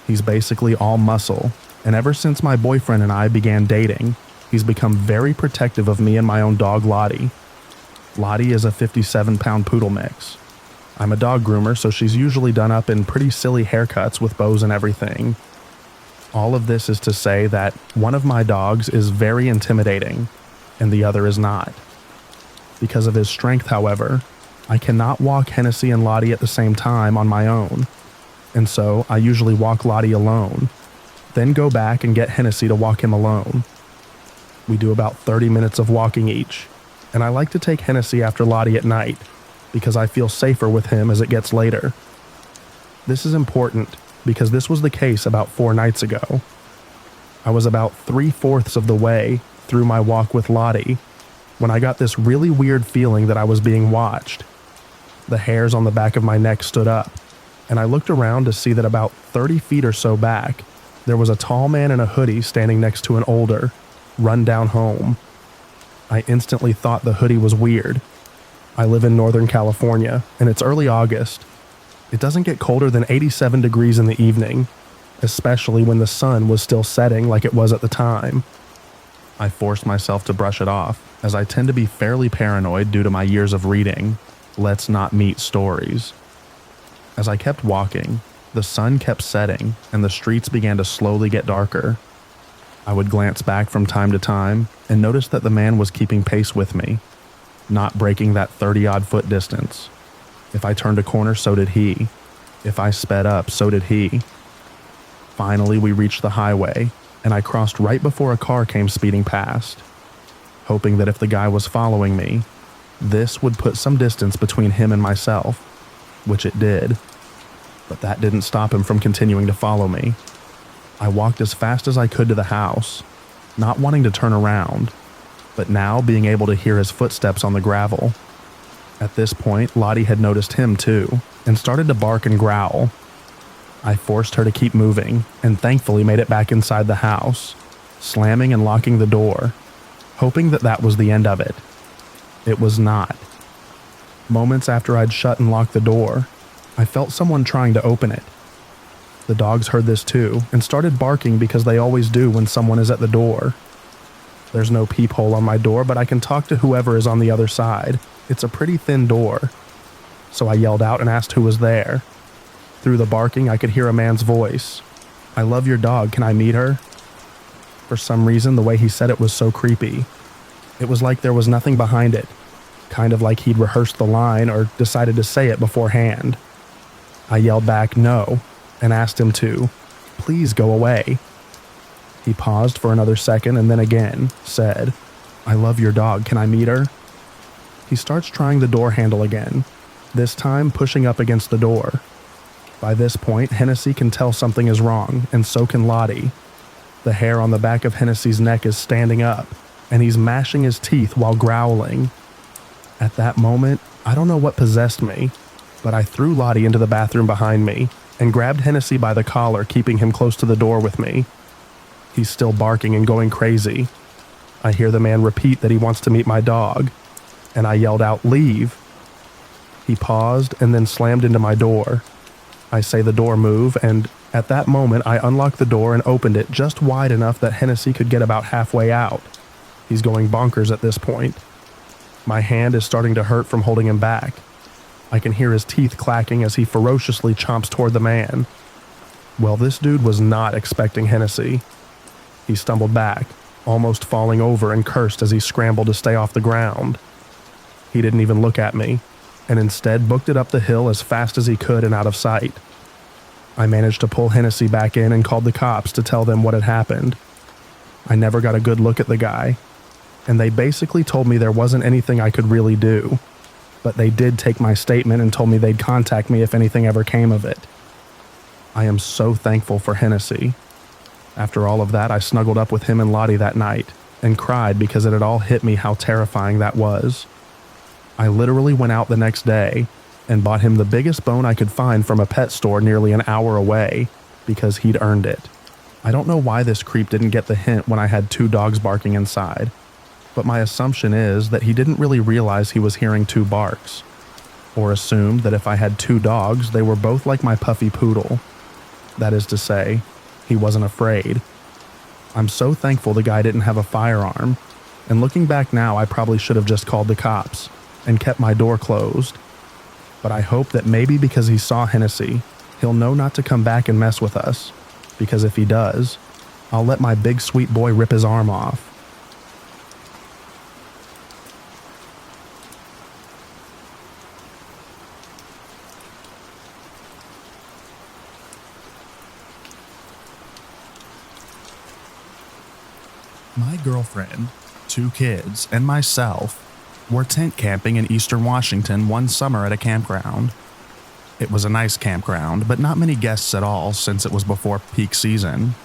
He's basically all muscle, and ever since my boyfriend and I began dating, he's become very protective of me and my own dog, Lottie. Lottie is a 57-pound poodle mix. I'm a dog groomer, so she's usually done up in pretty silly haircuts with bows and everything. All of this is to say that one of my dogs is very intimidating, and the other is not. Because of his strength, however, I cannot walk Hennessy and Lottie at the same time on my own, and so I usually walk Lottie alone, then go back and get Hennessy to walk him alone. We do about 30 minutes of walking each, and I like to take Hennessy after Lottie at night, because I feel safer with him as it gets later. This is important, because this was the case about 4 nights ago. I was about 3/4 of the way through my walk with Lottie when I got this really weird feeling that I was being watched. The hairs on the back of my neck stood up, and I looked around to see that about 30 feet or so back, there was a tall man in a hoodie standing next to an older, run-down home. I instantly thought the hoodie was weird. I live in Northern California, and it's early August. It doesn't get colder than 87 degrees in the evening, especially when the sun was still setting like it was at the time. I forced myself to brush it off, as I tend to be fairly paranoid due to my years of reading "Let's Not Meet" stories. As I kept walking, the sun kept setting and the streets began to slowly get darker. I would glance back from time to time and notice that the man was keeping pace with me, not breaking that 30-odd foot distance. If I turned a corner, so did he. If I sped up, so did he. Finally, we reached the highway, and I crossed right before a car came speeding past, hoping that if the guy was following me, this would put some distance between him and myself, which it did. But that didn't stop him from continuing to follow me. I walked as fast as I could to the house, not wanting to turn around, but now being able to hear his footsteps on the gravel. At this point, Lottie had noticed him too, and started to bark and growl. I forced her to keep moving, and thankfully made it back inside the house, slamming and locking the door, hoping that that was the end of it. It was not. Moments after I'd shut and locked the door, I felt someone trying to open it. The dogs heard this too, and started barking because they always do when someone is at the door. There's no peephole on my door, but I can talk to whoever is on the other side. It's a pretty thin door. So I yelled out and asked who was there. Through the barking, I could hear a man's voice. "I love your dog, can I meet her?" For some reason, the way he said it was so creepy. It was like there was nothing behind it, kind of like he'd rehearsed the line or decided to say it beforehand. I yelled back no, and asked him to please go away. He paused for another second and then again said, "I love your dog, can I meet her?" He starts trying the door handle again, this time pushing up against the door. By this point, Hennessy can tell something is wrong, and so can Lottie. The hair on the back of Hennessy's neck is standing up, and he's mashing his teeth while growling. At that moment, I don't know what possessed me, but I threw Lottie into the bathroom behind me and grabbed Hennessy by the collar, keeping him close to the door with me. He's still barking and going crazy. I hear the man repeat that he wants to meet my dog, and I yelled out, "Leave." He paused and then slammed into my door. I say the door move, and at that moment I unlocked the door and opened it just wide enough that Hennessy could get about halfway out. He's going bonkers at this point. My hand is starting to hurt from holding him back. I can hear his teeth clacking as he ferociously chomps toward the man. Well, this dude was not expecting Hennessy. He stumbled back, almost falling over, and cursed as he scrambled to stay off the ground. He didn't even look at me, and instead booked it up the hill as fast as he could and out of sight. I managed to pull Hennessy back in and called the cops to tell them what had happened. I never got a good look at the guy, and they basically told me there wasn't anything I could really do, but they did take my statement and told me they'd contact me if anything ever came of it. I am so thankful for Hennessy. After all of that, I snuggled up with him and Lottie that night and cried because it had all hit me how terrifying that was. I literally went out the next day and bought him the biggest bone I could find from a pet store nearly an hour away because he'd earned it. I don't know why this creep didn't get the hint when I had 2 dogs barking inside, but my assumption is that he didn't really realize he was hearing 2 barks, or assumed that if I had 2 dogs, they were both like my puffy poodle. That is to say, he wasn't afraid. I'm so thankful the guy didn't have a firearm, and looking back now, I probably should have just called the cops and kept my door closed. But I hope that maybe because he saw Hennessy, he'll know not to come back and mess with us, because if he does, I'll let my big sweet boy rip his arm off. My girlfriend, 2 kids, and myself were tent camping in eastern Washington one summer at a campground. It was a nice campground, but not many guests at all since it was before peak season.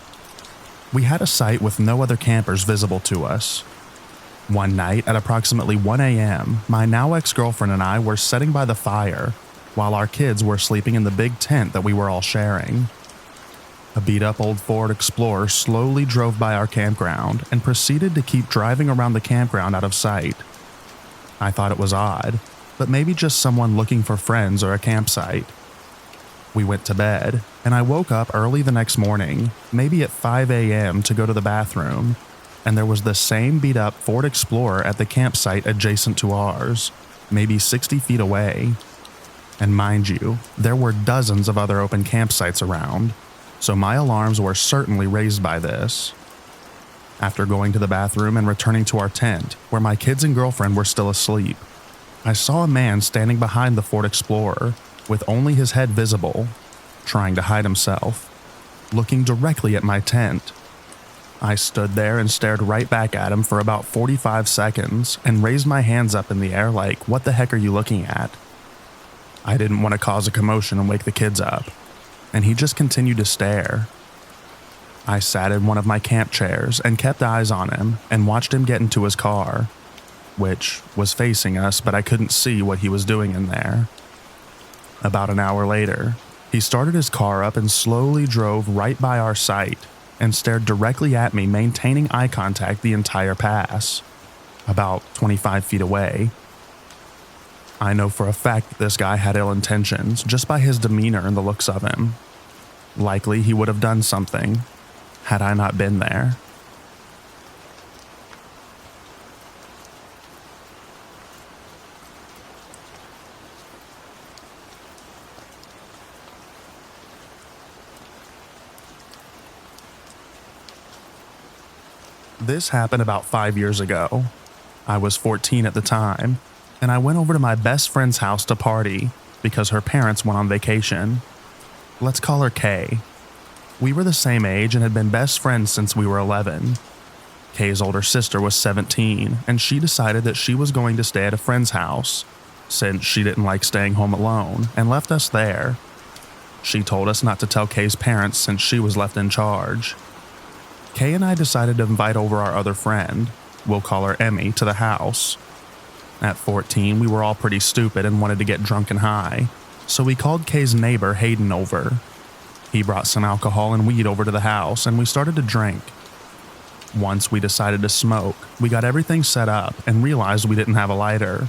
We had a site with no other campers visible to us. One night at approximately 1 a.m., my now ex-girlfriend and I were sitting by the fire while our kids were sleeping in the big tent that we were all sharing. A beat-up old Ford Explorer slowly drove by our campground and proceeded to keep driving around the campground out of sight. I thought it was odd, but maybe just someone looking for friends or a campsite. We went to bed, and I woke up early the next morning, maybe at 5 a.m. to go to the bathroom, and there was the same beat-up Ford Explorer at the campsite adjacent to ours, maybe 60 feet away. And mind you, there were dozens of other open campsites around, so my alarms were certainly raised by this. After going to the bathroom and returning to our tent, where my kids and girlfriend were still asleep, I saw a man standing behind the Ford Explorer with only his head visible, trying to hide himself, looking directly at my tent. I stood there and stared right back at him for about 45 seconds and raised my hands up in the air like, "What the heck are you looking at?" I didn't want to cause a commotion and wake the kids up, and he just continued to stare. I sat in one of my camp chairs and kept eyes on him and watched him get into his car, which was facing us, but I couldn't see what he was doing in there. About an hour later, he started his car up and slowly drove right by our site and stared directly at me, maintaining eye contact the entire pass, about 25 feet away. I know for a fact that this guy had ill intentions just by his demeanor and the looks of him. Likely he would have done something had I not been there. This happened about 5 years ago. I was 14 at the time, and I went over to my best friend's house to party because her parents went on vacation. Let's call her Kay. We were the same age and had been best friends since we were 11. Kay's older sister was 17, and she decided that she was going to stay at a friend's house, since she didn't like staying home alone, and left us there. She told us not to tell Kay's parents since she was left in charge. Kay and I decided to invite over our other friend, we'll call her Emmy, to the house. At 14, we were all pretty stupid and wanted to get drunk and high, so we called Kay's neighbor Hayden over. He brought some alcohol and weed over to the house, and we started to drink. Once we decided to smoke, we got everything set up and realized we didn't have a lighter.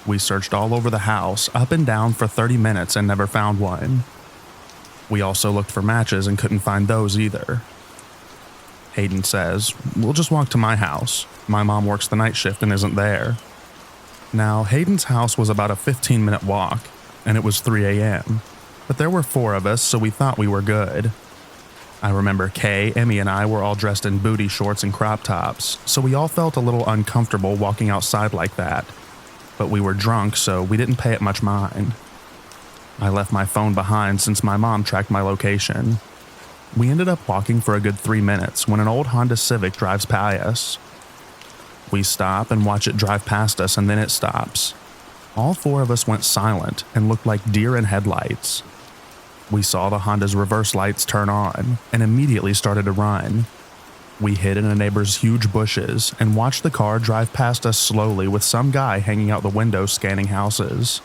We searched all over the house, up and down for 30 minutes and never found one. We also looked for matches and couldn't find those either. Hayden says, "We'll just walk to my house. My mom works the night shift and isn't there." Now, Hayden's house was about a 15-minute walk, and it was 3 a.m., but there were 4 of us, so we thought we were good. I remember Kay, Emmy, and I were all dressed in booty shorts and crop tops, so we all felt a little uncomfortable walking outside like that, but we were drunk, so we didn't pay it much mind. I left my phone behind since my mom tracked my location. We ended up walking for a good 3 minutes when an old Honda Civic drives by us. We stop and watch it drive past us, and then it stops. All 4 of us went silent and looked like deer in headlights. We saw the Honda's reverse lights turn on and immediately started to run. We hid in a neighbor's huge bushes and watched the car drive past us slowly with some guy hanging out the window scanning houses.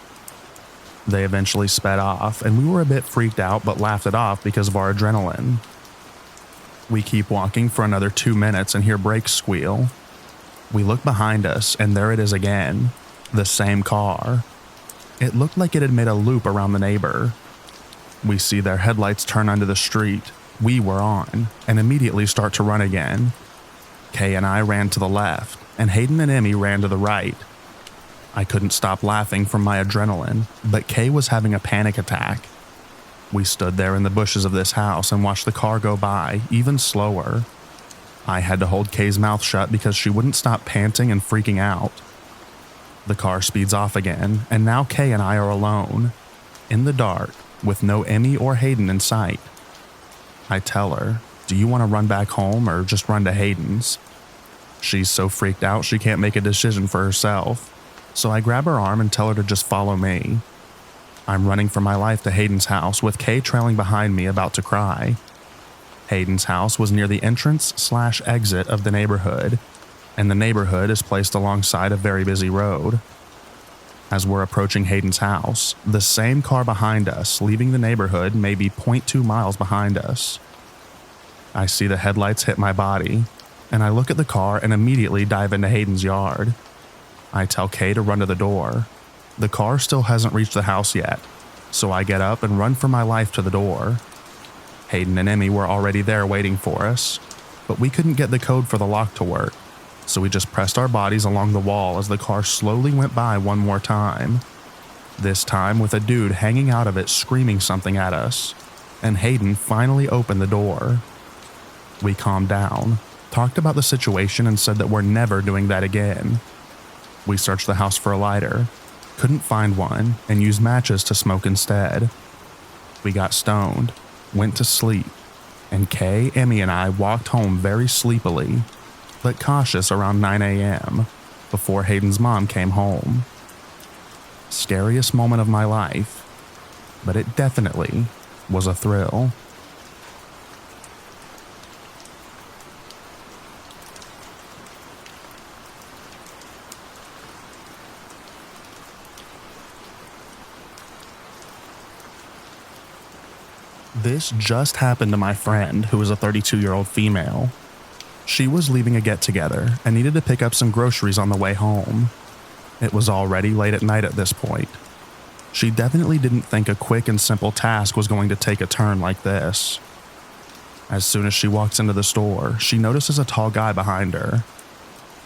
They eventually sped off, and we were a bit freaked out but laughed it off because of our adrenaline. We keep walking for another 2 minutes and hear brakes squeal. We look behind us, and there it is again, the same car. It looked like it had made a loop around the neighbor. We see their headlights turn onto the street we were on and immediately start to run again. Kay and I ran to the left, and Hayden and Emmy ran to the right. I couldn't stop laughing from my adrenaline, but Kay was having a panic attack. We stood there in the bushes of this house and watched the car go by, even slower. I had to hold Kay's mouth shut because she wouldn't stop panting and freaking out. The car speeds off again, and now Kay and I are alone, in the dark, with no Emmy or Hayden in sight. I tell her, "Do you want to run back home or just run to Hayden's?" She's so freaked out she can't make a decision for herself, so I grab her arm and tell her to just follow me. I'm running for my life to Hayden's house with Kay trailing behind me about to cry. Hayden's house was near the entrance/exit of the neighborhood, and the neighborhood is placed alongside a very busy road. As we're approaching Hayden's house, the same car behind us, leaving the neighborhood, maybe 0.2 miles behind us. I see the headlights hit my body, and I look at the car and immediately dive into Hayden's yard. I tell Kay to run to the door. The car still hasn't reached the house yet, so I get up and run for my life to the door. Hayden and Emmy were already there waiting for us. but we couldn't get the code for the lock to work, so we just pressed our bodies along the wall as the car slowly went by one more time. This time with a dude hanging out of it screaming something at us, and Hayden finally opened the door. We calmed down, talked about the situation, and said that we're never doing that again. We searched the house for a lighter, couldn't find one, and used matches to smoke instead. We got stoned, went to sleep, and Kay, Emmy, and I walked home very sleepily, but cautious around 9 a.m. before Hayden's mom came home. Scariest moment of my life, but it definitely was a thrill. This just happened to my friend, who is a 32-year-old female. She was leaving a get-together and needed to pick up some groceries on the way home. It was already late at night at this point. She definitely didn't think a quick and simple task was going to take a turn like this. As soon as she walks into the store, she notices a tall guy behind her.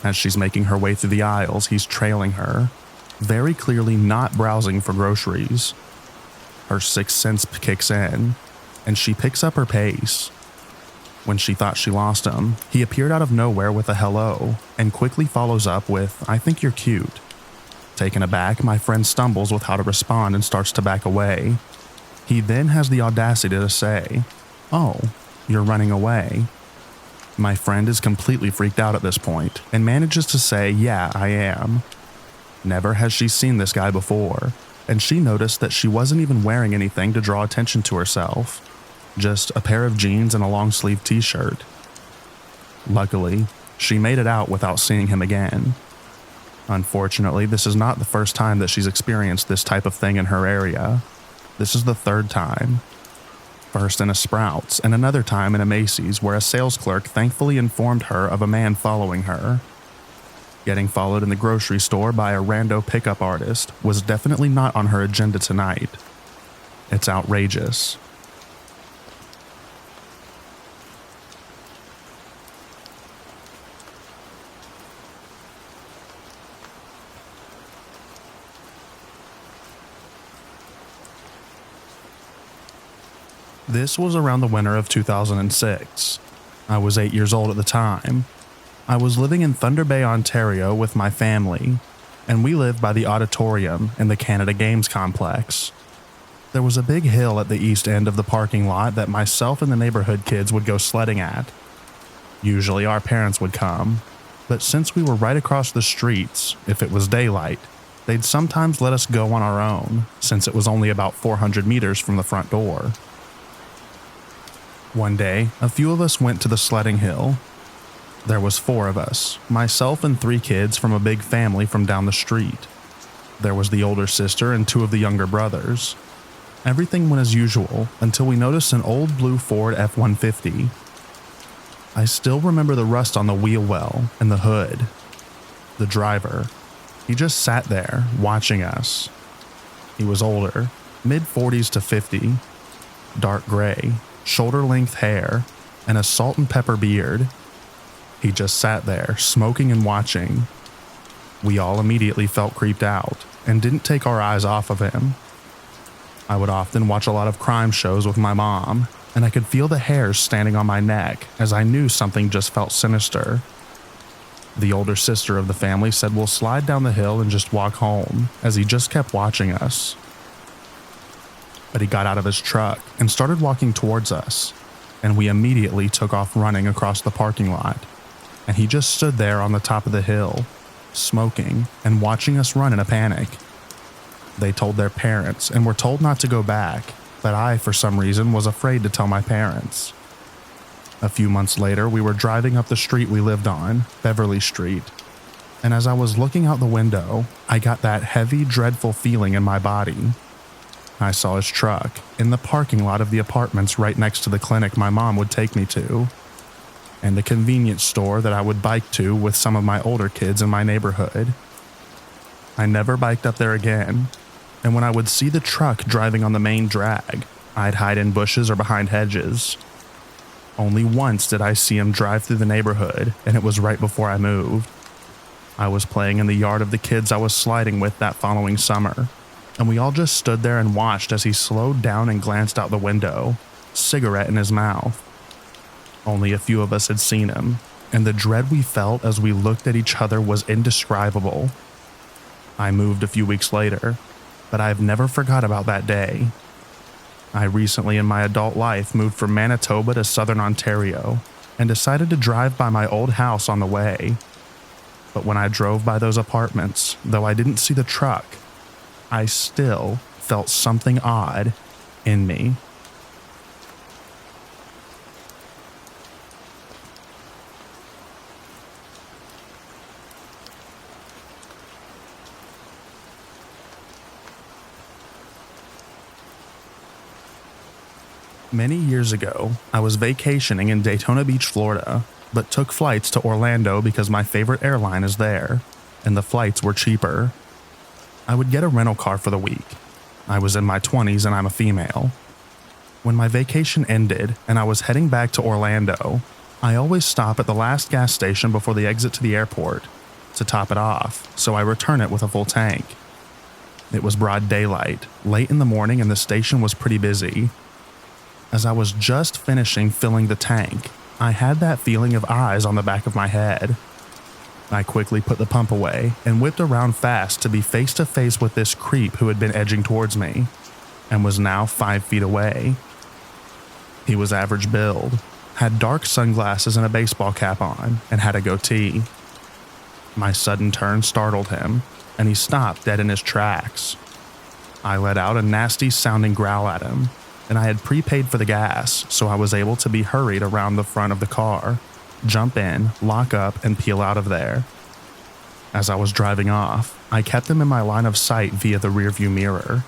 As she's making her way through the aisles, he's trailing her, very clearly not browsing for groceries. Her sixth sense kicks in, and she picks up her pace. When she thought she lost him, he appeared out of nowhere with a hello, and quickly follows up with, "I think you're cute." Taken aback, my friend stumbles with how to respond and starts to back away. He then has the audacity to say, "Oh, you're running away." My friend is completely freaked out at this point, and manages to say, "Yeah, I am." Never has she seen this guy before, and she noticed that she wasn't even wearing anything to draw attention to herself. Just a pair of jeans and a long-sleeved t-shirt. Luckily, she made it out without seeing him again. Unfortunately, this is not the first time that she's experienced this type of thing in her area. This is the third time. First in a Sprouts, and another time in a Macy's, where a sales clerk thankfully informed her of a man following her. Getting followed in the grocery store by a rando pickup artist was definitely not on her agenda tonight. It's outrageous. This was around the winter of 2006. I was 8 years old at the time. I was living in Thunder Bay, Ontario with my family, and we lived by the auditorium in the Canada Games complex. There was a big hill at the east end of the parking lot that myself and the neighborhood kids would go sledding at. Usually our parents would come, but since we were right across the streets, if it was daylight, they'd sometimes let us go on our own, since it was only about 400 meters from the front door. One day, a few of us went to the sledding hill. There was 4 of us, myself and 3 kids from a big family from down the street. There was the older sister and 2 of the younger brothers. Everything went as usual until we noticed an old blue Ford F-150. I still remember the rust on the wheel well and the hood. The driver, he just sat there watching us. He was older, mid-40s to 50, dark gray, shoulder-length hair, and a salt and pepper beard. He just sat there, smoking and watching. We all immediately felt creeped out and didn't take our eyes off of him. I would often watch a lot of crime shows with my mom, and I could feel the hairs standing on my neck as I knew something just felt sinister. The older sister of the family said we'll slide down the hill and just walk home, as he just kept watching us. But he got out of his truck and started walking towards us, and we immediately took off running across the parking lot, and he just stood there on the top of the hill, smoking and watching us run in a panic. They told their parents and were told not to go back, but I, for some reason, was afraid to tell my parents. A few months later, we were driving up the street we lived on, Beverly Street, and as I was looking out the window, I got that heavy, dreadful feeling in my body. I saw his truck in the parking lot of the apartments right next to the clinic my mom would take me to, and the convenience store that I would bike to with some of my older kids in my neighborhood. I never biked up there again, and when I would see the truck driving on the main drag, I'd hide in bushes or behind hedges. Only once did I see him drive through the neighborhood, and it was right before I moved. I was playing in the yard of the kids I was sliding with that following summer, and we all just stood there and watched as he slowed down and glanced out the window, cigarette in his mouth. Only a few of us had seen him, and the dread we felt as we looked at each other was indescribable. I moved a few weeks later, but I've never forgot about that day. I recently in my adult life moved from Manitoba to southern Ontario and decided to drive by my old house on the way. But when I drove by those apartments, though I didn't see the truck, I still felt something odd in me. Many years ago, I was vacationing in Daytona Beach, Florida, but took flights to Orlando because my favorite airline is there, and the flights were cheaper. I would get a rental car for the week. I was in my 20s and I'm a female. When my vacation ended and I was heading back to Orlando, I always stop at the last gas station before the exit to the airport to top it off, so I return it with a full tank. It was broad daylight, late in the morning, and the station was pretty busy. As I was just finishing filling the tank, I had that feeling of eyes on the back of my head. I quickly put the pump away and whipped around fast to be face to face with this creep who had been edging towards me and was now 5 feet away. He was average build, had dark sunglasses and a baseball cap on, and had a goatee. My sudden turn startled him, and he stopped dead in his tracks. I let out a nasty sounding growl at him, and I had prepaid for the gas, so I was able to be hurried around the front of the car, jump in, lock up, and peel out of there. As I was driving off, I kept him in my line of sight via the rearview mirror.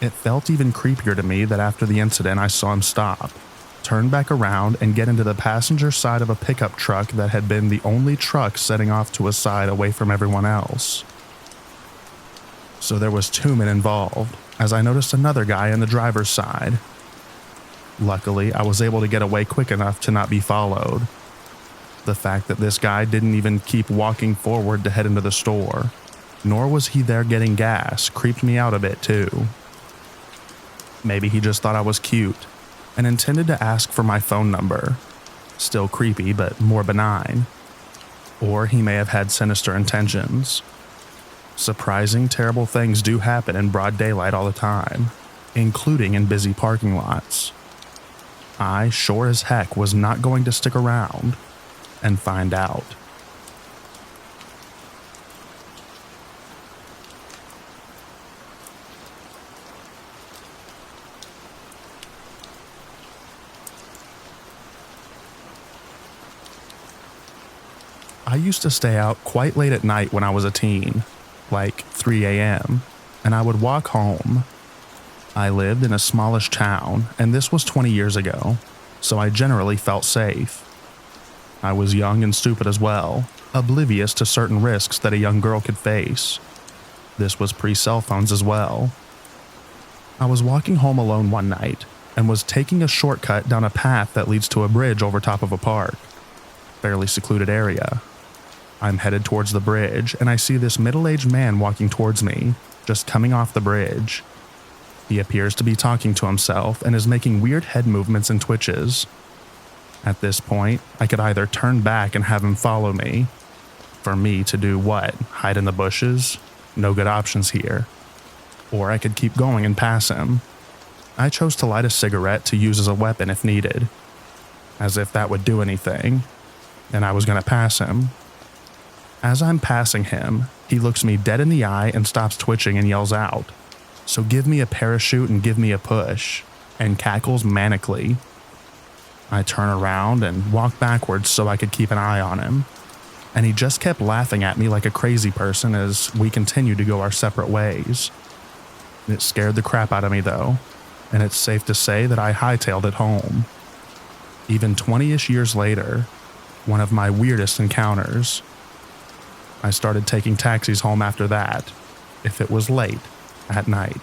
It felt even creepier to me that after the incident I saw him stop, turn back around, and get into the passenger side of a pickup truck that had been the only truck setting off to a side away from everyone else. So there was 2 men involved, as I noticed another guy on the driver's side. Luckily, I was able to get away quick enough to not be followed. The fact that this guy didn't even keep walking forward to head into the store, nor was he there getting gas, creeped me out a bit too. Maybe he just thought I was cute and intended to ask for my phone number. Still creepy, but more benign. Or he may have had sinister intentions. Surprising, terrible things do happen in broad daylight all the time, including in busy parking lots. I, sure as heck, was not going to stick around and find out. I used to stay out quite late at night when I was a teen, like 3 a.m., and I would walk home. I lived in a smallish town, and this was 20 years ago, so I generally felt safe. I was young and stupid as well, oblivious to certain risks that a young girl could face. This was pre-cell phones as well. I was walking home alone one night, and was taking a shortcut down a path that leads to a bridge over top of a park. Fairly secluded area. I'm headed towards the bridge, and I see this middle-aged man walking towards me, just coming off the bridge. He appears to be talking to himself and is making weird head movements and twitches. At this point, I could either turn back and have him follow me. For me to do what? Hide in the bushes? No good options here. Or I could keep going and pass him. I chose to light a cigarette to use as a weapon if needed. As if that would do anything. And I was going to pass him. As I'm passing him, he looks me dead in the eye and stops twitching and yells out, "So give me a parachute and give me a push," and cackles manically. I turn around and walk backwards so I could keep an eye on him, and he just kept laughing at me like a crazy person as we continued to go our separate ways. It scared the crap out of me though, and it's safe to say that I hightailed it home. Even 20-ish years later, one of my weirdest encounters. I started taking taxis home after that, if it was late at night.